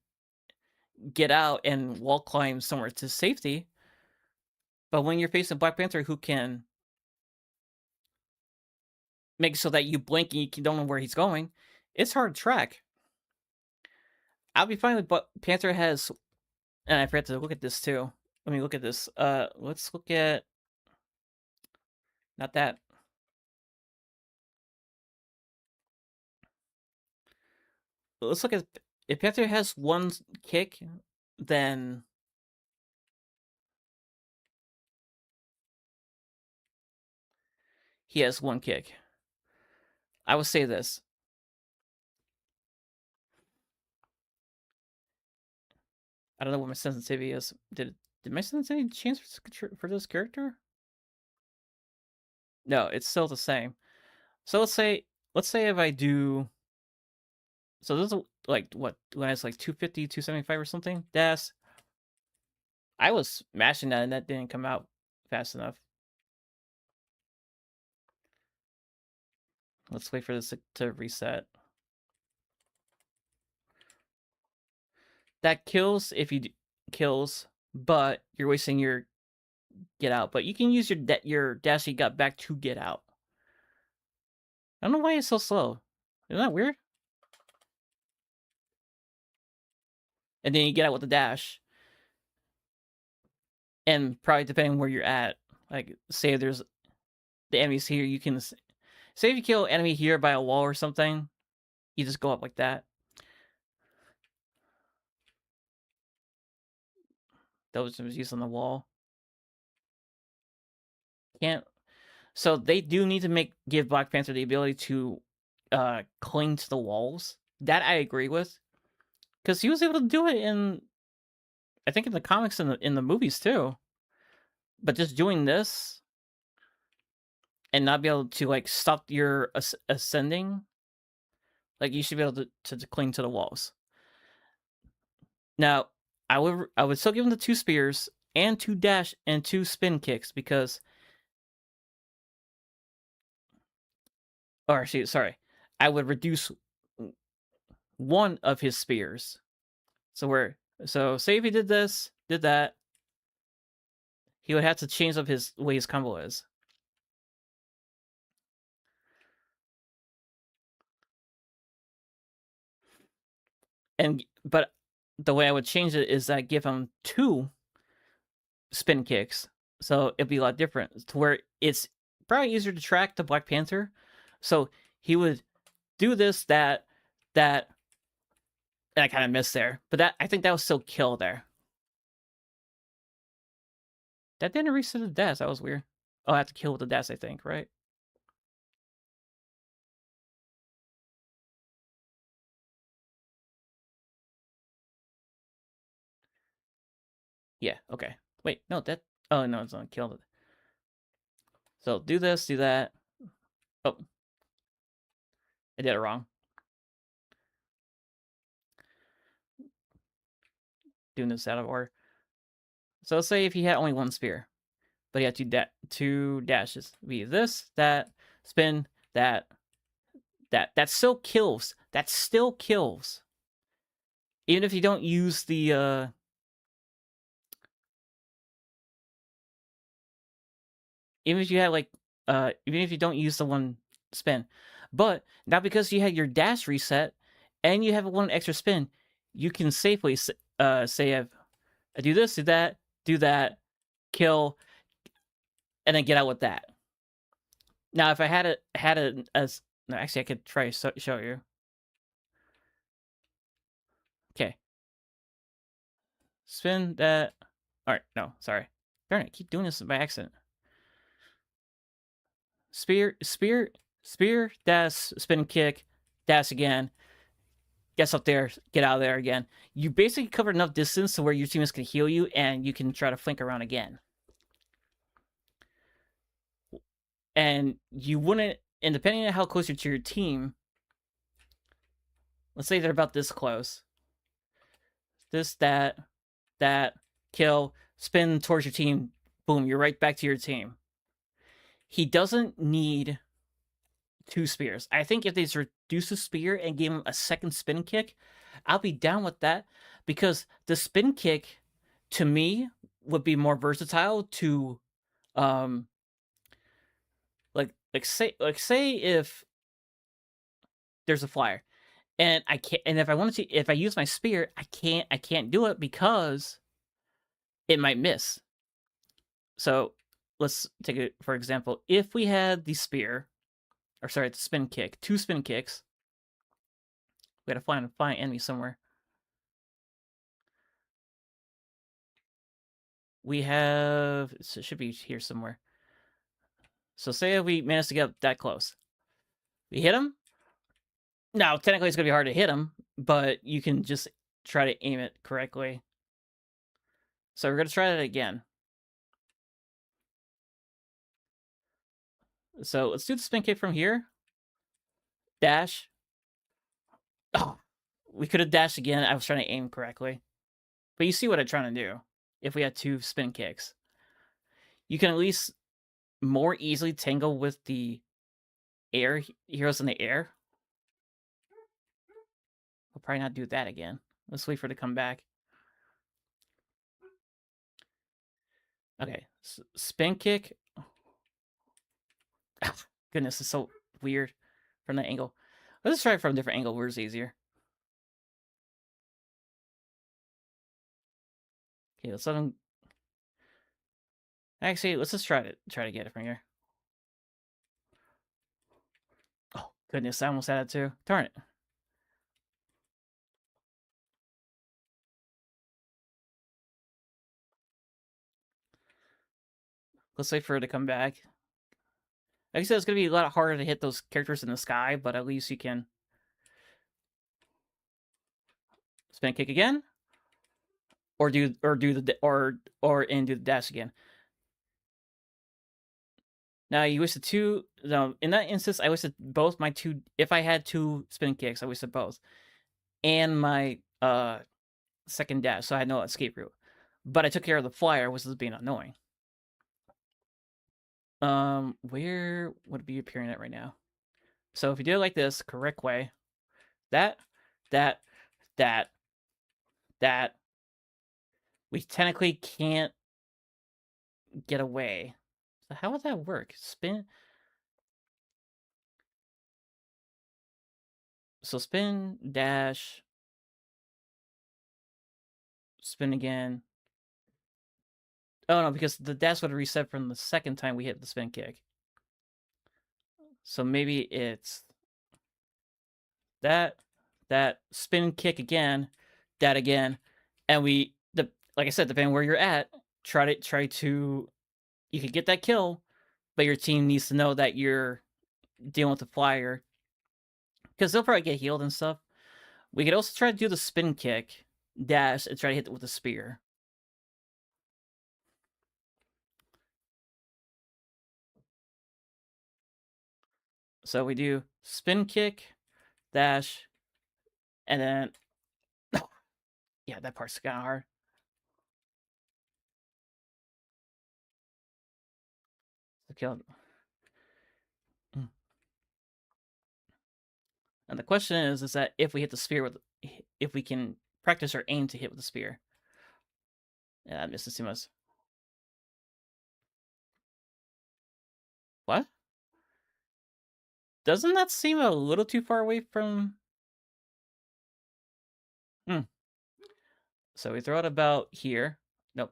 get out and wall climb somewhere to safety. But when you're facing Black Panther who can make it so that you blink and you don't know where he's going, it's hard to track. I'll be fine with but Panther has, and I forgot to look at this too. Let me look at this. Let's look at not that. Let's look at if Panther has one kick, then he has one kick. I will say this. I don't know what my sensitivity is. Did my sensitivity change for this character? No, it's still the same. So let's say if I do. So this is like what when it's like 250, 275 or something. That's I was mashing that and that didn't come out fast enough. Let's wait for this to reset. That kills if you kills, but you're wasting your get out. But you can use your dash you got back to get out. I don't know why it's so slow. Isn't that weird? And then you get out with the dash. And probably depending on where you're at, like say if there's the enemies here, you can say if you kill enemy here by a wall or something, you just go up like that. That was used on the wall. Can't. So they do need to give Black Panther the ability to cling to the walls That I agree with, because he was able to do it in, I think, in the comics and in the movies too. But just doing this and not be able to like stop your ascending, like you should be able to cling to the walls. Now, I would still give him the 2 spears and 2 dash and 2 spin kicks because, or sorry, I would reduce one of his spears. So say if he did this, did that, he would have to change up his way his combo is. But the way I would change it is that I give him 2 spin kicks, so it'd be a lot different. To where it's probably easier to track the Black Panther. So he would do this, that, and I kind of missed there. But that, I think that was still kill there. That didn't reset the dash. That was weird. Oh, I have to kill with the dash, I think, right? Yeah, okay. Wait, no, that... Oh, no, it's on kill. So do this, do that. Oh. I did it wrong. Doing this out of order. So let's say if he had only 1 spear, but he had 2 dashes. Be this, that, spin, that. That still kills. That still kills. Even if you don't use the even if you have like even if you don't use the 1 spin. But now because you had your dash reset and you have 1 extra spin, you can safely say I do this, do that, kill, and then get out with that. Now if I had it as no, actually I could try to show you. Okay. Spin that. Alright, no, sorry. Darn it, I keep doing this by accident. Spear, dash, spin kick, dash again. Gets up there, get out of there again. You basically covered enough distance to where your teammates can heal you and you can try to flank around again. And you wouldn't, and depending on how close you're to your team, let's say they're about this close. This, that, kill, spin towards your team, boom, you're right back to your team. He doesn't need 2 spears. I think if they reduce the spear and gave him a 2nd spin kick, I'll be down with that, because the spin kick to me would be more versatile to say if there's a flyer and I can't, and if I wanted to, if I use my spear, I can't do it because it might miss. So let's take it for example. If we had the spear, or sorry, the spin kick, 2 spin kicks, we gotta find enemy somewhere. We have, so it should be here somewhere. So say if we manage to get that close, we hit him. Now technically it's gonna be hard to hit him, but you can just try to aim it correctly. So we're gonna try that again. So let's do the spin kick from here. Dash. Oh, we could have dashed again. I was trying to aim correctly. But you see what I'm trying to do. If we had 2 spin kicks, you can at least more easily tangle with the air heroes in the air. We'll probably not do that again. Let's wait for it to come back. Okay, spin kick. Goodness, it's so weird from that angle. Let's try it from a different angle where it's easier. Okay, let's let him. Actually, let's just try to get it from here. Oh goodness, I almost had it too. Darn it. Let's wait for it to come back. Like I said, it's gonna be a lot harder to hit those characters in the sky, but at least you can. spin kick again, or do the dash again. Now you wasted two. No, in that instance, I wasted both my two. If I had two spin kicks, I wasted both, and my second dash, so I had no escape route. But I took care of the flyer, which is being annoying. Where would it be appearing at right now? So if you do it like this, correct way, that, we technically can't get away. So how would that work? Spin. So spin, dash, spin again. Oh no, because the dash would reset from the second time we hit the spin kick. So maybe it's that spin kick again, that again, and like I said, depending where you're at, try to you could get that kill, but your team needs to know that you're dealing with the flyer because they'll probably get healed and stuff. We could also try to do the spin kick, dash, and try to hit it with a spear. So we do spin kick, dash, and then yeah, that part's kind of hard. To kill. And the question is that if we hit the spear if we can practice our aim to hit with the spear. Yeah, I missed too much. What? Doesn't that seem a little too far away from? So we throw it about here. Nope.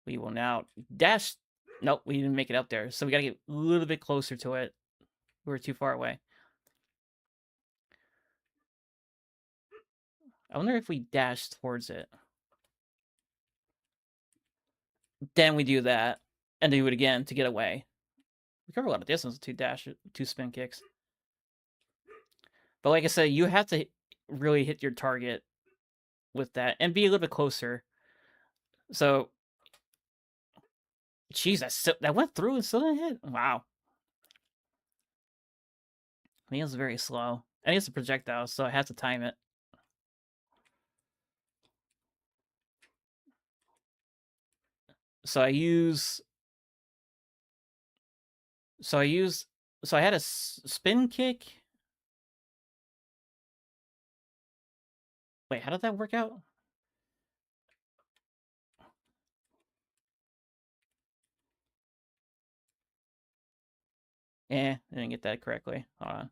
We will now dash. Nope, we didn't make it up there. So we gotta get a little bit closer to it. We're too far away. I wonder if we dash towards it. Then we do that, and do it again to get away. We cover a lot of distance with two spin kicks. But like I said, you have to really hit your target with that and be a little bit closer. So, jeez, that went through and still didn't hit. Wow. I think it's very slow. And it's a projectile, so I have to time it. So I had a spin kick. Wait, how did that work out? I didn't get that correctly. Hold on.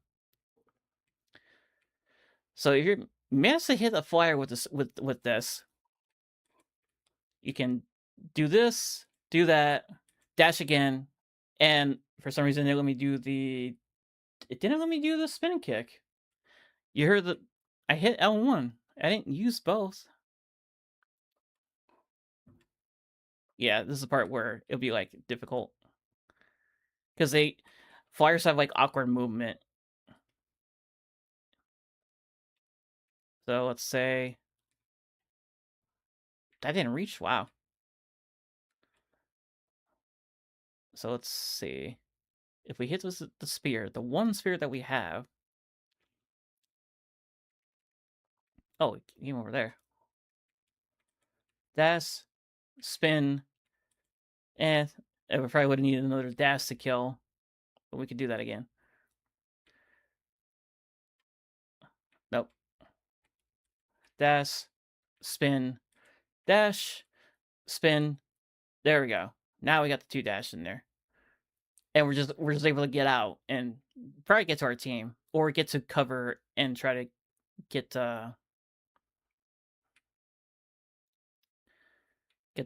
So if you manage to hit a flyer with this, you can do this, do that, dash again, and for some reason it didn't let me do the spin kick. You heard that I hit L1. I didn't use both. Yeah, this is the part where it'll be like difficult. Because flyers have like awkward movement. So let's say that didn't reach. Wow. So let's see. If we hit the spear, the one spear that we have. Oh, it came over there. Dash, spin, and we probably would have needed another dash to kill, but we could do that again. Nope. Dash, spin, dash, spin. There we go. Now we got the two dash in there, and we're just able to get out and probably get to our team or get to cover and try to get the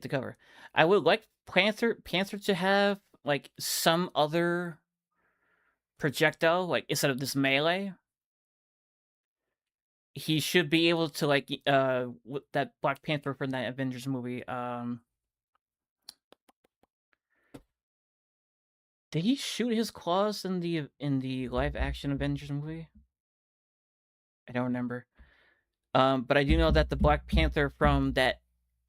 cover. I would like Panther to have like some other projectile, like instead of this melee. He should be able to like that Black Panther from that Avengers movie. Did he shoot his claws in the live action Avengers movie? I don't remember. But I do know that the Black Panther from that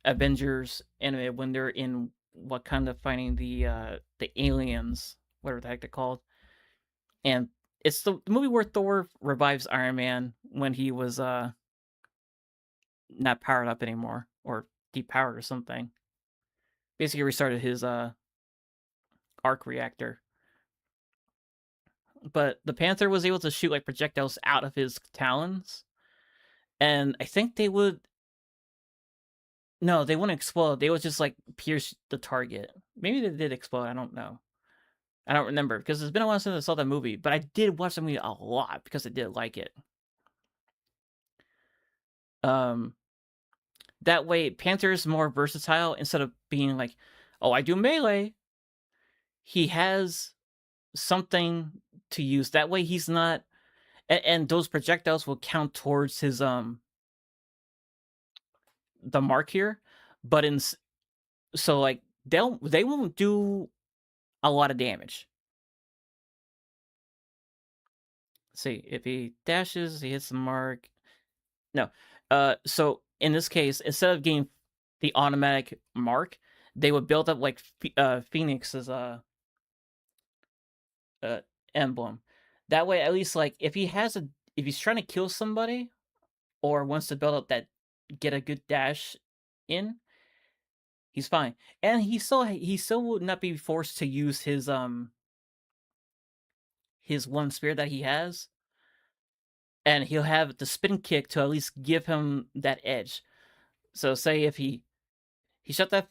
Avengers anime, when they're in Wakanda fighting the aliens, whatever the heck they're called, and it's the movie where Thor revives Iron Man when he was not powered up anymore or depowered or something. Basically restarted his arc reactor. But the Panther was able to shoot like projectiles out of his talons, and I think they would. No, they wouldn't explode. They would just like pierce the target. Maybe they did explode. I don't know. I don't remember because it's been a while since I saw that movie. But I did watch the movie a lot because I did like it. Um, that way, Panther's more versatile instead of being like, "Oh, I do melee." He has something to use. That way, he's not, and those projectiles will count towards his the mark here. But in so like they won't do a lot of damage. See, if he dashes, he hits the mark. No. So in this case, instead of getting the automatic mark, they would build up like Phoenix's emblem. That way, at least like if he's trying to kill somebody or wants to build up that get a good dash in, he's fine. And he still would not be forced to use his one spear that he has, and he'll have the spin kick to at least give him that edge. So say if he shot that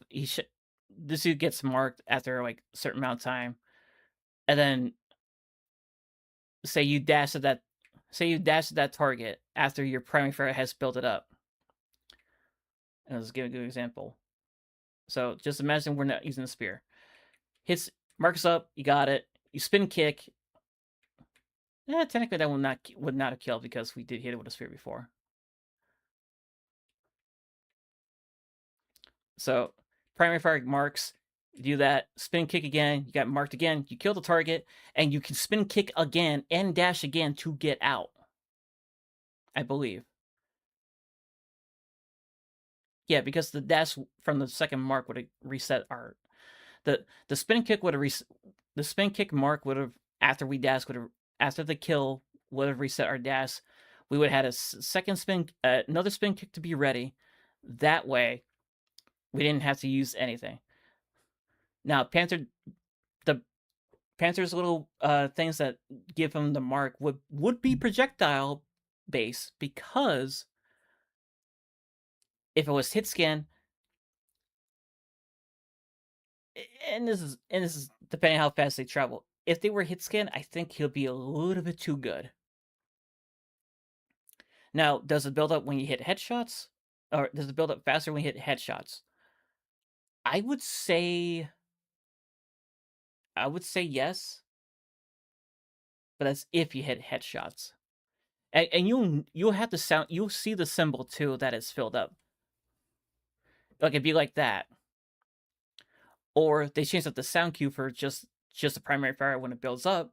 this dude gets marked after like a certain amount of time, and then say you dash at that target after your primary fire has built it up. And let's give a good example. So just imagine we're not using the spear. Hits marks up, you got it. You spin kick. Technically that would not have killed because we did hit it with a spear before. So primary fire marks, you do that, spin kick again, you got marked again, you kill the target, and you can spin kick again and dash again to get out. I believe. Yeah, because the dash from the second mark would have reset our the spin kick would have the spin kick mark would have after we dash would have after the kill would have reset our dash. We would have had a second spin, another spin kick to be ready. That way, we didn't have to use anything. Now, the Panther's little things that give him the mark would be projectile based because if it was hit scan, and this is depending on how fast they travel. If they were hit scan, I think he'll be a little bit too good. Now, does it build up when you hit headshots, or does it build up faster when you hit headshots? I would say yes, but that's if you hit headshots, and you'll have you'll see the symbol too that it's filled up. Like it'd be like that, or they changed up the sound cue for just the primary fire when it builds up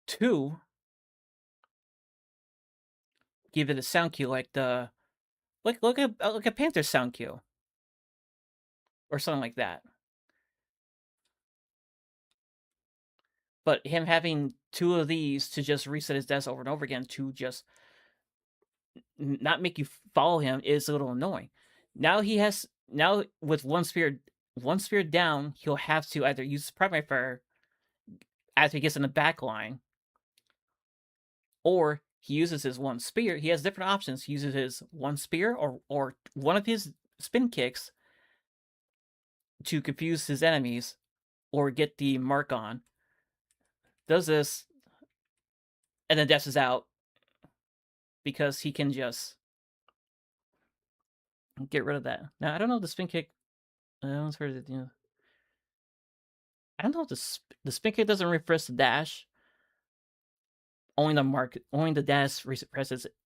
to give it a sound cue like the like a Panther sound cue or something like that. But him having two of these to just reset his death over and over again to just not make you follow him is a little annoying. Now with one spear down, he'll have to either use primary fire after he gets in the back line, or he uses his one spear. He has different options. He uses his one spear or one of his spin kicks to confuse his enemies or get the mark on. Does this and then dashes out because he can just get rid of that. Now I don't know if the spin kick. I don't know if the spin kick doesn't refresh the dash. Only the dash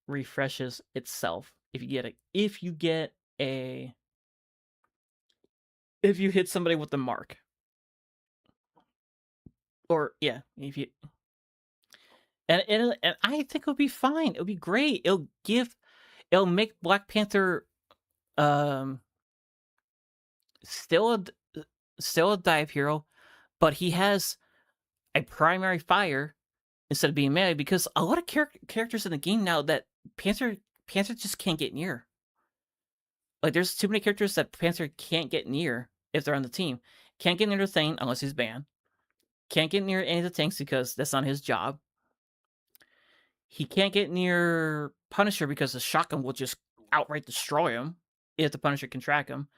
refreshes itself. If you hit somebody with the mark, or yeah, if you and I think it'll be fine. It'll be great. it'll make Black Panther um still still a dive hero, but he has a primary fire instead of being melee, because a lot of characters in the game now that Panther just can't get near. Like, there's too many characters that Panther can't get near if they're on the team. Can't get near the Thane unless he's banned. Can't get near any of the tanks because that's not his job. He can't get near Punisher because the shotgun will just outright destroy him if the Punisher can track him.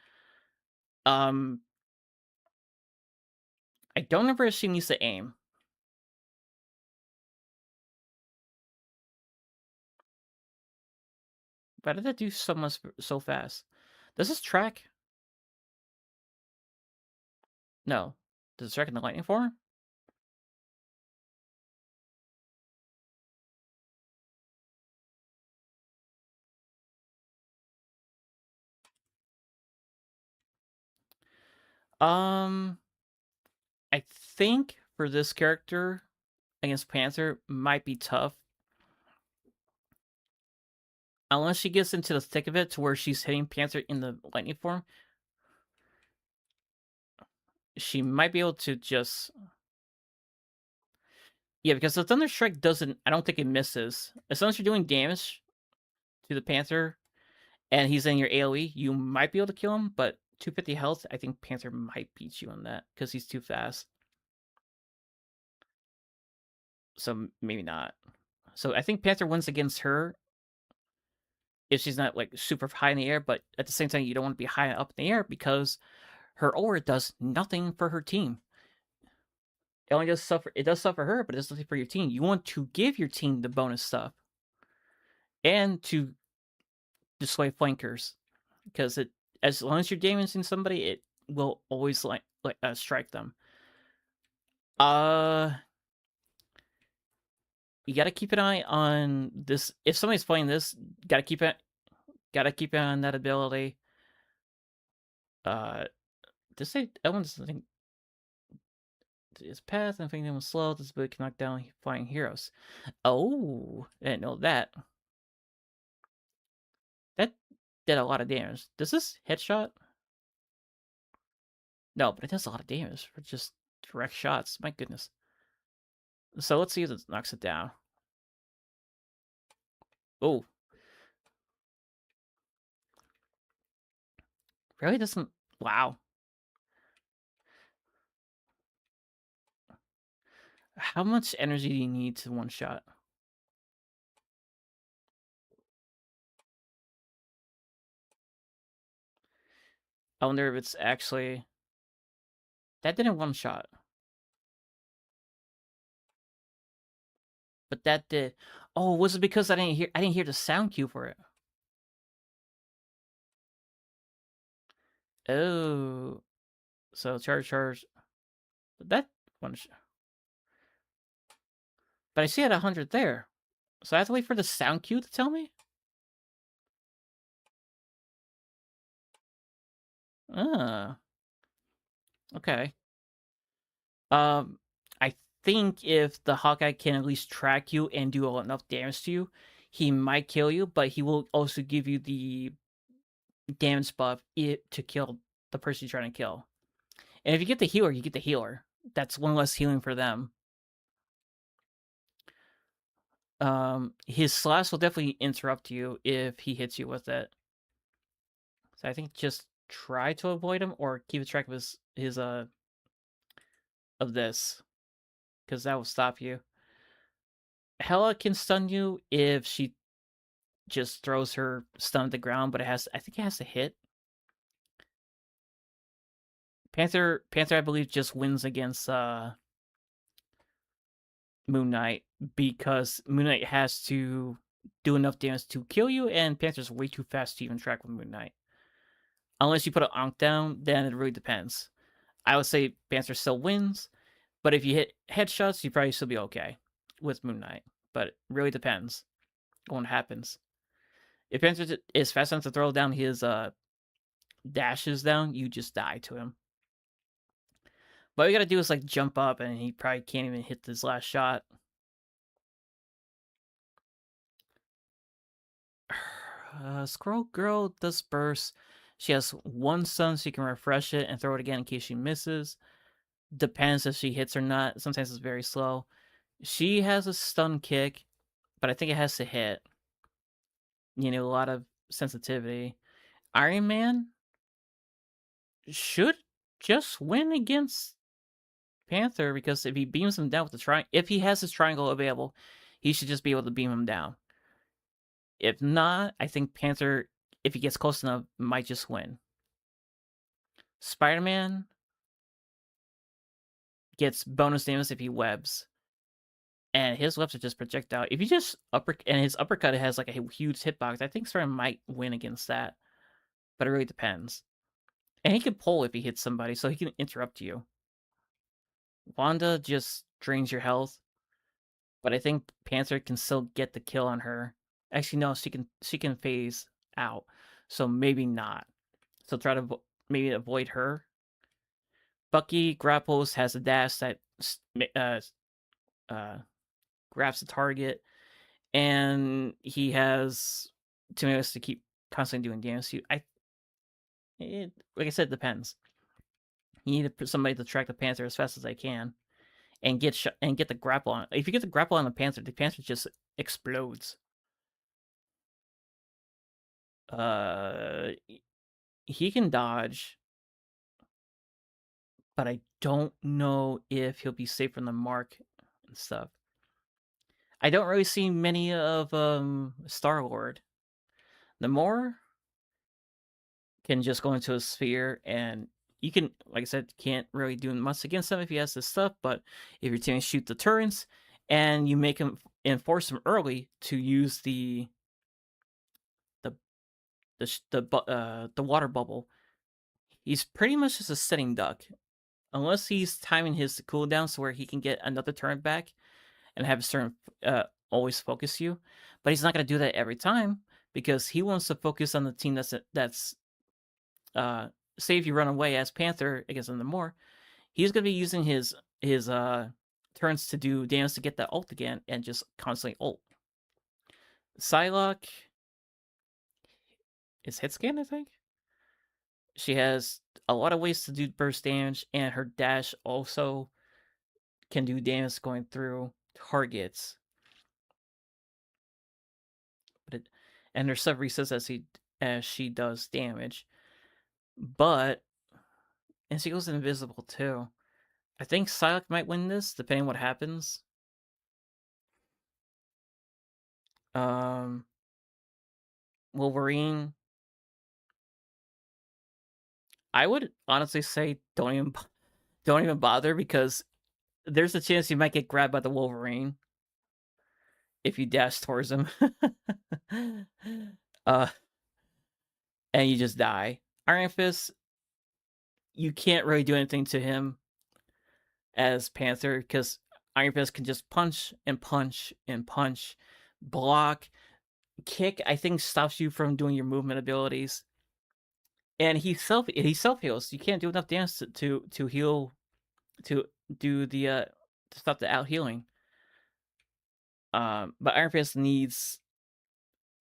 I don't remember if she needs to aim. Why did that do so much so fast? Does this track? No. Does it track in the lightning form? I think for this character against Panther might be tough. Unless she gets into the thick of it to where she's hitting Panther in the lightning form, she might be able to just... Yeah, because the Thunder Strike doesn't... I don't think it misses. As long as you're doing damage to the Panther and he's in your AoE, you might be able to kill him, but 250 health, I think Panther might beat you on that because he's too fast. So maybe not. So I think Panther wins against her if she's not like super high in the air, but at the same time, you don't want to be high up in the air because her aura does nothing for her team. It only does stuff. It does stuff for her, but it does nothing for your team. You want to give your team the bonus stuff and to display flankers, because it, as long as you're damaging somebody, it will always strike them. You gotta keep an eye on this. If somebody's playing this, gotta keep it on that ability. This elements something. Its path and finding them slow. This ability can knock down flying heroes. Oh, I didn't know that. That did a lot of damage. Does this headshot? No, but it does a lot of damage for just direct shots. My goodness. So let's see if this knocks it down. Oh. Really doesn't... Wow. How much energy do you need to one shot? I wonder if it's actually... That didn't one shot. But that did... Oh, was it because I didn't hear the sound cue for it? Oh. So charge. But that one shot. But I see at 100 there. So I have to wait for the sound cue to tell me? Okay. I think if the Hawkeye can at least track you and do enough damage to you, he might kill you, but he will also give you the damage buff to kill the person you're trying to kill. And if you get the healer, you get the healer. That's one less healing for them. His slash will definitely interrupt you if he hits you with it. So I think just try to avoid him or keep track of his of this, because that will stop you. Hela can stun you if she just throws her stun at the ground, but I think it has to hit. Panther, I believe, just wins against Moon Knight because Moon Knight has to do enough damage to kill you, and Panther's way too fast to even track with Moon Knight. Unless you put an Ankh down, then it really depends. I would say Panther still wins, but if you hit headshots, you probably still be okay with Moon Knight. But it really depends on what happens. If Panther is fast enough to throw down his dashes down, you just die to him. But all you gotta do is like jump up, and he probably can't even hit this last shot. Squirrel Girl does burst. She has one stun, so you can refresh it and throw it again in case she misses. Depends if she hits or not. Sometimes it's very slow. She has a stun kick, but I think it has to hit. You know, a lot of sensitivity. Iron Man should just win against Panther because if he beams him down with the triangle, if he has his triangle available, he should just be able to beam him down. If not, I think Panther, if he gets close enough, might just win. Spider-Man gets bonus damage if he webs, and his webs are just projectile. If you just and his uppercut has like a huge hitbox, I think Spider-Man might win against that, but it really depends. And he can pull if he hits somebody, so he can interrupt you. Wanda just drains your health, but I think Panther can still get the kill on her. Actually, no, she can phase out, so maybe not. So try to maybe avoid her. Bucky grapples, has a dash that grabs the target, and he has 2 minutes to keep constantly doing damage. Like I said, it depends. You need to put somebody to track the Panther as fast as they can, and get the grapple on. If you get the grapple on the Panther just explodes. He can dodge, but I don't know if he'll be safe from the mark and stuff. I don't really see many of Star-Lord. Namor can just go into a sphere, and you can, like I said, can't really do much against him if he has this stuff, but if your team shoot the turrets and you make him and force him early to use the water bubble, he's pretty much just a sitting duck. Unless he's timing his cooldown so where he can get another turn back and have a certain always focus you, but he's not going to do that every time because he wants to focus on the team that's say if you run away as Panther against Namor, he's going to be using his turns to do damage to get that ult again and just constantly ult. Psylocke is hit scan, I think. She has a lot of ways to do burst damage, and her dash also can do damage going through targets. And her sub resets as she does damage. But and she goes invisible too. I think Psylocke might win this, depending on what happens. Wolverine. I would honestly say don't even bother because there's a chance you might get grabbed by the Wolverine if you dash towards him. And you just die. Iron Fist, you can't really do anything to him as Panther because Iron Fist can just punch and punch and punch, block, kick. I think stops you from doing your movement abilities, and he self heals. You can't do enough damage to heal to do the to stop the out healing. But Iron Fist needs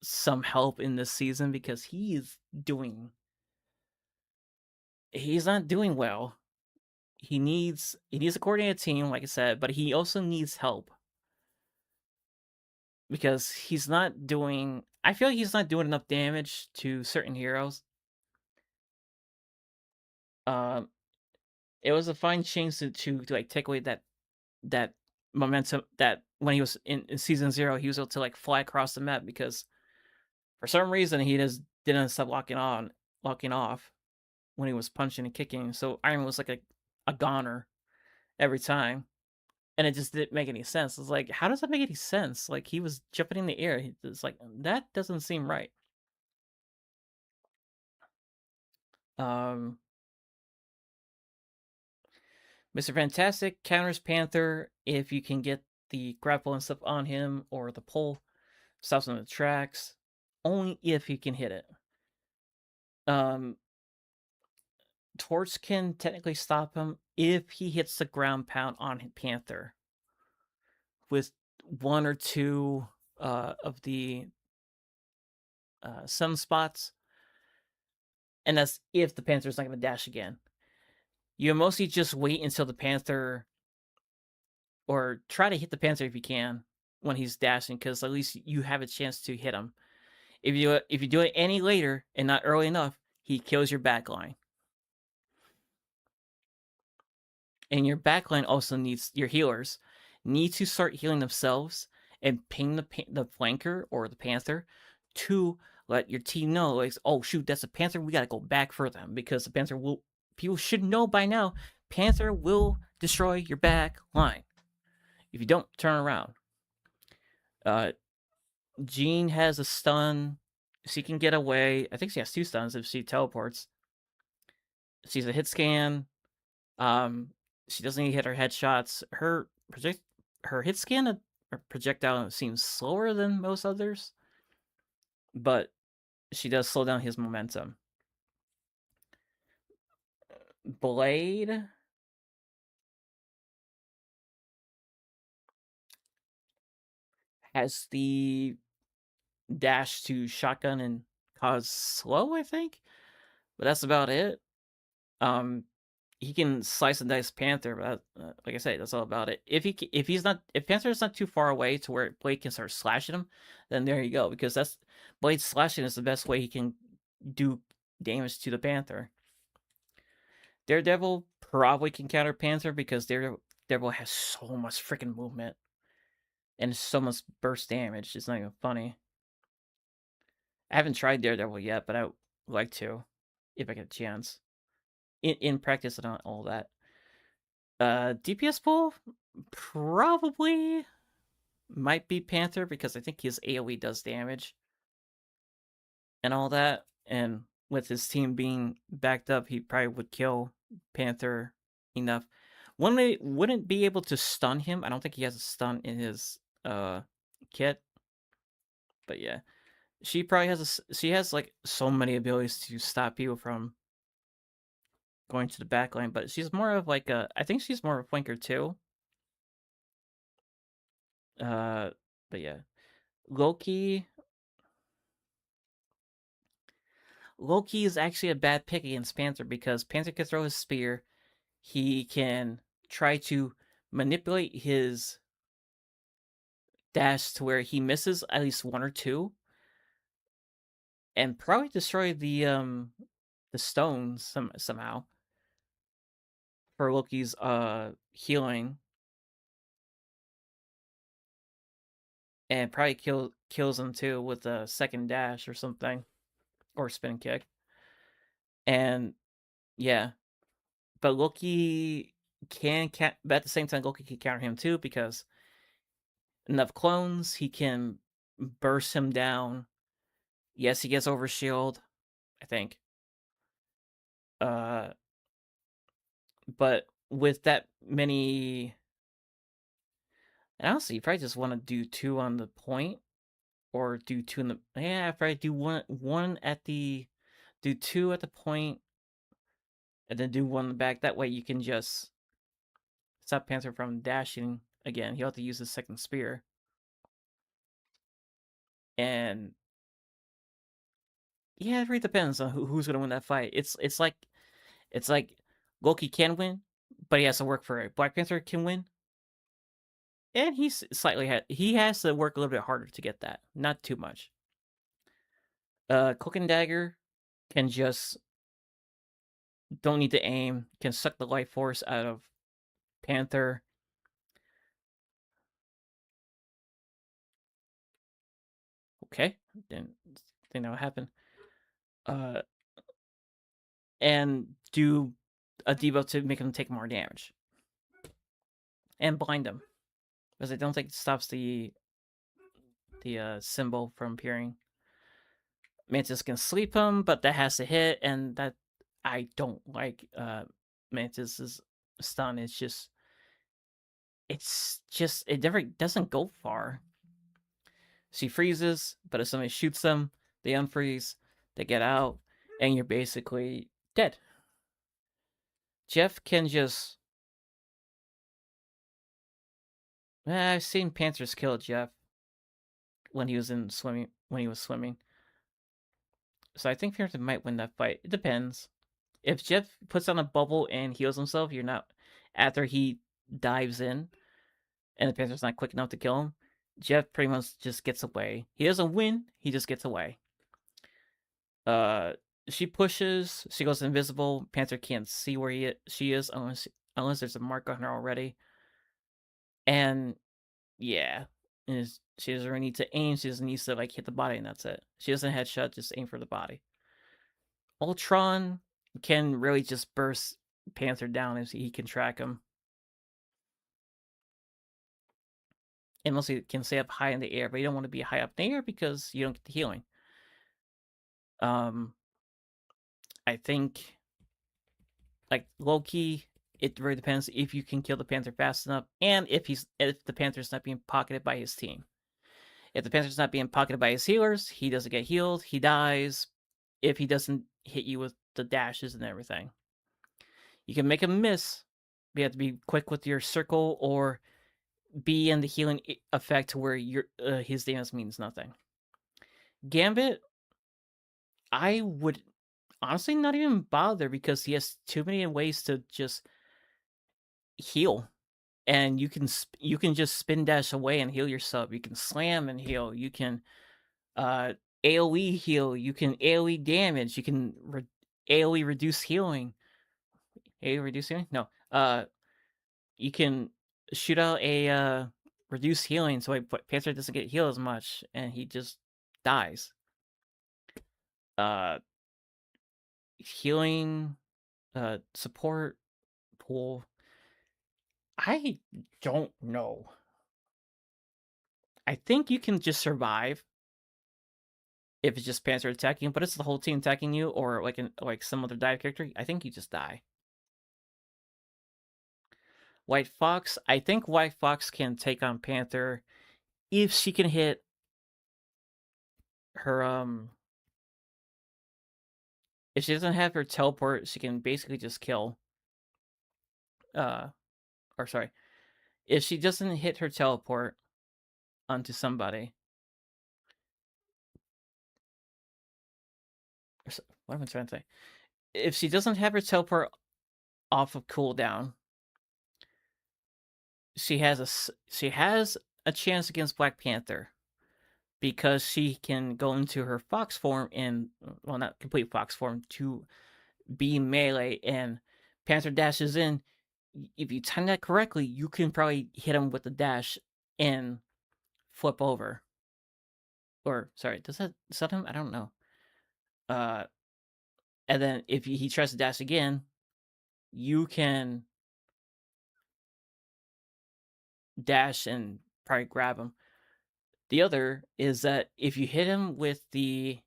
some help in this season because he's not doing well. He needs a coordinated team, like I said, but he also needs help because he's not doing. I feel like he's not doing enough damage to certain heroes. It was a fine change to like take away that momentum that when he was in season 0 he was able to like fly across the map because for some reason he just didn't stop locking off when he was punching and kicking. So Iron was like a goner every time. And it just didn't make any sense. It's like, how does that make any sense? Like he was jumping in the air. It's like that doesn't seem right. Mr. Fantastic counters Panther if you can get the grapple and stuff on him or the pull. Stops him in the tracks. Only if you can hit it. Torch can technically stop him if he hits the ground pound on Panther with 1 or 2 of the sunspots, and that's if the panther's not going to dash again. You mostly just wait until the panther, or try to hit the panther if you can when he's dashing, because at least you have a chance to hit him. If you do it any later and not early enough, he kills your backline. And your backline also needs, your healers need to start healing themselves and ping the flanker or the panther to let your team know, like, oh shoot, that's a panther, we gotta go back for them, because the panther will, people should know by now, panther will destroy your back line if you don't turn around. Jean has a stun, she can get away. I think she has 2 stuns if she teleports. She's a hit scan. She doesn't need to hit her headshots. Her hit scan or projectile seems slower than most others, but she does slow down his momentum. Blade has the dash to shotgun and cause slow, I think, but that's about it. He can slice and dice Panther, but like I said, that's all about it. If Panther's not too far away to where Blade can start slashing him, then there you go, because that's Blade slashing is the best way he can do damage to the Panther. Daredevil probably can counter Panther because Daredevil has so much freaking movement and so much burst damage. It's not even funny. I haven't tried Daredevil yet, but I would like to if I get a chance. In practice and all that. DPS pool probably might be Panther because I think his AoE does damage and all that. And with his team being backed up, he probably would kill Panther enough. One they wouldn't be able to stun him. I don't think he has a stun in his kit. But yeah, she probably has like so many abilities to stop people from going to the backline, but she's more of like I think she's more of a flanker too. But yeah, Loki. Loki is actually a bad pick against Panther because Panther can throw his spear. He can try to manipulate his dash to where he misses at least 1 or 2, and probably destroy the stones somehow for Loki's healing, and probably kills him too with a second dash or something, or spin kick. And yeah, but Loki but at the same time, Loki can counter him too because enough clones, he can burst him down. Yes, he gets over shield, I think. But with that many, and honestly, you probably just want to do 2 on the point, or do 2 in the, yeah, probably do one at the, do 2 at the point, and then do 1 in the back. That way you can just stop Panther from dashing again. He'll have to use his second spear. And yeah, it really depends on who's gonna win that fight. It's like Loki can win, but he has to work for it. Black Panther can win, and he's he has to work a little bit harder to get that. Not too much. Cloak and Dagger can just don't need to aim, can suck the life force out of Panther. Okay, didn't think that would happen. And do a debuff to make him take more damage. And blind him. Because I don't think it stops the symbol from appearing. Mantis can sleep him, but that has to hit, and that I don't like Mantis's stun. It's just it never doesn't go far. She freezes, but if somebody shoots them, they unfreeze, they get out, and you're basically dead. Jeff can just I've seen Panthers kill Jeff when he was swimming. So I think Panther might win that fight. It depends. If Jeff puts on a bubble and heals himself, you're not after he dives in and the Panther's not quick enough to kill him. Jeff pretty much just gets away. He doesn't win, he just gets away. She pushes, she goes invisible. Panther can't see where she is unless there's a mark on her already. And yeah, she doesn't really need to aim. She just needs to like hit the body, and that's it. She doesn't headshot, just aim for the body. Ultron can really just burst Panther down if he can track him. Unless he can stay up high in the air, but you don't want to be high up in the air because you don't get the healing. I think like Loki, it really depends if you can kill the Panther fast enough, and if the Panther's not being pocketed by his team. If the Panther's not being pocketed by his healers, he doesn't get healed. He dies. If he doesn't hit you with the dashes and everything, you can make him miss. You have to be quick with your circle or be in the healing effect to where his damage means nothing. Gambit, I would honestly not even bother because he has too many ways to just heal, and you can just spin dash away and heal yourself. You can slam and heal. You can AOE heal. You can AOE damage. You can AOE reduce healing. AOE reduce healing? No. You can shoot out a reduce healing so Panther doesn't get healed as much and he just dies. Healing support pool. I don't know. I think you can just survive if it's just Panther attacking, but it's the whole team attacking you, or like some other dive character. I think you just die. White Fox. I think White Fox can take on Panther if she can hit her if she doesn't have her teleport, she can basically just kill. Or sorry, if she doesn't hit her teleport onto somebody, what am I trying to say? If she doesn't have her teleport off of cooldown, she has a chance against Black Panther because she can go into her fox form and well, not complete fox form to be melee, and Panther dashes in. If you time that correctly, you can probably hit him with the dash and flip over. Or sorry, does that set him? I don't know. And then if he tries to dash again, you can dash and probably grab him. The other is that if you hit him with the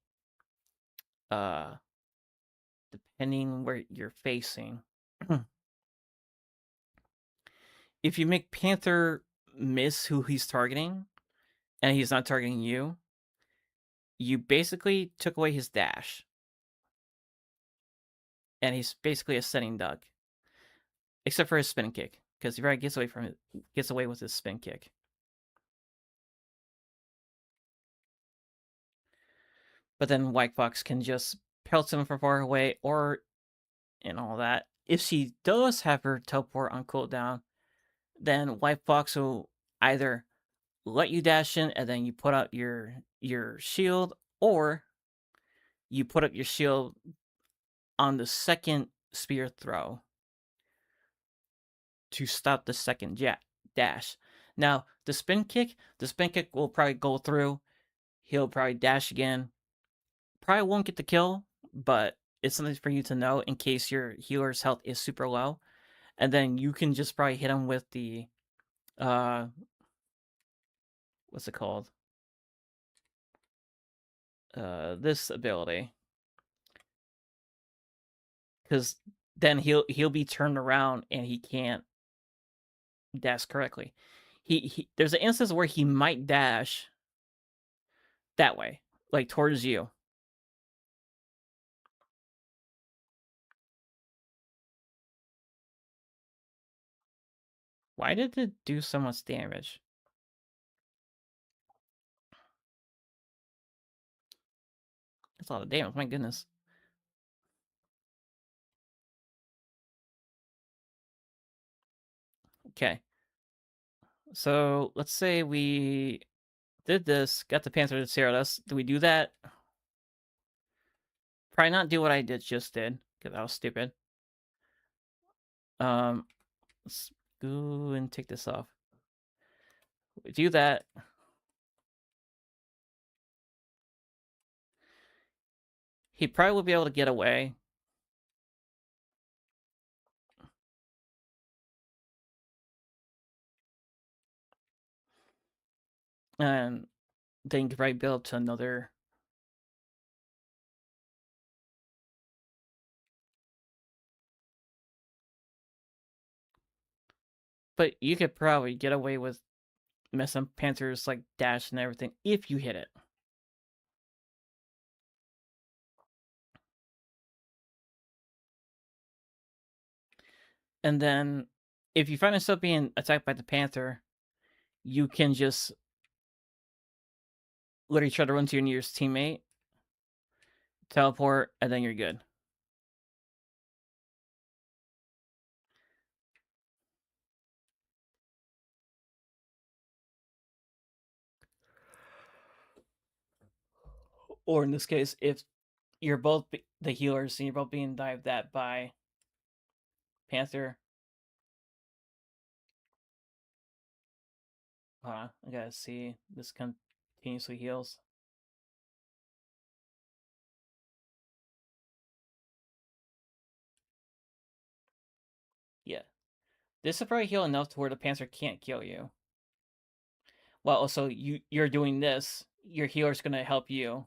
depending where you're facing, if you make Panther miss who he's targeting and he's not targeting you, you basically took away his dash. And he's basically a sitting duck. Except for his spin kick. Because he gets away with his spin kick. But then White Fox can just pelt him from far away or and all that. If she does have her teleport on cooldown, then White Fox will either let you dash in and then you put up your shield, or you put up your shield on the second spear throw to stop the second dash. Now, the spin kick will probably go through. He'll probably dash again. Probably won't get the kill, but it's something for you to know in case your healer's health is super low. And then you can just probably hit him with the what's it called? This ability. Because then he'll be turned around and he can't dash correctly. He there's an instance where he might dash that way, like towards you. Why did it do so much damage? That's a lot of damage. My goodness. Okay. So let's say we did this, got the Panther to zero us. Do we do that? Probably not do what I just did, because that was stupid. Let's go and take this off. We do that. He probably will be able to get away. And then you could probably build to another. But you could probably get away with messing Panther's like dash and everything if you hit it. And then if you find yourself being attacked by the Panther, you can just literally try to run to your nearest teammate, teleport, and then you're good. Or in this case, if you're both the healers and you're both being dived at by Panther. I gotta see. This continuously heals. Yeah. This will probably heal enough to where the Panther can't kill you. Well, also, you're doing this. Your healer's gonna help you.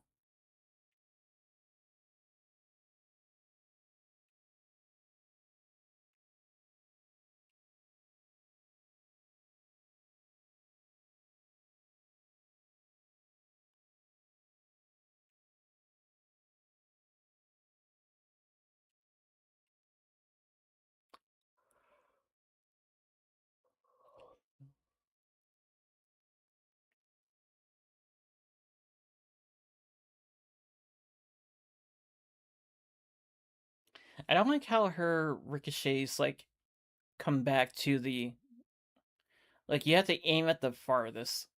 I don't like how her ricochets like come back to the like you have to aim at the farthest.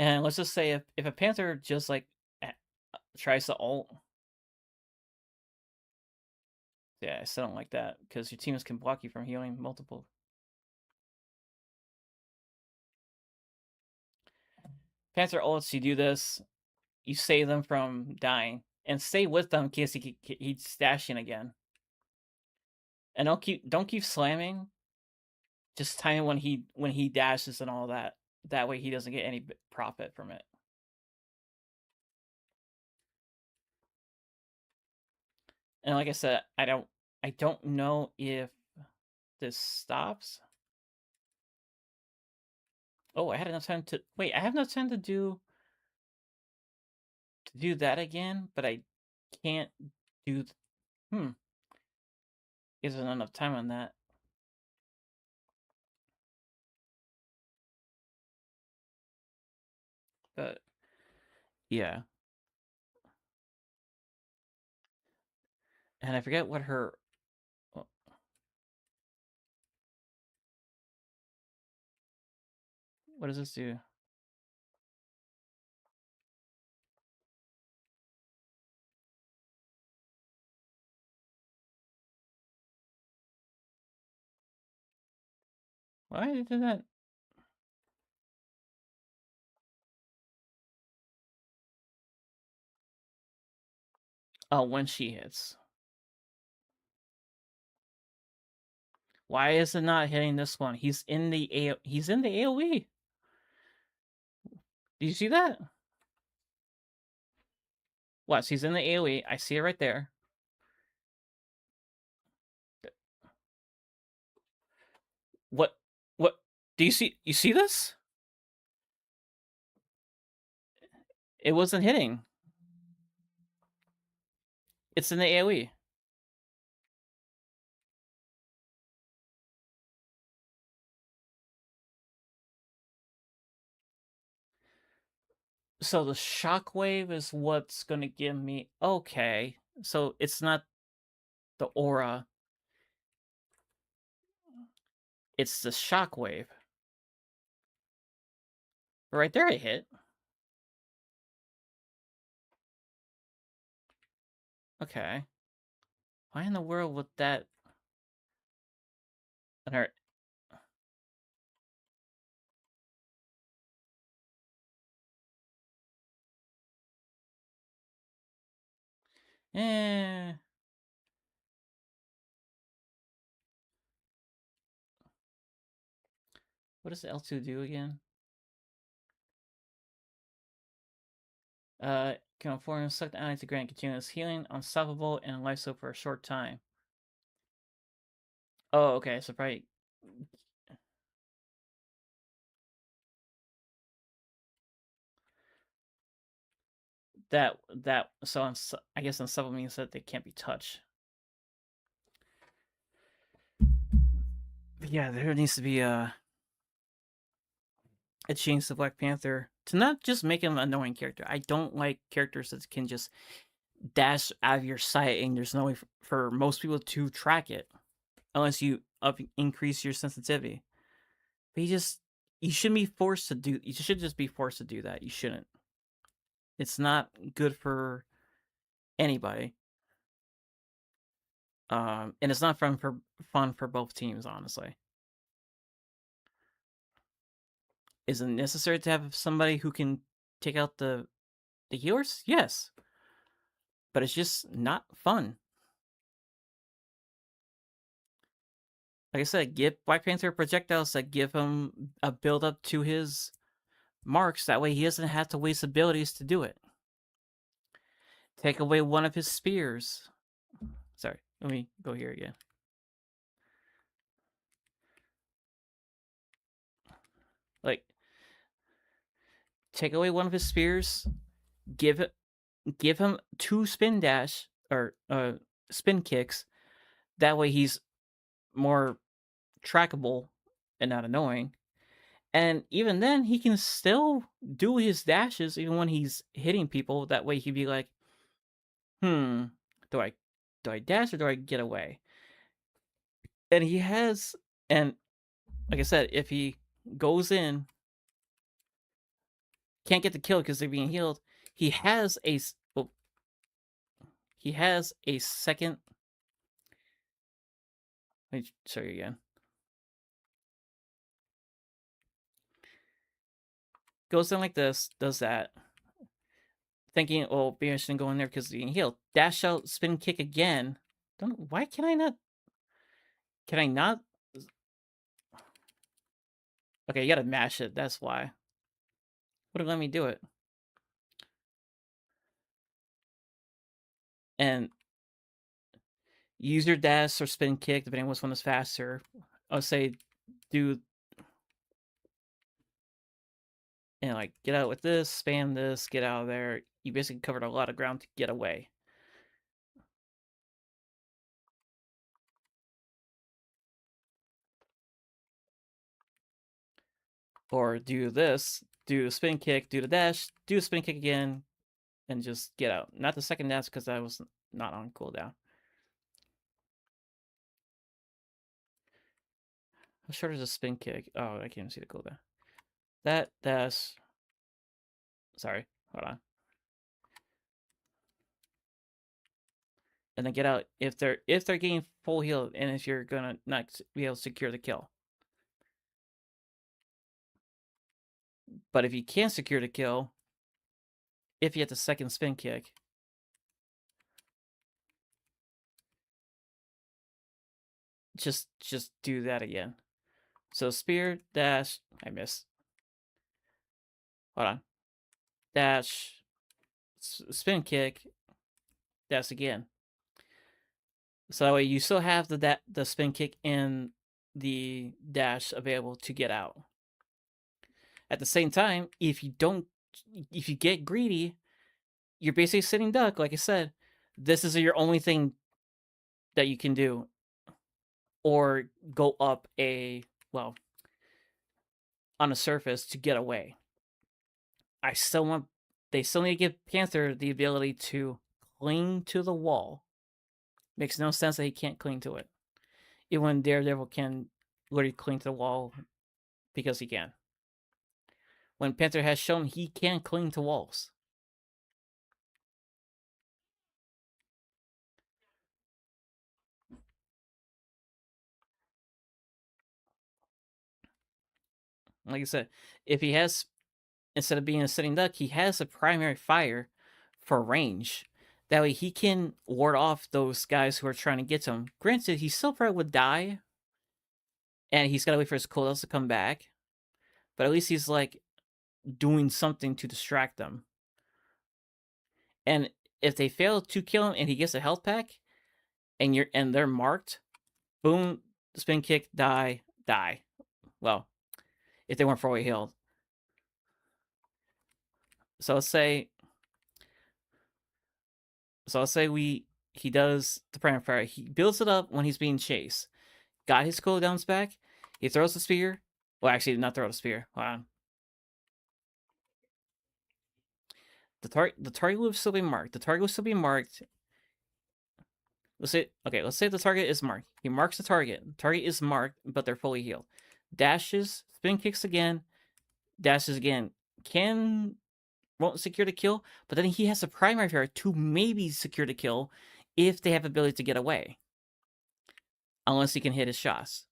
And let's just say if a Panther just like tries to ult, yeah, I still don't like that because your teams can block you from healing multiple. Panther ults, you do this, you save them from dying, and stay with them in case he's stashing again. And don't keep slamming. Just time when he dashes and all that. That way he doesn't get any profit from it. And like I said, I don't know if this stops. Oh, I had enough time to wait. I have enough time to do that again, but I can't do. Isn't enough time on that. But yeah, and I forget what her. What does this do? Why did it do that? Oh, when she hits. Why is it not hitting this one? He's in the AoE. Do you see that? What? He's in the AoE. I see it right there. What? What? Do you see? You see this? It wasn't hitting. It's in the AoE. So the shockwave is what's gonna give me. Okay, so it's not the aura; it's the shockwave. Right there, it hit. Okay. Why in the world would that? Alright. Eh. What does L2 do again? Can afford suck the ally to grant continuous healing, unstoppable, and life so for a short time. Oh, okay. So probably that. So I guess unstoppable means that they can't be touched. But yeah, there needs to be a change to Black Panther to not just make him an annoying character. I don't like characters that can just dash out of your sight and there's no way for most people to track it unless you increase your sensitivity. But you shouldn't be forced to do. You should just be forced to do that. You shouldn't. It's not good for anybody. And it's not fun for both teams, honestly. Is it necessary to have somebody who can take out the healers? Yes, but it's just not fun. Like I said, give Black Panther projectiles that give him a build up to his marks. That way, he doesn't have to waste abilities to do it. Take away one of his spears. Sorry, let me go here again. Like, take away one of his spears. Give him 2 spin dash or spin kicks. That way, he's more trackable and not annoying. And even then, he can still do his dashes even when he's hitting people. That way, he'd be like, do I dash or do I get away? And he has, and like I said, if he goes in, can't get the kill because they're being healed. He has a second. Let me show you again. Goes in like this, does that. Thinking, oh, maybe I shouldn't go in there because being healed. Dash out, spin kick again. Why can I not? Can I not? Okay, you gotta mash it. That's why. Wouldn't let me do it. And use your dash or spin kick, depending on which one is faster. I'll say do and like get out with this, spam this, get out of there. You basically covered a lot of ground to get away. Or do this, do a spin kick, do the dash, do a spin kick again, and just get out. Not the second dash because that was not on cooldown. How short is a spin kick? Oh, I can't see the cooldown. That dash. Sorry, hold on. And then get out if they're getting full heal and if you're gonna not be able to secure the kill. But if you can't secure the kill, if you get the second spin kick, just do that again. So spear, dash, I missed. Hold on. Dash, spin kick, dash again. So that way you still have the spin kick and the dash available to get out. At the same time, if you get greedy, you're basically sitting duck. Like I said, this is your only thing that you can do, or go up on a surface to get away. I still want they still need to give Panther the ability to cling to the wall. Makes no sense that he can't cling to it. Even when Daredevil can literally cling to the wall because he can. When Panther has shown he can cling to walls. Like I said, if he has, instead of being a sitting duck, he has a primary fire for range. That way he can ward off those guys who are trying to get to him. Granted, he still probably would die, and he's got to wait for his cooldowns to come back. But at least he's like doing something to distract them. And if they fail to kill him and he gets a health pack, and they're marked, boom, spin kick, die. Well, if they weren't fully healed. So let's say he does the primary fire. He builds it up when he's being chased. Got his cooldowns back. He throws the spear. Well, actually, not throw the spear. Hold on. The target will still be marked. The target will still be marked. Let's say the target is marked. He marks the target. The target is marked, but they're fully healed. Dashes, spin kicks again, dashes again. Won't secure the kill, but then he has a primary fire to maybe secure the kill if they have ability to get away. Unless he can hit his shots.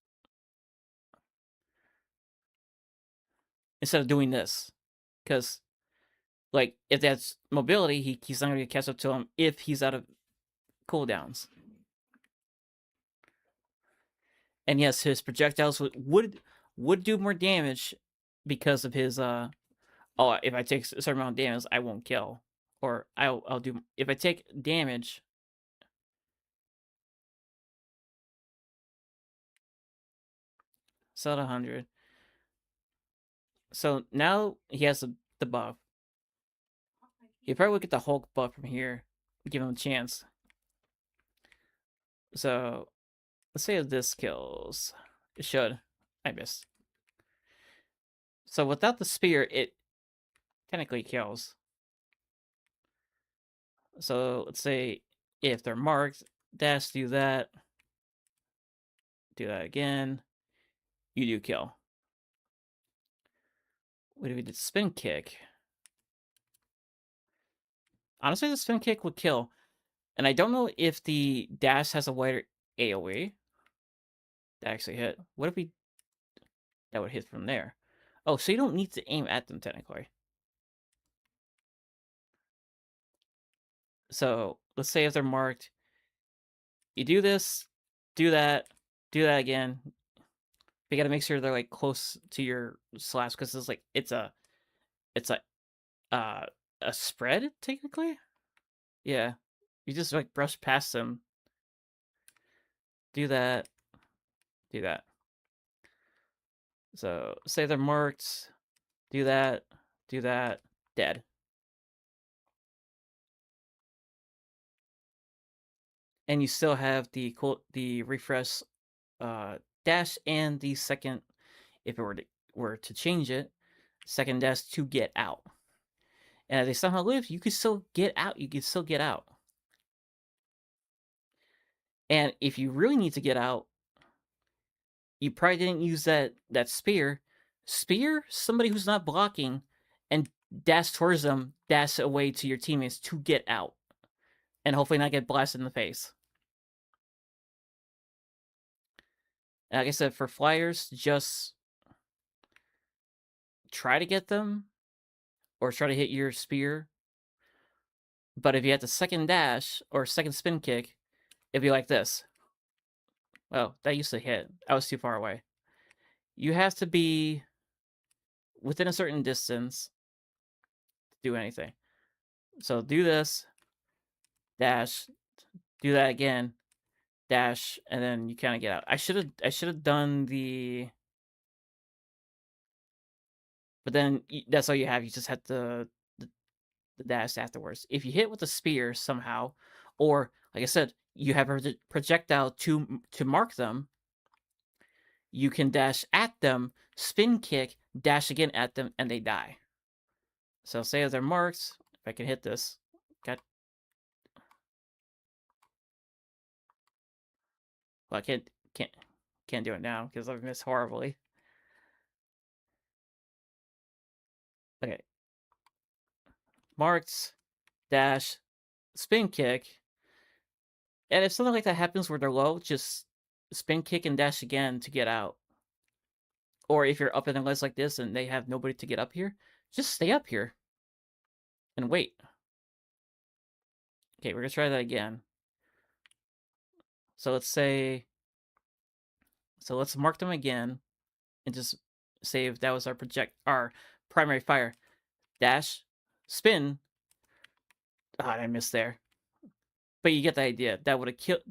Instead of doing this. Because, like, if that's mobility, he's not going to catch up to him if he's out of cooldowns. And yes, his projectiles would do more damage because of his if I take a certain amount of damage, I won't kill. Or I'll do, if I take damage, sell 100. So now he has the buff. He probably would get the Hulk buff from here, give him a chance. So let's say if this kills. It should. I missed. So without the spear, it technically kills. So let's say if they're marked, dash, do that again, you do kill. What if we did spin kick? Honestly, the spin kick would kill. And I don't know if the dash has a wider AoE. That actually hit. What if that would hit from there? Oh, so you don't need to aim at them technically. So let's say if they're marked, you do this, do that again. But you gotta make sure they're like close to your slash because it's a spread technically. Yeah, you just like brush past them. Do that. So say they're marked. Do that. Dead. And you still have the refresh dash and the second, if it were to change it, second dash to get out. And if they somehow live, you could still get out. And if you really need to get out, you probably didn't use that spear. Spear somebody who's not blocking and dash towards them, dash away to your teammates to get out. And hopefully not get blasted in the face. And like I said, for flyers, just try to get them or try to hit your spear. But if you had the second dash or second spin kick, it'd be like this. Well, that used to hit. I was too far away. You have to be within a certain distance to do anything. So do this, dash, do that again, dash, and then you kind of get out. I should have done the, but then that's all you have. You just have the dash afterwards. If you hit with a spear somehow, or like I said, you have a projectile to mark them, you can dash at them, spin kick, dash again at them, and they die. So say if they're marked, If I can hit this. God. Well, I can't do it now because I've missed horribly. Okay. Marked, dash, spin kick. And if something like that happens where they're low, just spin kick and dash again to get out. Or if you're up in a ledge like this and they have nobody to get up here, just stay up here and wait. Okay, we're gonna try that again. So let's mark them again and just say if that was our primary fire. Dash, spin. Ah, I missed there. But you get the idea. That would have killed.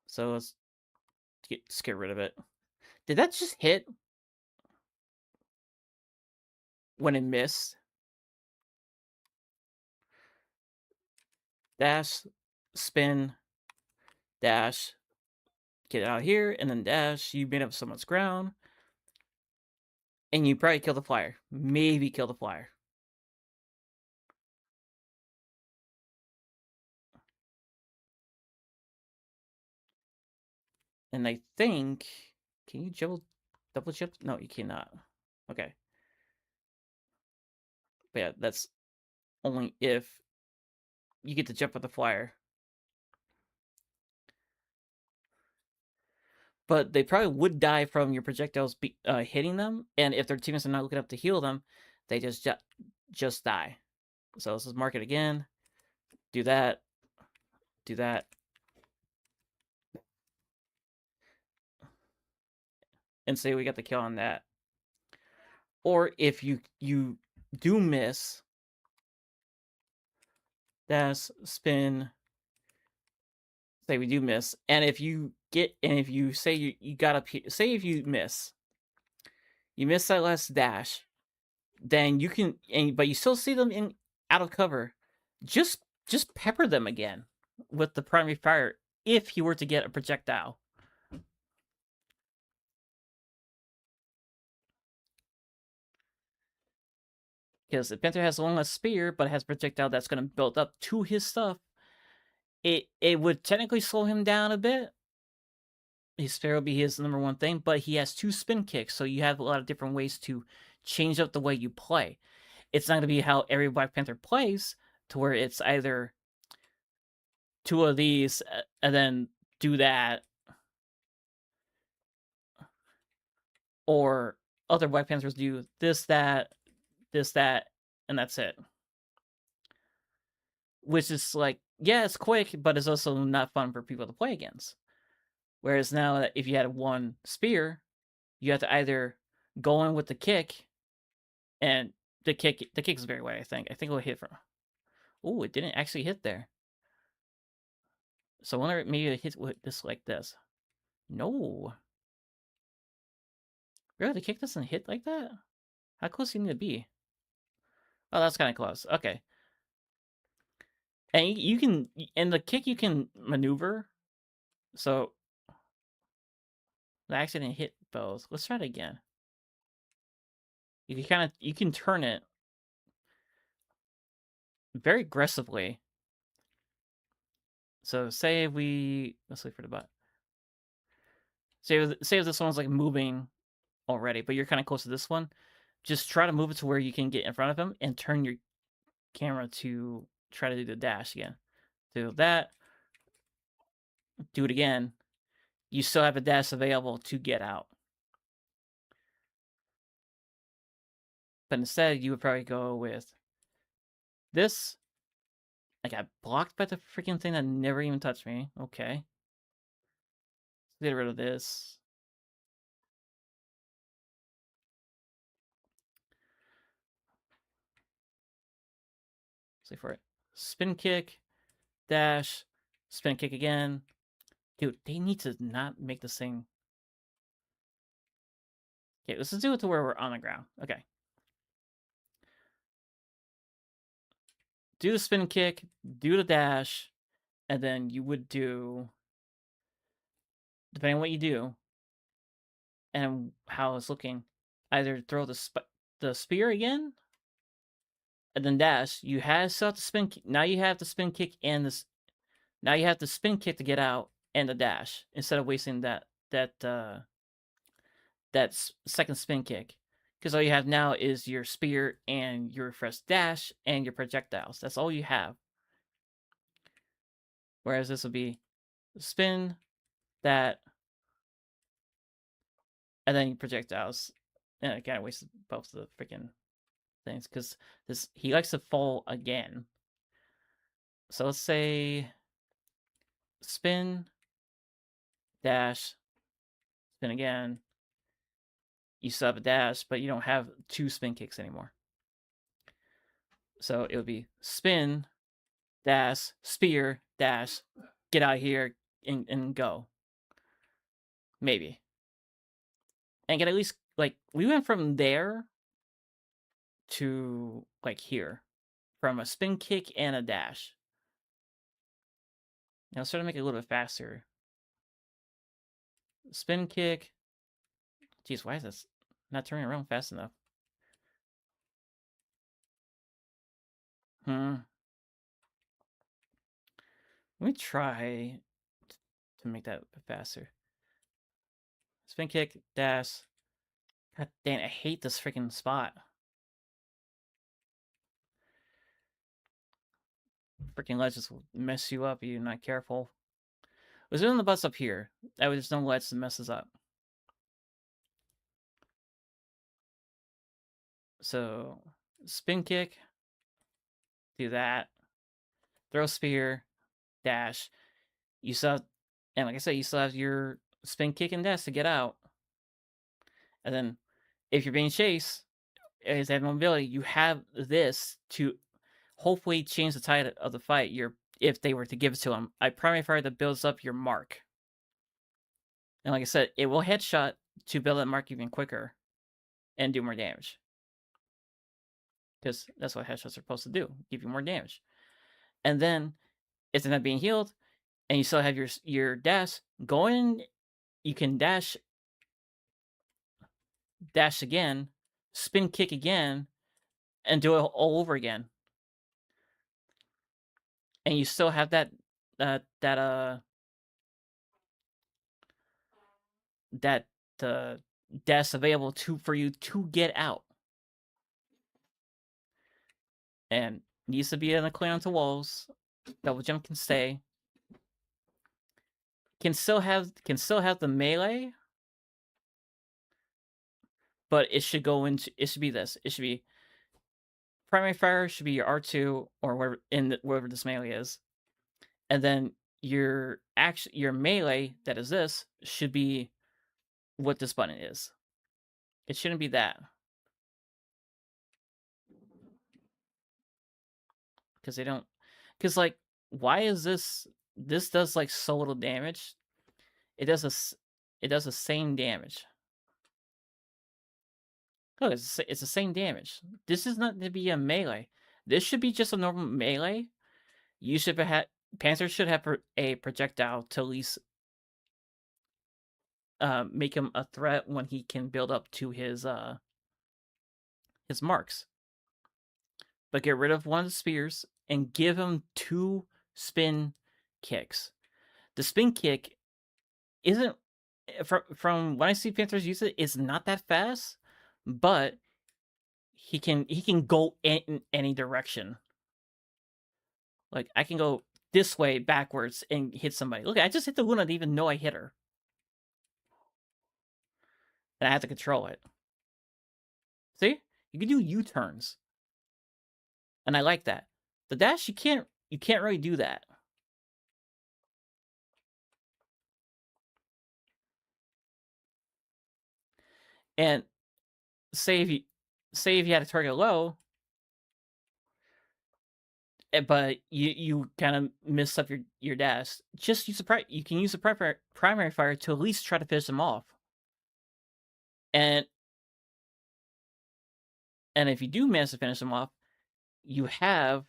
So let's get rid of it. Did that just hit when it missed? Dash, spin, dash, get out here, and then dash. You made up so much ground. And you probably kill the flyer. Maybe kill the flyer. And I think... Can you double jump? No, you cannot. Okay. But yeah, that's only if you get to jump with the flyer. But they probably would die from your projectiles hitting them, and if their teammates are not looking up to heal them, they just die. So let's just mark it again. Do that. Do that. And say we got the kill on that. Or if you do miss, dash, spin, say we do miss, and if you say you got up here, say if you miss that last dash, then you can, but you still see them out of cover, just pepper them again with the primary fire if you were to get a projectile. Because if Panther has one less spear, but has projectile that's going to build up to his stuff, it would technically slow him down a bit. His spear will be his number one thing, but he has 2 spin kicks, so you have a lot of different ways to change up the way you play. It's not going to be how every Black Panther plays, to where it's either 2 of these and then do that, or other Black Panthers do this, that, and that's it. Which is like, yeah, it's quick, but it's also not fun for people to play against. Whereas now, if you had 1 spear, you have to either go in with the kick, and the kick is very wide. I think it will hit from. Oh, it didn't actually hit there. So I wonder maybe it hits with this like this. No. Really, the kick doesn't hit like that? How close do you need to be? Oh, that's kind of close. Okay. And you can, and the kick you can maneuver. So the accident hit both. Let's try it again. You can turn it very aggressively. So say let's wait for the butt. Say if this one's like moving already, but you're kind of close to this one. Just try to move it to where you can get in front of him and turn your camera to try to do the dash again. Do that. Do it again. You still have a dash available to get out. But instead, you would probably go with this. I got blocked by the freaking thing that never even touched me. Okay. Get rid of this. Let's wait for it. Spin kick, dash, spin kick again. Dude, they need to not make this thing. Okay, let's do it to where we're on the ground. Okay. Do the spin kick, do the dash, and then you would do, depending on what you do, and how it's looking. Either throw the spear again, and then dash. You have still have to spin. Now you have the spin kick and this. Now you have the spin kick to get out and the dash instead of wasting that second spin kick. Because all you have now is your spear and your refresh dash and your projectiles. That's all you have. Whereas this will be spin, that, and then projectiles. And I kind of wasted both of the freaking things because he likes to fall again. So let's say spin, dash, spin again. You still have a dash, but you don't have 2 spin kicks anymore. So it would be spin, dash, spear, dash, get out of here, and go. Maybe. And get at least, like, we went from there to, like, here. From a spin kick and a dash. Now, let's try to make it a little bit faster. Spin kick. Jeez, why is this not turning around fast enough? Let me try to make that a bit faster. Spin kick, dash. God damn, I hate this freaking spot. Freaking ledges will mess you up if you're not careful. I was doing the bus up here. That was just no ledge that messes up. So, spin kick. Do that. Throw spear. Dash. You still have, and like I said, you still have your spin kick and dash to get out. And then, if you're being chased, as they have mobility, you have this to hopefully change the tide of the fight. If they were to give it to him, a primary fire that builds up your mark. And like I said, it will headshot to build that mark even quicker and do more damage. Because that's what headshots are supposed to do, give you more damage. And then, if they're not being healed, and you still have your dash, go in, you can dash again, spin kick again, and do it all over again. And you still have that dash available for you to get out. And needs to be in a clear onto walls. Double jump can stay. Can still have the melee, but it should go into, it should be this. It should be primary fire should be your R2 or wherever this melee is, and then your melee, that is this, should be what this button is. It shouldn't be that, because they don't. Because like, why is this? This does like so little damage. It does the same damage. Look, it's the same damage. This is not to be a melee. This should be just a normal melee. You should have Panzer should have a projectile to at least make him a threat when he can build up to his marks. But get rid of one of the spears and give him 2 spin kicks. The spin kick isn't, from when I see Panthers use it, it's not that fast, but he can go in any direction. Like, I can go this way backwards and hit somebody. Look, I just hit the Luna, I didn't even know I hit her. And I have to control it. See? You can do U-turns. And I like that. The dash, you can't really do that. And say if you had a target low, but you kind of miss up your dash, just use you can use the primary fire to at least try to finish them off. And if you do manage to finish them off, you have,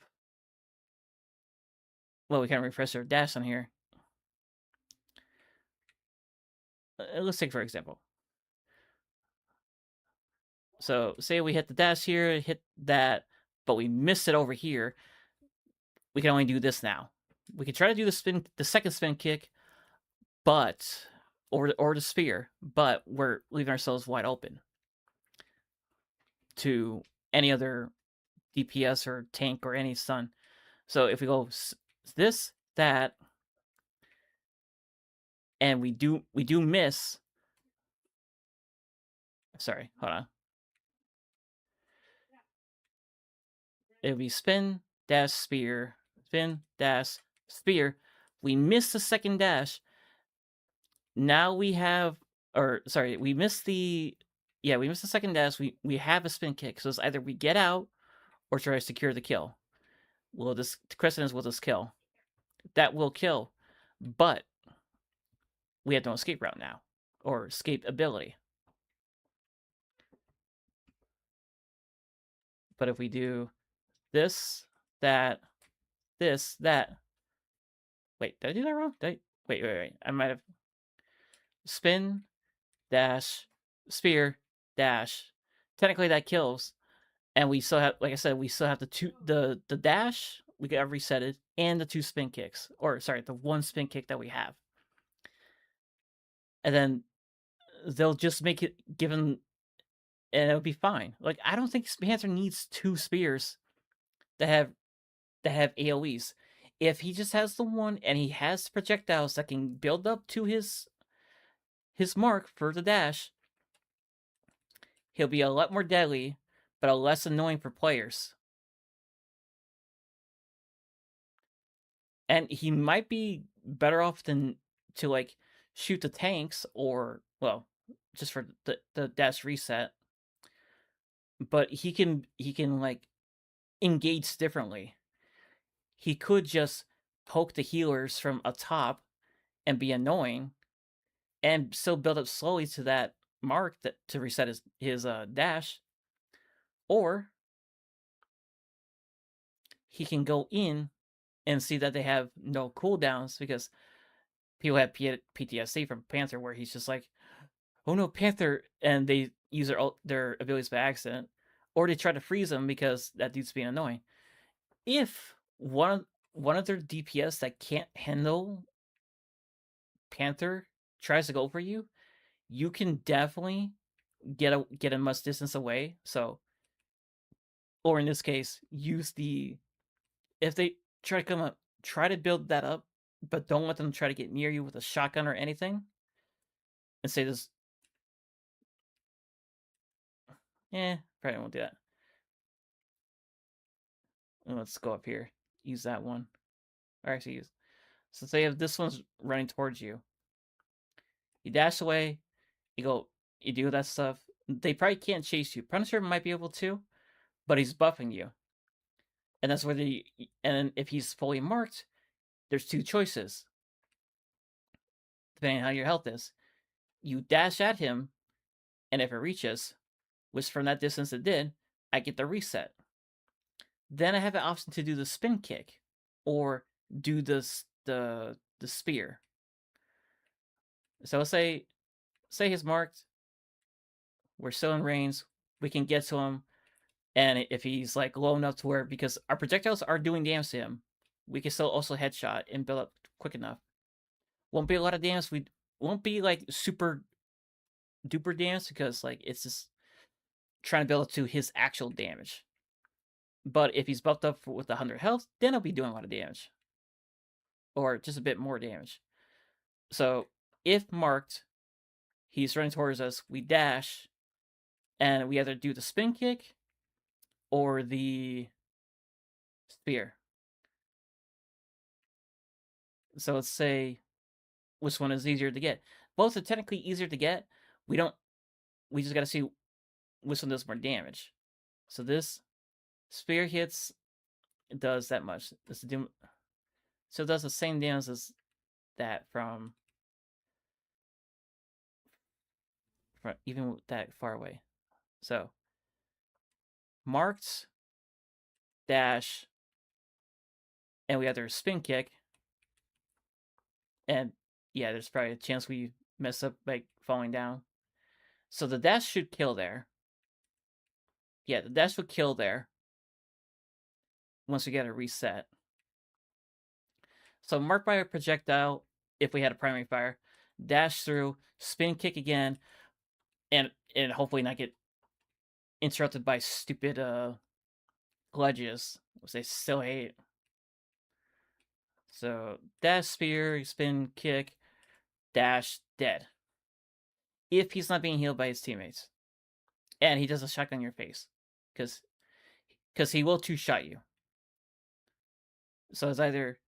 well, we can refresh our dash on here. Let's take for example. So say we hit the dash here, hit that, but we miss it over here. We can only do this now. We can try to do the second spin kick, but or the spear, but we're leaving ourselves wide open to any other DPS or tank or any stun. So if we go this, that, and we do miss. Sorry, hold on. It'll be spin, dash, spear, spin, dash, spear. We miss the second dash. Now we have, or sorry, we missed the, yeah, we missed the second dash. We have a spin kick. So it's either we get out or try to secure the kill. Will this, Crescent will this kill? That will kill, but we have no escape route now, or escape ability. But if we do this, that, this, that. Wait, did I do that wrong? Wait. I might have spin, dash, spear, dash. Technically that kills. And we still have, like I said, we still have the dash, we gotta reset it, and the 2 spin kicks. Or sorry, the 1 spin kick that we have. And then they'll just make it given, and it'll be fine. Like, I don't think Panther needs 2 spears that have AoEs. If he just has the one and he has projectiles that can build up to his mark for the dash, he'll be a lot more deadly, but a less annoying for players. And he might be better off than to like shoot the tanks, or well, just for the dash reset. But he can like engage differently. He could just poke the healers from atop and be annoying, and still build up slowly to that mark that to reset his dash. Or he can go in and see that they have no cooldowns, because people have PTSD from Panther, where he's just like, oh no, Panther, and they use their abilities by accident, or they try to freeze them because that dude's being annoying. If one of their DPS that can't handle Panther tries to go for you, you can definitely get a much distance away. So, or in this case, use the, if they try to come up, try to build that up, but don't let them try to get near you with a shotgun or anything. And say this, probably won't do that. Let's go up here. Use that one. Or actually use, so say if this one's running towards you, you dash away, you do that stuff. They probably can't chase you. Punisher might be able to, but he's buffing you. And that's where and if he's fully marked, there's 2 choices. Depending on how your health is. You dash at him, and if it reaches, which from that distance it did, I get the reset. Then I have an option to do the spin kick, or do the spear. So let's say he's marked, we're still in range, we can get to him, and if he's like low enough to where, because our projectiles are doing damage to him, we can still also headshot and build up quick enough. Won't be a lot of damage. We won't be like super duper damage, because like it's just trying to build up to his actual damage. But if he's buffed up with 100 health, then he'll be doing a lot of damage, or just a bit more damage. So if marked, he's running towards us, we dash, and we either do the spin kick or the spear. So let's say which one is easier to get. Both are technically easier to get. We just got to see which one does more damage. So this spear hits, it does that much. So it does the same damage as that from even that far away. So marked, dash, and we have their spin kick. And yeah, there's probably a chance we mess up by falling down. So the dash should kill there. Yeah, the dash would kill there. Once we get a reset. So mark by a projectile if we had a primary fire. Dash through, spin kick again, and hopefully not get interrupted by stupid gludges, which they still hate. So dash, spear, spin kick, dash, dead. If he's not being healed by his teammates. And he does a shotgun in your face. Because he will two-shot you. So it's either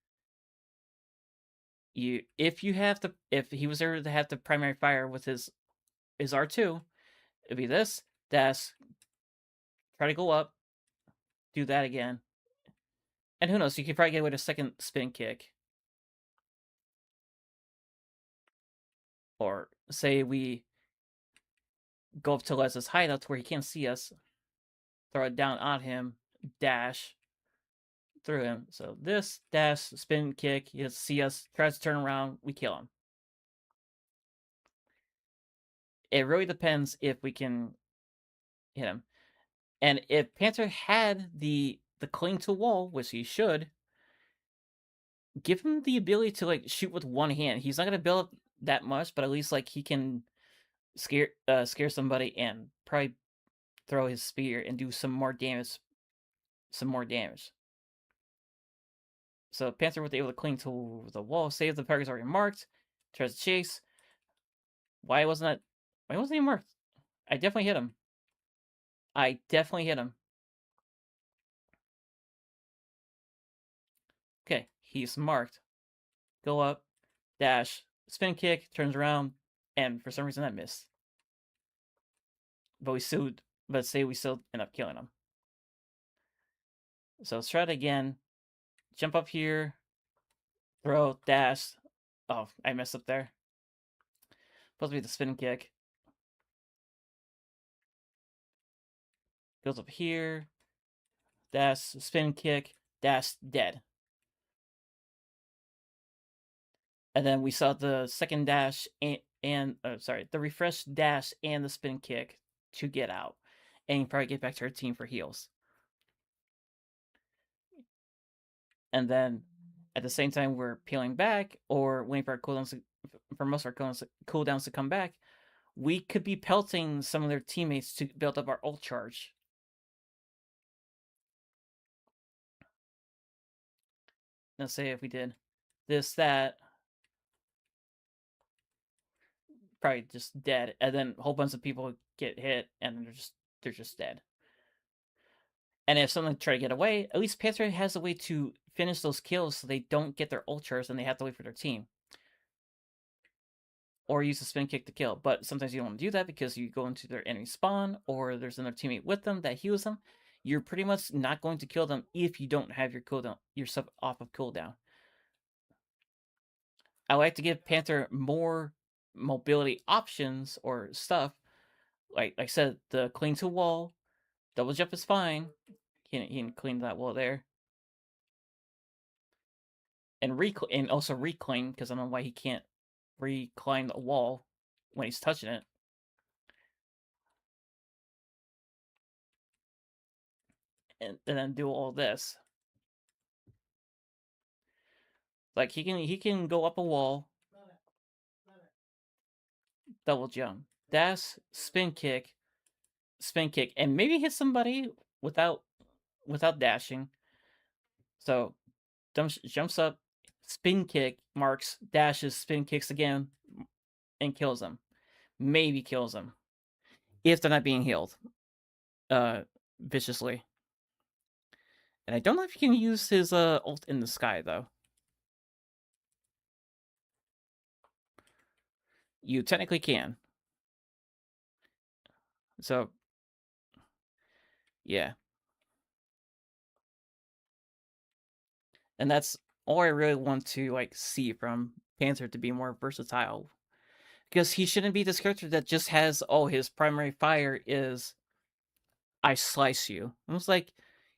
if he was there to have the primary fire with his R2, it'd be this, dash, try to go up, do that again. And who knows, you could probably get away with a second spin kick. Or say we go up to Les's hideout to where he can't see us, throw it down on him, dash through him. So this, dash, spin kick, he doesn't see us, tries to turn around, we kill him. It really depends if we can hit him. And if Panther had the cling to wall, which he should, give him the ability to like shoot with one hand. He's not gonna build up that much, but at least like he can scare somebody and probably throw his spear and do some more damage. So Panther was able to cling to the wall, save the target's already marked, tries to chase. Why wasn't he marked? I definitely hit him. Okay, he's marked. Go up, dash, spin kick, turns around, and for some reason that missed. But we still end up killing him. So let's try it again. Jump up here, throw, dash. Oh, I messed up there. Supposed to be the spin kick. Goes up here, dash, spin kick, dash, dead. And then we saw the second dash and the refresh dash and the spin kick to get out, and probably get back to our team for heals. And then at the same time we're peeling back or waiting for our cooldowns for most of our cooldowns to come back, we could be pelting some of their teammates to build up our ult charge. Let's say if we did this, that, probably just dead, and then a whole bunch of people get hit and they're just dead. And if someone try to get away, at least Panther has a way to finish those kills so they don't get their ult charge and they have to wait for their team. Or use a spin kick to kill. But sometimes you don't want to do that because you go into their enemy spawn or there's another teammate with them that heals them. You're pretty much not going to kill them if you don't have your cooldown, your sub off of cooldown. I like to give Panther more mobility options or stuff. Like I said, the cling to wall, double jump is fine. He can clean that wall there. And also reclaim, because I don't know why he can't recline the wall when he's touching it. And then do all this. Like he can go up a wall, double jump, dash, spin kick, and maybe hit somebody without dashing. So jumps up, spin kick, marks, dashes, spin kicks again, and kills them. Maybe kills them if they're not being healed viciously. And I don't know if you can use his ult in the sky though. You technically can. So yeah. And that's all I really want to like see from Panther, to be more versatile. Because he shouldn't be this character that just has, oh, his primary fire is I slice you. I was like,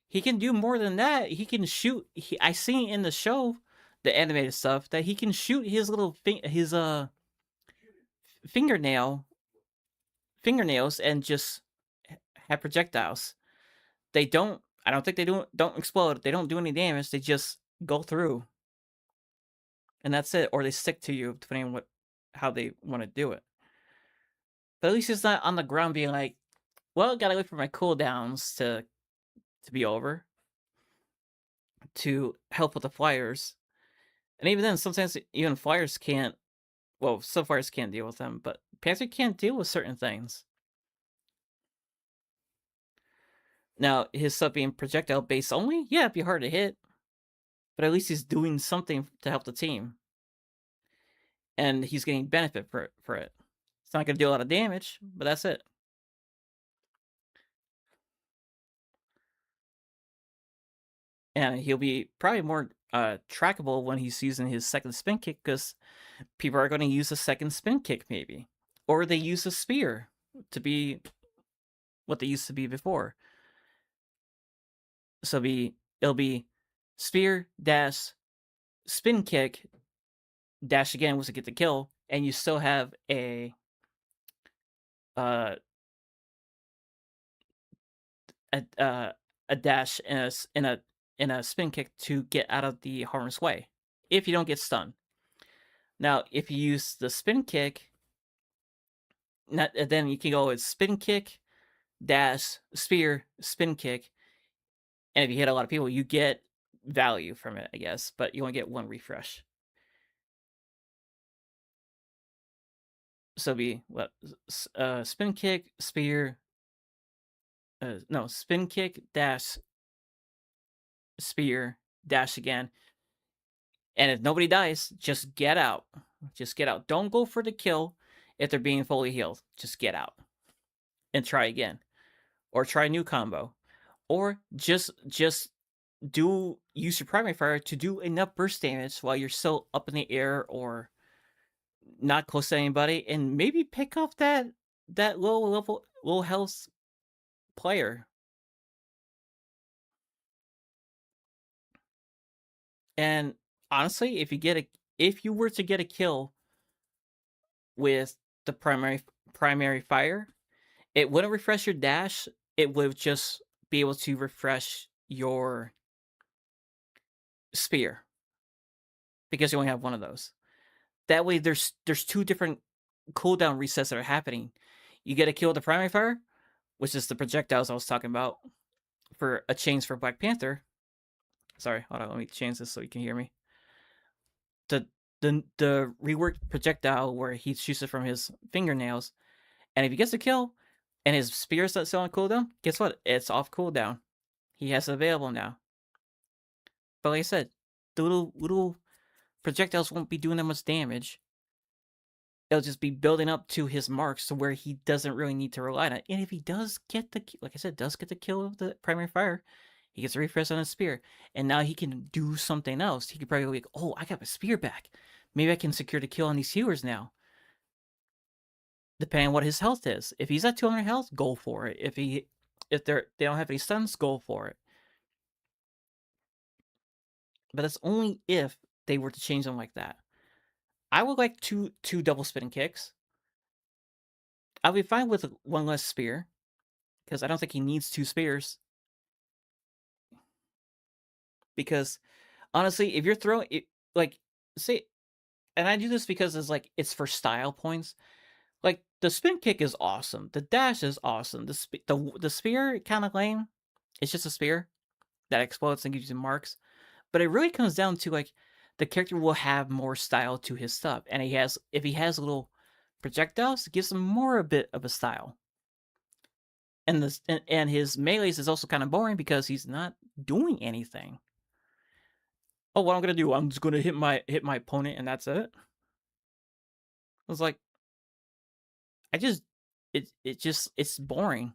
he can do more than that. He can shoot. I see in the show, the animated stuff, that he can shoot his little fingernails and just have projectiles. they don't. I don't think they don't explode. They don't do any damage. They just go through, and that's it. Or they stick to you depending on how they want to do it. But at least it's not on the ground being like, well, gotta wait for my cooldowns to be over to help with the flyers. And even then, sometimes even flyers can't. Well, some flyers can't deal with them, but Panther can't deal with certain things. Now, his sub being projectile based only, yeah, it'd be hard to hit. But at least he's doing something to help the team. And he's getting benefit for it. It's not going to do a lot of damage, but that's it. And he'll be probably more trackable when he's using his second spin kick, because people are going to use a second spin kick maybe. Or they use a spear to be what they used to be before. So it'll be spear, dash, spin kick, dash again was to get the kill, and you still have a dash and a spin kick to get out of the harm's way if you don't get stunned. Now, if you use the spin kick, then you can go with spin kick, dash, spear, spin kick, and if you hit a lot of people, you get value from it, I guess, but you only get one refresh. So it'd be what? Spin kick, spear. No, spin kick, dash, spear, dash again. And if nobody dies, just get out. Just get out. Don't go for the kill if they're being fully healed. Just get out and try again, or try a new combo, or just use your primary fire to do enough burst damage while you're still up in the air or not close to anybody, and maybe pick up that low health player. And honestly, if you were to get a kill with the primary fire, it wouldn't refresh your dash. It would just be able to refresh your spear, because you only have one of those. That way, there's two different cooldown resets that are happening. You get a kill with the primary fire, which is the projectiles I was talking about for a change for Black Panther. Sorry, hold on, let me change this so you can hear me. The reworked projectile where he shoots it from his fingernails, and if he gets a kill and his spear is still on cooldown, guess what? It's off cooldown. He has it available now. But like I said, the little projectiles won't be doing that much damage. It'll just be building up to his marks to where he doesn't really need to rely on it. And if he does get like I said, does get the kill of the primary fire, he gets a refresh on his spear, and now he can do something else. He could probably be like, oh, I got my spear back. Maybe I can secure the kill on these healers now. Depending on what his health is. If he's at 200 health, go for it. If they don't have any stuns, go for it. But that's only if they were to change them like that. I would like two double spin kicks. I'll be fine with one less spear, because I don't think he needs two spears. Because honestly, if you're throwing it, like, say, and I do this because it's for style points. Like, the spin kick is awesome. The dash is awesome. The spear kind of lame. It's just a spear that explodes and gives you marks. But it really comes down to, like, the character will have more style to his stuff. And if he has little projectiles, it gives him a bit of a style. And his melees is also kind of boring because he's not doing anything. Oh, what I'm gonna do? I'm just gonna hit my opponent and that's it. I was like, it's boring.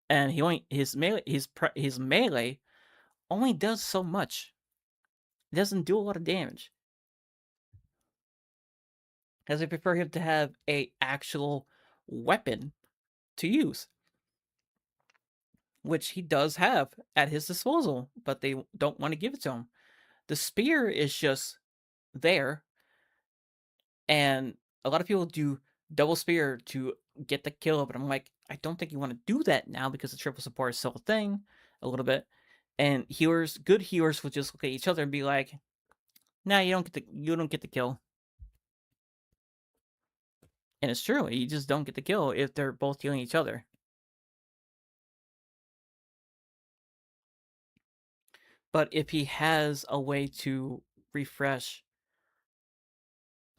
And his melee only does so much. It doesn't do a lot of damage. As I prefer him to have a actual weapon to use, which he does have at his disposal, but they don't want to give it to him. The spear is just there, and a lot of people do double spear to get the kill, but I'm like, I don't think you want to do that now because the triple support is still a thing. a little bit, and healers, good healers, would just look at each other and be like, "Nah, you don't get the kill." And it's true, you just don't get the kill if they're both healing each other. But if he has a way to refresh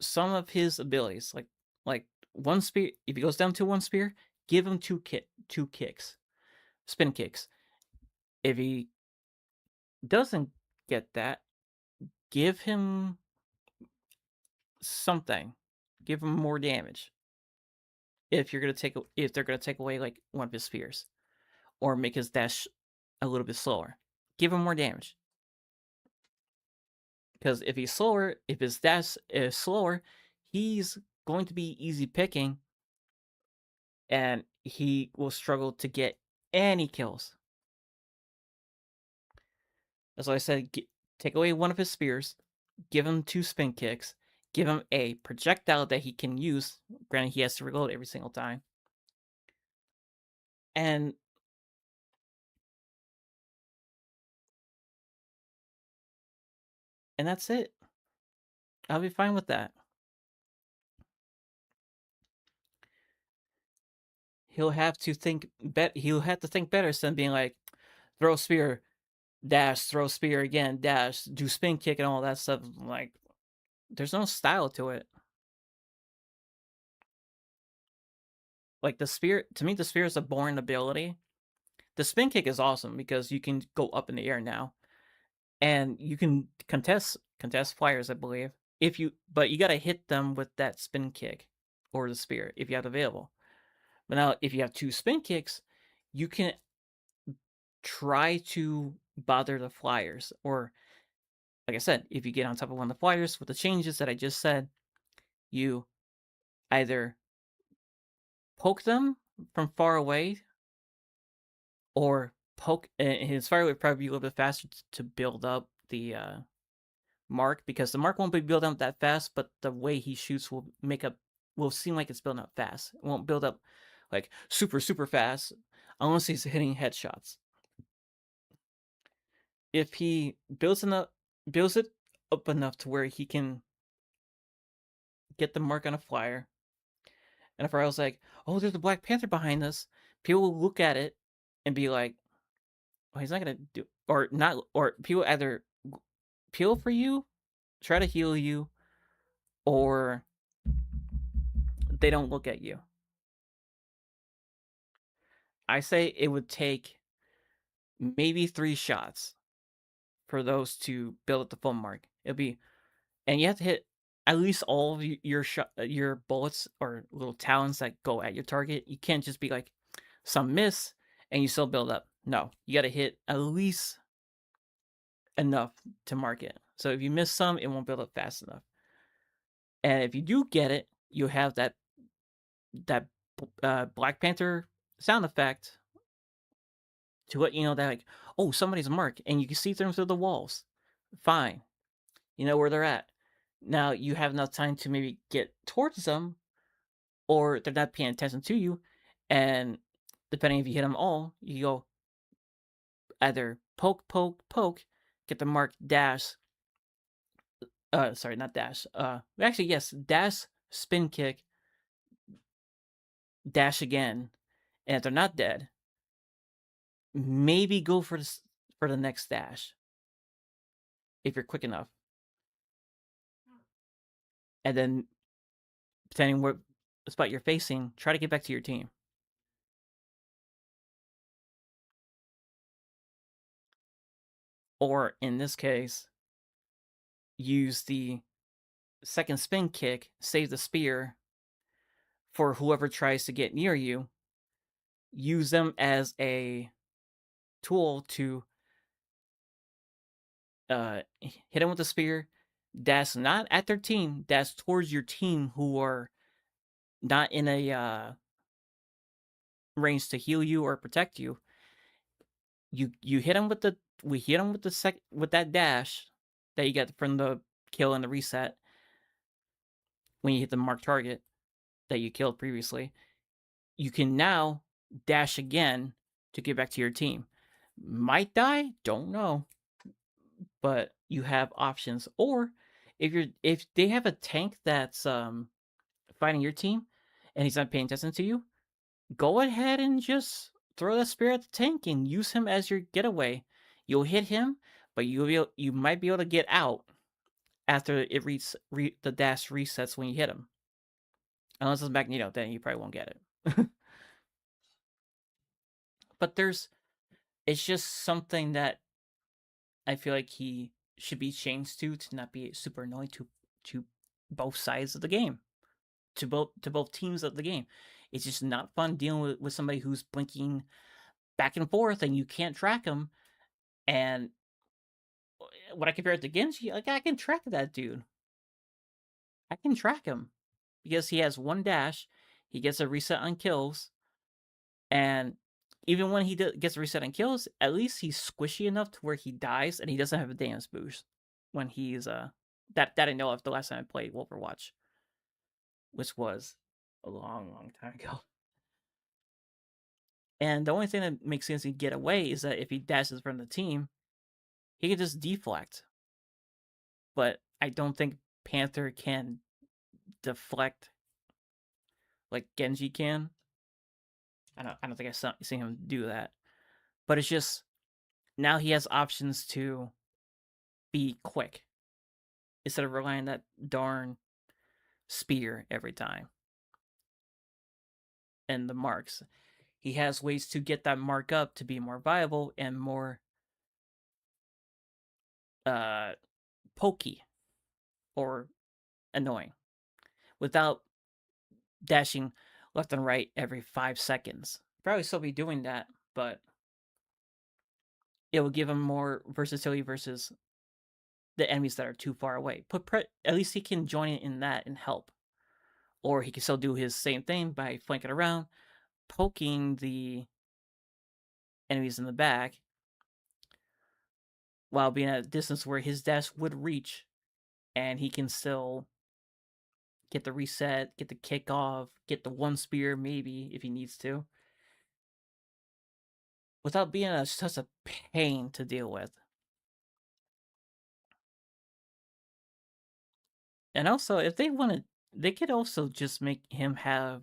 some of his abilities, like one spear, if he goes down to one spear, give him two kicks, spin kicks. If he doesn't get that, give him something, give him more damage. If they're gonna take away like one of his spears, or make his dash a little bit slower, give him more damage. Because if he's slower, if his dash is slower, he's going to be easy picking, and he will struggle to get any kills. That's why I said take away one of his spears, give him two spin kicks, give him a projectile that he can use. Granted, he has to reload every single time. And that's it. I'll be fine with that. He'll have to think better than being like, throw spear, dash, throw spear again, dash, do spin kick and all that stuff. Like, there's no style to it. Like, the spear, to me, the spear is a boring ability. The spin kick is awesome because you can go up in the air now, and you can contest flyers, I believe. But you gotta hit them with that spin kick or the spear if you have it available. But now, if you have two spin kicks, you can try to bother the flyers, or like I said, if you get on top of one of the flyers with the changes that I just said, you either poke them from far away, or poke, and his fire would probably be a little bit faster to build up the mark, because the mark won't be built up that fast, but the way he shoots will seem like it's building up fast. It won't build up like super fast unless he's hitting headshots. If he builds it up enough to where he can get the mark on a flyer, and if I was like, "Oh, there's a Black Panther behind us," people will look at it and be like, "Oh, he's not gonna do," or not, or people either peel for you, try to heal you, or they don't look at you. I say it would take maybe 3 shots for those to build up the full mark. It'll be, and you have to hit at least all of your bullets or little talons that go at your target. You can't just be like, some miss and you still build up. No, you got to hit at least enough to mark it. So if you miss some, it won't build up fast enough. And if you do get it, you have that Black Panther sound effect to let you know that, like, oh, somebody's marked, and you can see them through the walls. Fine, you know where they're at. Now you have enough time to maybe get towards them, or they're not paying attention to you, and depending if you hit them all, you go either poke, get the mark, dash. Sorry, not dash. Actually, yes, dash, spin kick, dash again, and if they're not dead, maybe go for the next dash if you're quick enough, and then depending what spot you're facing, try to get back to your team. Or in this case, use the second spin kick, save the spear for whoever tries to get near you. Use them as a tool to hit them with the spear, dash not at their team, dash towards your team who are not in a range to heal you or protect you. You hit them with with that dash that you get from the kill and the reset when you hit the marked target that you killed previously. You can now dash again to get back to your team. Might die, don't know. But you have options. Or if they have a tank that's fighting your team and he's not paying attention to you, go ahead and just throw that spear at the tank and use him as your getaway. You'll hit him, but you might be able to get out after the dash resets when you hit him. Unless it's Magneto, then you probably won't get it. But it's just something that I feel like he should be changed to not be super annoying to both sides of the game, to both teams of the game. It's just not fun dealing with somebody who's blinking back and forth and you can't track him. And when I compare it to Genji, like I can track that dude. I can track him because he has one dash. He gets a reset on kills, and even when he gets a reset on kills, at least he's squishy enough to where he dies and he doesn't have a damage boost when he's that I know of the last time I played Overwatch, which was a long time ago. And the only thing that makes sense he get away is that if he dashes from the team, he can just deflect. But I don't think Panther can deflect like Genji can. I don't think I've seen him do that. But it's just now he has options to be quick instead of relying on that darn spear every time. And the marks. He has ways to get that mark up to be more viable and more pokey or annoying without dashing left and right every 5 seconds. Probably still be doing that, but it will give him more versatility versus the enemies that are too far away. At least he can join in that and help. Or he can still do his same thing by flanking around, poking the enemies in the back while being at a distance where his dash would reach, and he can still get the reset, get the kick off, get the one spear maybe if he needs to, without being such a pain to deal with. And also, if they wanted, they could also just make him have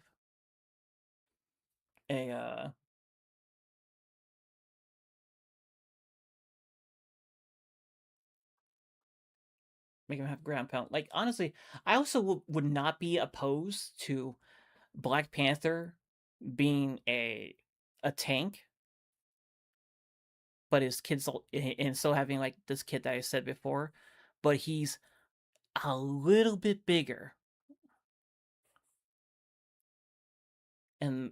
a make him have ground pound. Like honestly, I also would not be opposed to Black Panther being a tank, but his kid's and still having like this kid that I said before, but he's a little bit bigger. And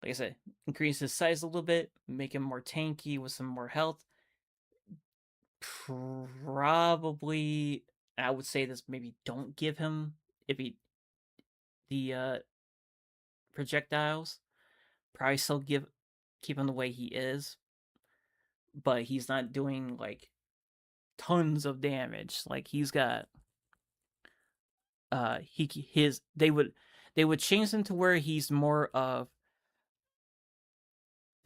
like I said, increase his size a little bit, make him more tanky with some more health. Probably, I would say this maybe don't give him if he the projectiles. Probably still keep him the way he is, but he's not doing like tons of damage. Like he's got they would change him to where he's more of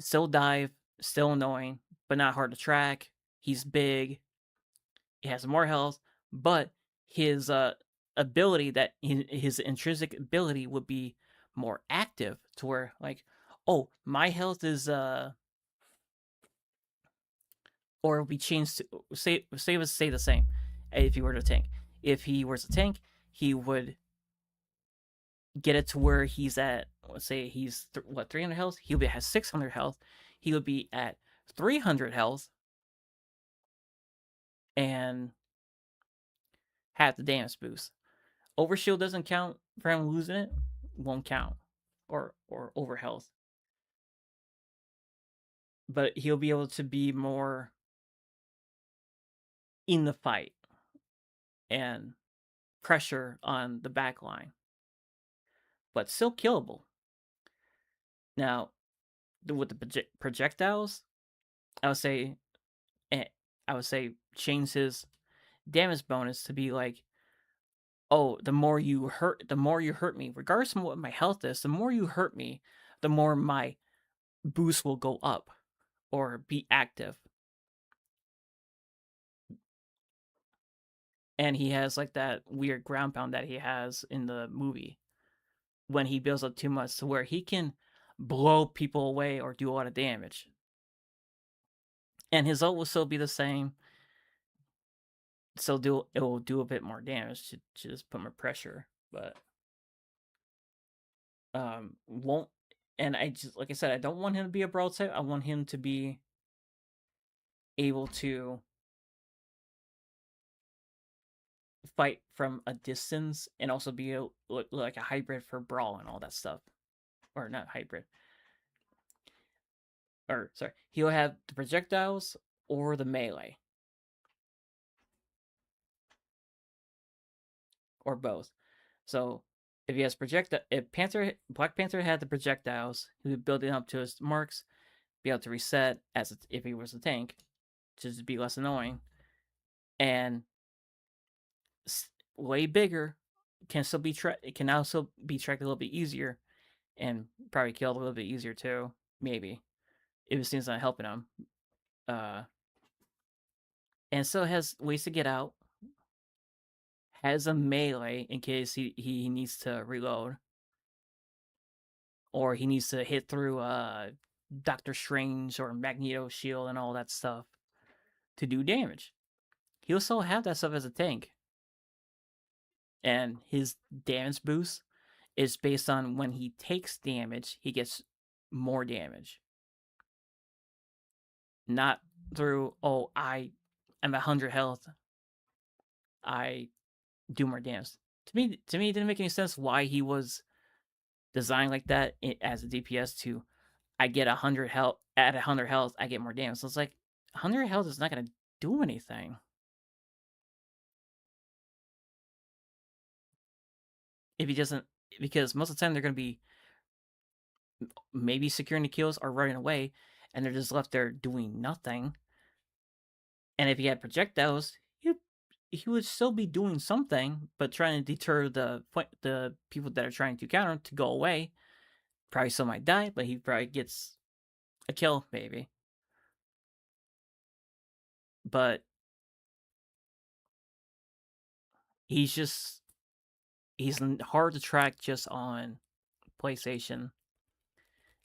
still dive, still annoying, but not hard to track. He's big. He has more health, but his ability that his intrinsic ability would be more active to where like, oh, my health is or we change to say the same if he were to tank. If he were to tank, he would get it to where he's at, let's say he's 300 health, he would has 600 health, he would be at 300 health and have the damage boost. Overshield doesn't count for him losing it, won't count, or over health, but he'll be able to be more in the fight and pressure on the back line, but still killable. Now, with the projectiles, I would say change his damage bonus to be like oh, the more you hurt me, regardless of what my health is, the more you hurt me, the more my boost will go up or be active. And he has like that weird ground pound that he has in the movie when he builds up too much to where he can blow people away or do a lot of damage. And his ult will still be the same. It will do a bit more damage to just put more pressure, but won't. And I just, like I said, I don't want him to be a brawl type. I want him to be able to fight from a distance and also be like a hybrid for brawl and all that stuff, or not hybrid. Or sorry, he'll have the projectiles or the melee or both. So if he has if Black Panther had the projectiles, he would build it up to his marks, be able to reset if he was a tank, to be less annoying, and way bigger it can also be tracked a little bit easier, and probably killed a little bit easier too. Maybe if it seems not helping him. And still has ways to get out. Has a melee in case he needs to reload, or he needs to hit through Doctor Strange or Magneto shield and all that stuff to do damage. He'll still have that stuff as a tank, and his damage boost is based on when he takes damage, he gets more damage. Not through, oh, I'm at 100 health, I do more damage. To me, it didn't make any sense why he was designed like that as a DPS. I get 100 health, at 100 health, I get more damage. So it's like 100 health is not going to do anything. If he doesn't, because most of the time they're going to be maybe securing the kills or running away, and they're just left there doing nothing. And if he had projectiles, he would still be doing something, but trying to deter the people that are trying to counter him to go away. Probably still might die, but he probably gets a kill, maybe. But he's hard to track just on PlayStation.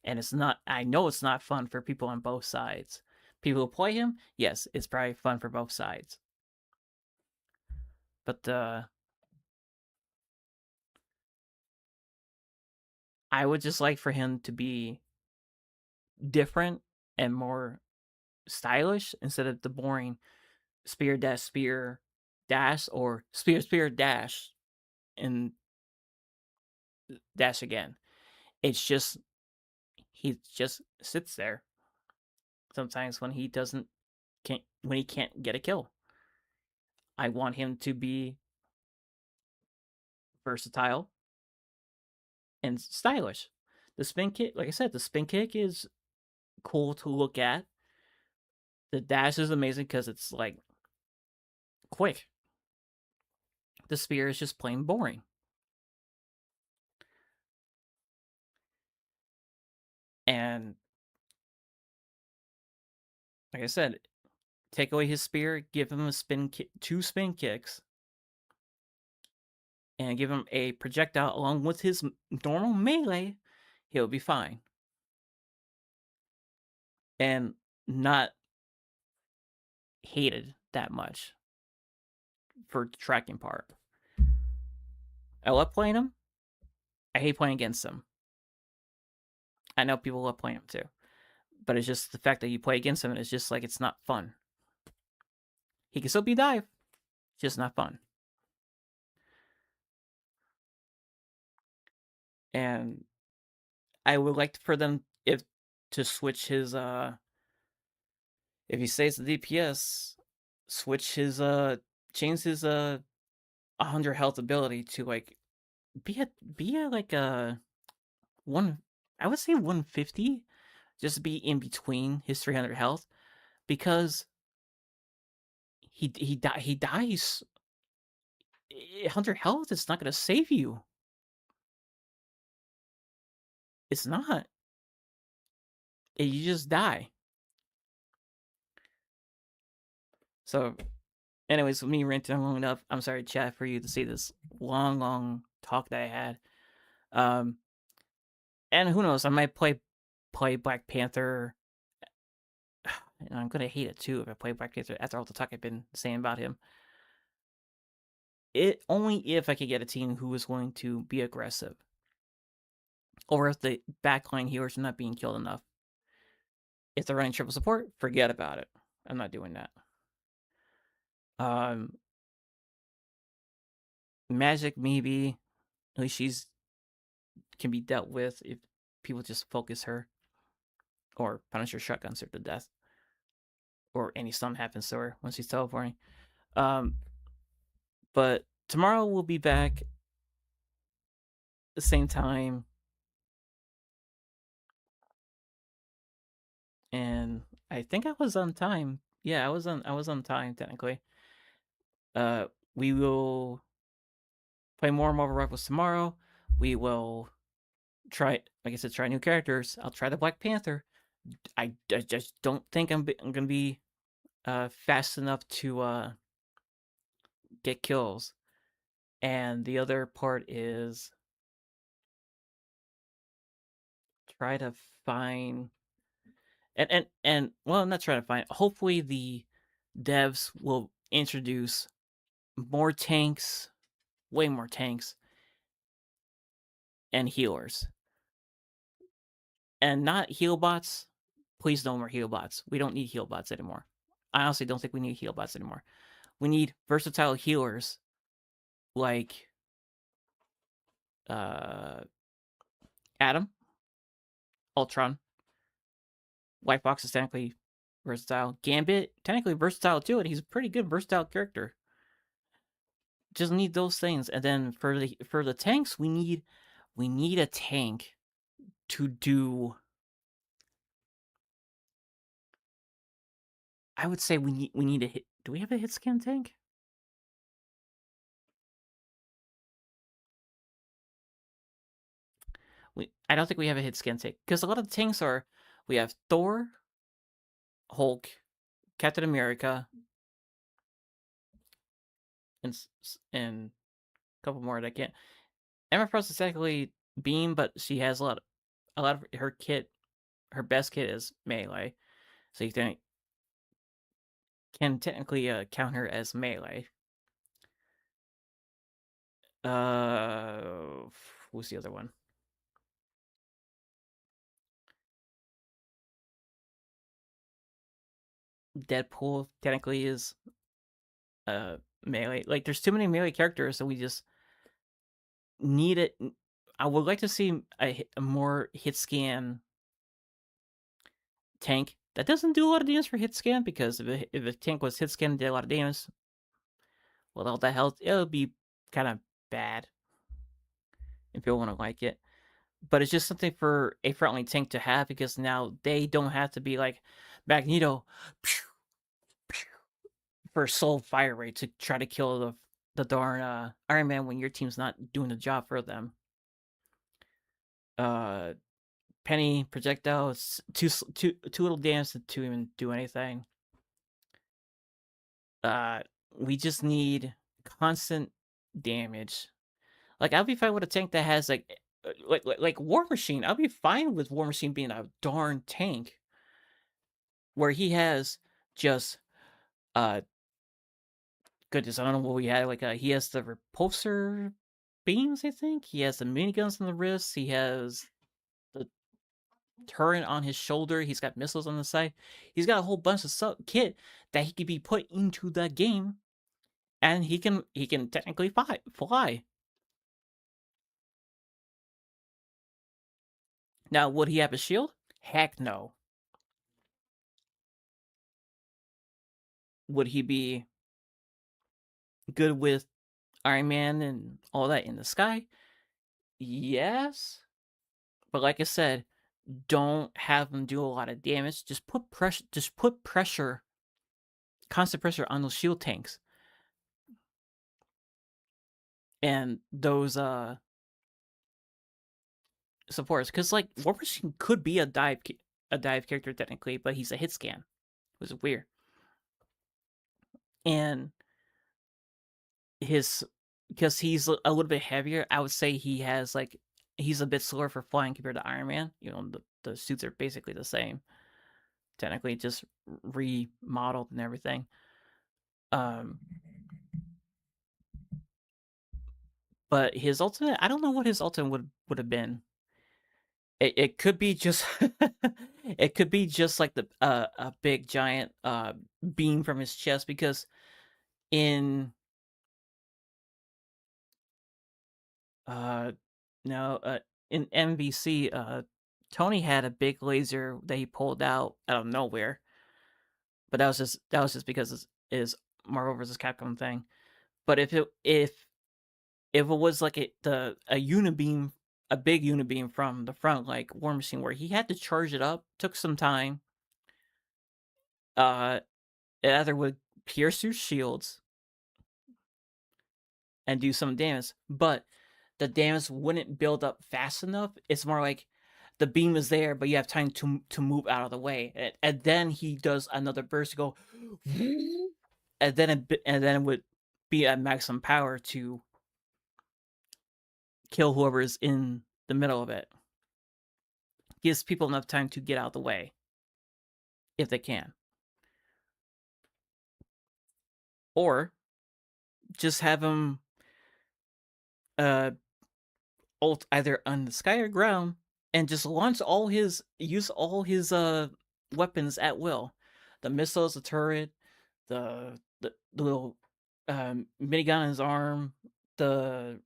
And I know it's not fun for people on both sides. People who play him, yes, it's probably fun for both sides. But I would just like for him to be different and more stylish instead of the boring spear dash or spear dash and dash again. It's just he just sits there sometimes when he can't get a kill. I want him to be versatile and stylish. The spin kick, like I said, the spin kick is cool to look at. The dash is amazing because it's like quick. The spear is just plain boring. And like I said, take away his spear, give him two spin kicks, and give him a projectile along with his normal melee, he'll be fine. And not hated that much for the tracking part. I love playing him. I hate playing against him. I know people love playing him too. But it's just the fact that you play against him and it's just like it's not fun. He can still be dive, just not fun. And I would like for them to switch his if he stays the DPS, switch his change his 100 health ability to like be a like a one, I would say 150, just be in between his 300 health, because he dies 100 health is not gonna save you. It's not. You just die. So, anyways, with me ranting on long enough, I'm sorry, chat, for you to see this long talk that I had. And who knows, I might play Black Panther. And I'm gonna hate it too if I play Black Panther after all the talk I've been saying about him. It only if I could get a team who is willing to be aggressive, or if the backline healers are not being killed enough. If they're running triple support, forget about it. I'm not doing that. Magic, maybe. At least she's can be dealt with if people just focus her, or Punisher shotguns her to death, or any stun happens to her when she's teleporting. But tomorrow we'll be back the same time, and I think I was on time. Yeah, I was on time technically. We will play more Marvel Rivals tomorrow. We will try, like I said, try new characters. I'll try the Black Panther. I just don't think I'm gonna be fast enough to get kills. And the other part is try to find and well, not try to find. Hopefully, the devs will introduce more tanks, way more tanks, and healers, and not heal bots. Please, no more heal bots. We don't need heal bots anymore. I honestly don't think we need heal bots anymore. We need versatile healers like Adam, Ultron. White Fox is technically versatile. Gambit, technically versatile too, and he's a pretty good versatile character. Just need those things, and then for the tanks, we need a tank to do. I would say we need a hit. Do we have a hit scan tank? I don't think we have a hit scan tank because a lot of the tanks are. We have Thor, Hulk, Captain America, and a couple more that I can't. Emma Frost is technically Beam, but she has a lot of her kit. Her best kit is melee, so you can technically count her as melee. Who's the other one? Deadpool technically is melee. Like, there's too many melee characters, so we just need it. I would like to see a more hit scan tank that doesn't do a lot of damage for hit scan, because if a tank was hit scan and did a lot of damage with all that health, it would be kind of bad if people want to like it. But it's just something for a frontline tank to have, because now they don't have to be like Magneto for soul fire rate to try to kill the darn Iron Man when your team's not doing the job for them. Penny projectiles, too little damage to even do anything. We just need constant damage. Like, I'll be fine with a tank that has like War Machine. I'll be fine with War Machine being a darn tank where he has just goodness, I don't know what we had. Like, he has the repulsor beams, I think. He has the miniguns on the wrist. He has the turret on his shoulder. He's got missiles on the side. He's got a whole bunch of kit that he could be put into the game, and he can technically fly. Now, would he have a shield? Heck no. Would he be good with Iron Man and all that in the sky? Yes. But like I said, don't have them do a lot of damage. Just put pressure, constant pressure on those shield tanks. and those supports, because like War Machine could be a dive character technically, but he's a hit scan, which is weird. And his, because he's a little bit heavier, I would say he's a bit slower for flying compared to Iron Man. You know, the suits are basically the same, technically, just remodeled and everything. But his ultimate, I don't know what his ultimate would have been. It could be just it could be just like a big giant beam from his chest, because in no in MVC Tony had a big laser that he pulled out of nowhere, but that was just because it's Marvel vs. Capcom thing. But if it was like a unibeam, a big unibeam from the front, like War Machine, where he had to charge it up, took some time. It either would pierce through shields and do some damage, but the damage wouldn't build up fast enough. It's more like the beam is there, but you have time to move out of the way, and then he does another burst to go, and then it would be at maximum power to kill whoever is in the middle of it. Gives people enough time to get out of the way if they can, or just have him ult either on the sky or ground and just use all his weapons at will. The missiles, the turret, the little minigun on his arm, and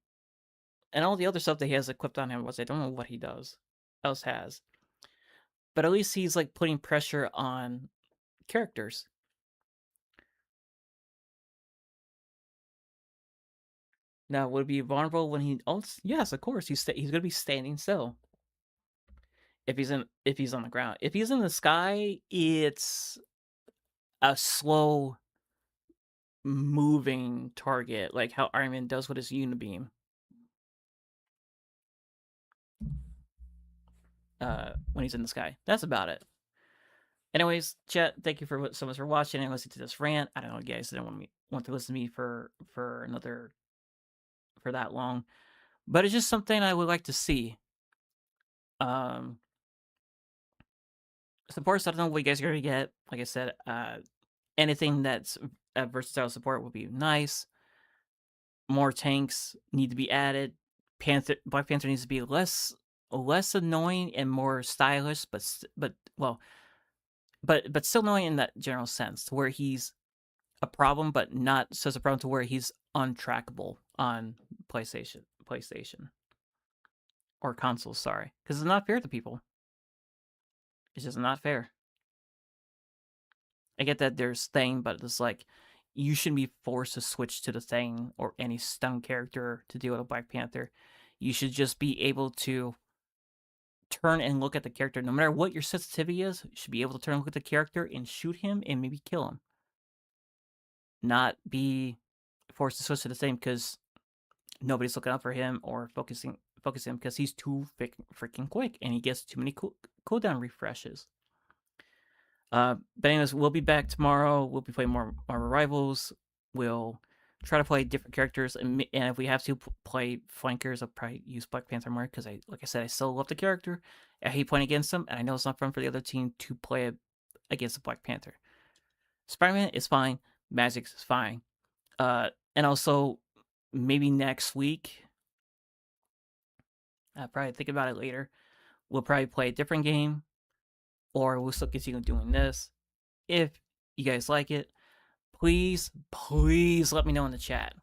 all the other stuff that he has equipped on him. Was I don't know what he else has, but at least he's like putting pressure on characters. Now, would it be vulnerable when he ults? Yes, of course. He's gonna be standing still. If he's on the ground. If he's in the sky, it's a slow moving target, like how Iron Man does with his Unibeam. When he's in the sky. That's about it. Anyways, chat, thank you so much for watching and listening to this rant. I don't know, you guys didn't want to listen to me for that long, but it's just something I would like to see. Supports, I don't know what you guys are gonna get. Like I said, anything that's a versatile support would be nice. More tanks need to be added. Black Panther needs to be less annoying and more stylish, but still annoying in that general sense, to where he's a problem, but not such a problem to where he's untrackable on PlayStation or consoles. Sorry, because it's not fair to people. It's just not fair. I get that there's Thing, but it's like you shouldn't be forced to switch to the Thing or any stun character to deal with a Black Panther. You should just be able to turn and look at the character. No matter what your sensitivity is, you should be able to turn and look at the character and shoot him and maybe kill him. Not be forced to switch to the Thing because nobody's looking out for him or focusing because he's too freaking quick and he gets too many cooldown refreshes. But anyways, we'll be back tomorrow. We'll be playing more Rivals. We'll try to play different characters, and if we have to play flankers, I'll probably use Black Panther more because like I said, I still love the character. I hate playing against him, and I know it's not fun for the other team to play against the Black Panther. Spider-Man is fine. Magix is fine. And also maybe next week, I'll probably think about it later. We'll probably play a different game, or we'll still continue doing this. If you guys like it, please let me know in the chat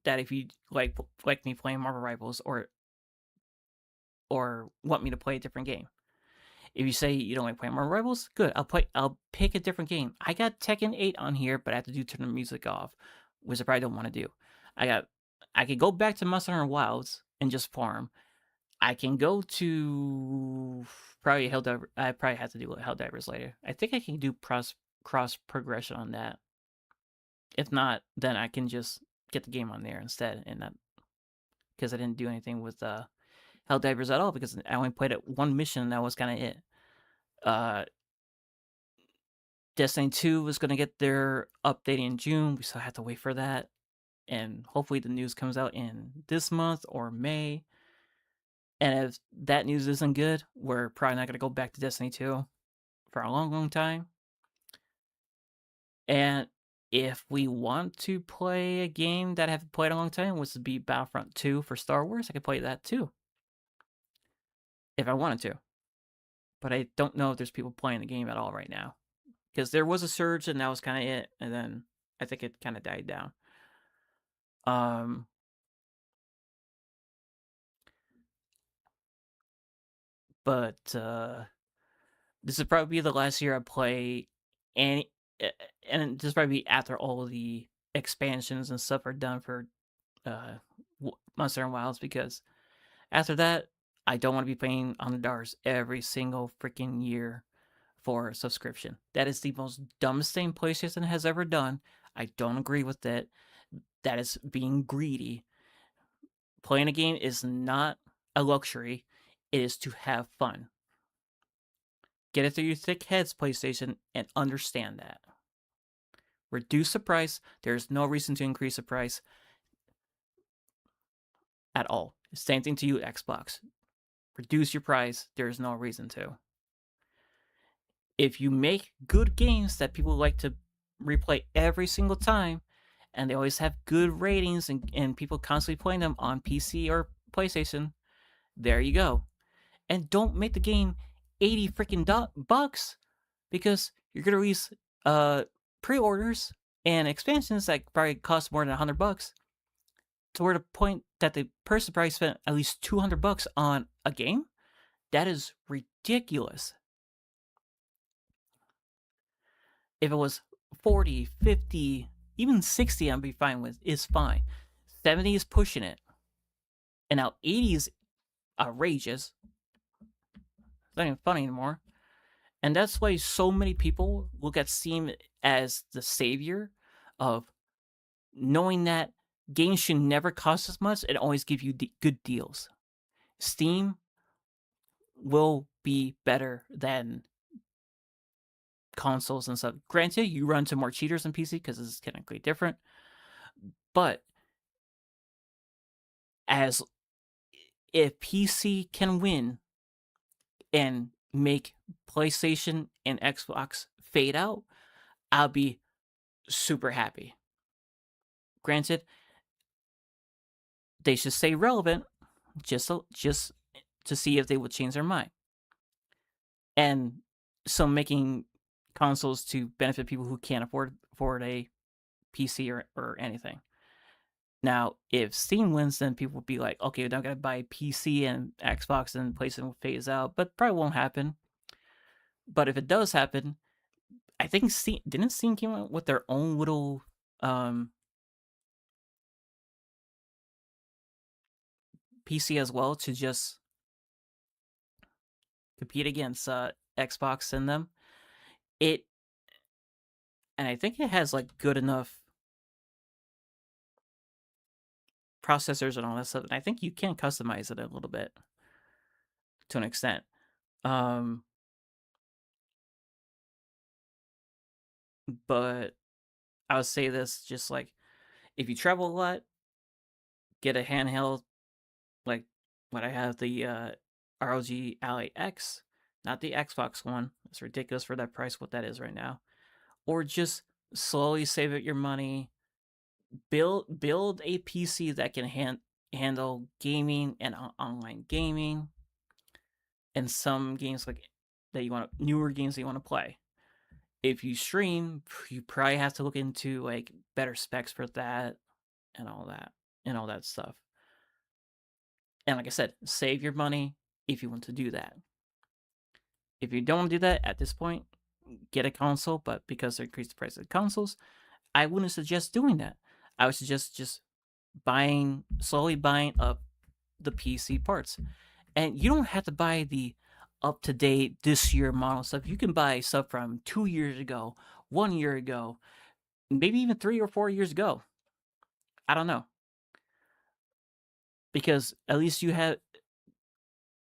that if you like me playing Marvel Rivals or want me to play a different game. If you say you don't like playing Marvel Rivals, good. I'll pick a different game. I got Tekken 8 on here, but I have to turn the music off, which I probably don't want to do. I could go back to Monster Hunter Wilds and just farm. I can go to probably Helldivers. I probably have to do Helldivers later. I think I can do cross progression on that. If not, then I can just get the game on there instead, and that because I didn't do anything with Helldivers at all, because I only played it one mission and that was kind of it. Destiny 2 was going to get their update in June. We still have to wait for that. And hopefully the news comes out in this month or May. And if that news isn't good, we're probably not going to go back to Destiny 2 for a long, long time. And if we want to play a game that I haven't played a long time, which would be Battlefront 2 for Star Wars, I could play that too. If I wanted to. But I don't know if there's people playing the game at all right now. Because there was a surge and that was kind of it. And then I think it kind of died down. But this would probably be the last year I play any, and this would probably be after all of the expansions and stuff are done for Monster and Wilds, because after that, I don't want to be paying $100 every single freaking year for a subscription. That is the most dumbest thing PlayStation has ever done. I don't agree with it. That is being greedy. Playing a game is not a luxury. It is to have fun. Get it through your thick heads, PlayStation, and understand that. Reduce the price. There's no reason to increase the price at all. Same thing to you, Xbox. Reduce your price. There's no reason to. If you make good games that people like to replay every single time, and they always have good ratings and people constantly playing them on PC or PlayStation, there you go. And don't make the game 80 freaking bucks, because you're going to release pre-orders and expansions that probably cost more than $100, to where the point that the person probably spent at least $200 on a game. That is ridiculous. If it was 40, 50, even 60, I'd be fine with. Is fine. 70 is pushing it. And now 80 is outrageous. It's not even funny anymore. And that's why so many people look at Steam as the savior of knowing that games should never cost as much and always give you good deals. Steam will be better than consoles and stuff. Granted, you run into more cheaters than PC because it's technically different. But as if PC can win and make PlayStation and Xbox fade out, I'll be super happy. Granted, they should stay relevant just to see if they would change their mind. And so making consoles to benefit people who can't afford a PC or anything. Now, if Steam wins, then people will be like, okay, I'm going to buy PC and Xbox and PlayStation will phase out, but probably won't happen. But if it does happen, I think didn't Steam come out with their own little PC as well to just compete against Xbox and them? And I think it has like good enough processors and all that stuff, and I think you can customize it a little bit to an extent. But I would say this, just like, if you travel a lot, get a handheld like what I have, the ROG Ally X, not the Xbox one. It's ridiculous for that price, what that is right now. Or just slowly save up your money, build a PC that can handle gaming and online gaming, and some games like that you want, newer games that you want to play. If you stream, you probably have to look into like better specs for that and all that stuff. And like I said, save your money if you want to do that. If you don't want to do that at this point, get a console, but because they increased the price of the consoles, I wouldn't suggest doing that. I would suggest just slowly buying up the PC parts. And you don't have to buy the up-to-date this year model stuff. You can buy stuff from 2 years ago, 1 year ago, maybe even 3 or 4 years ago. I don't know. because at least you have,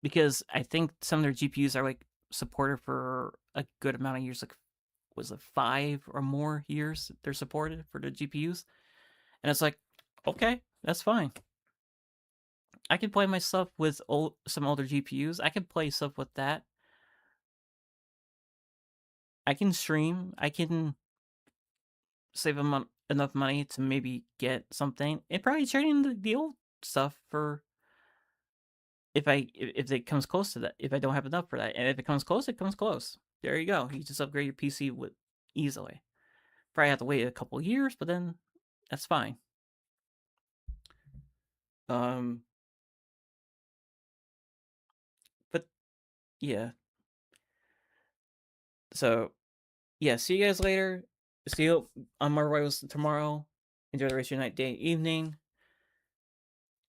because I think some of their GPUs are like supported for a good amount of years, like was it 5 or more years they're supported for the GPUs, and it's like, okay, that's fine. I can play my stuff with some older GPUs. I can play stuff with that. I can stream. I can save enough money to maybe get something, and probably trading the old stuff for if it comes close to that. If I don't have enough for that, and if it comes close, it comes close. There you go. You just upgrade your PC with easily. Probably have to wait a couple years, but then that's fine. But yeah. So yeah, see you guys later. See you on Marvel Rivals tomorrow. Enjoy the rest of your night, day, evening,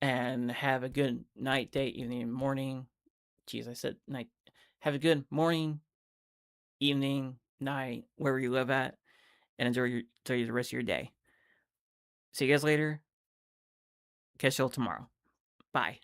and have a good night, day, evening, morning. Jeez, I said night. Have a good morning, evening, night, wherever you live at, and enjoy the rest of your day. See you guys later. Catch you all tomorrow. Bye.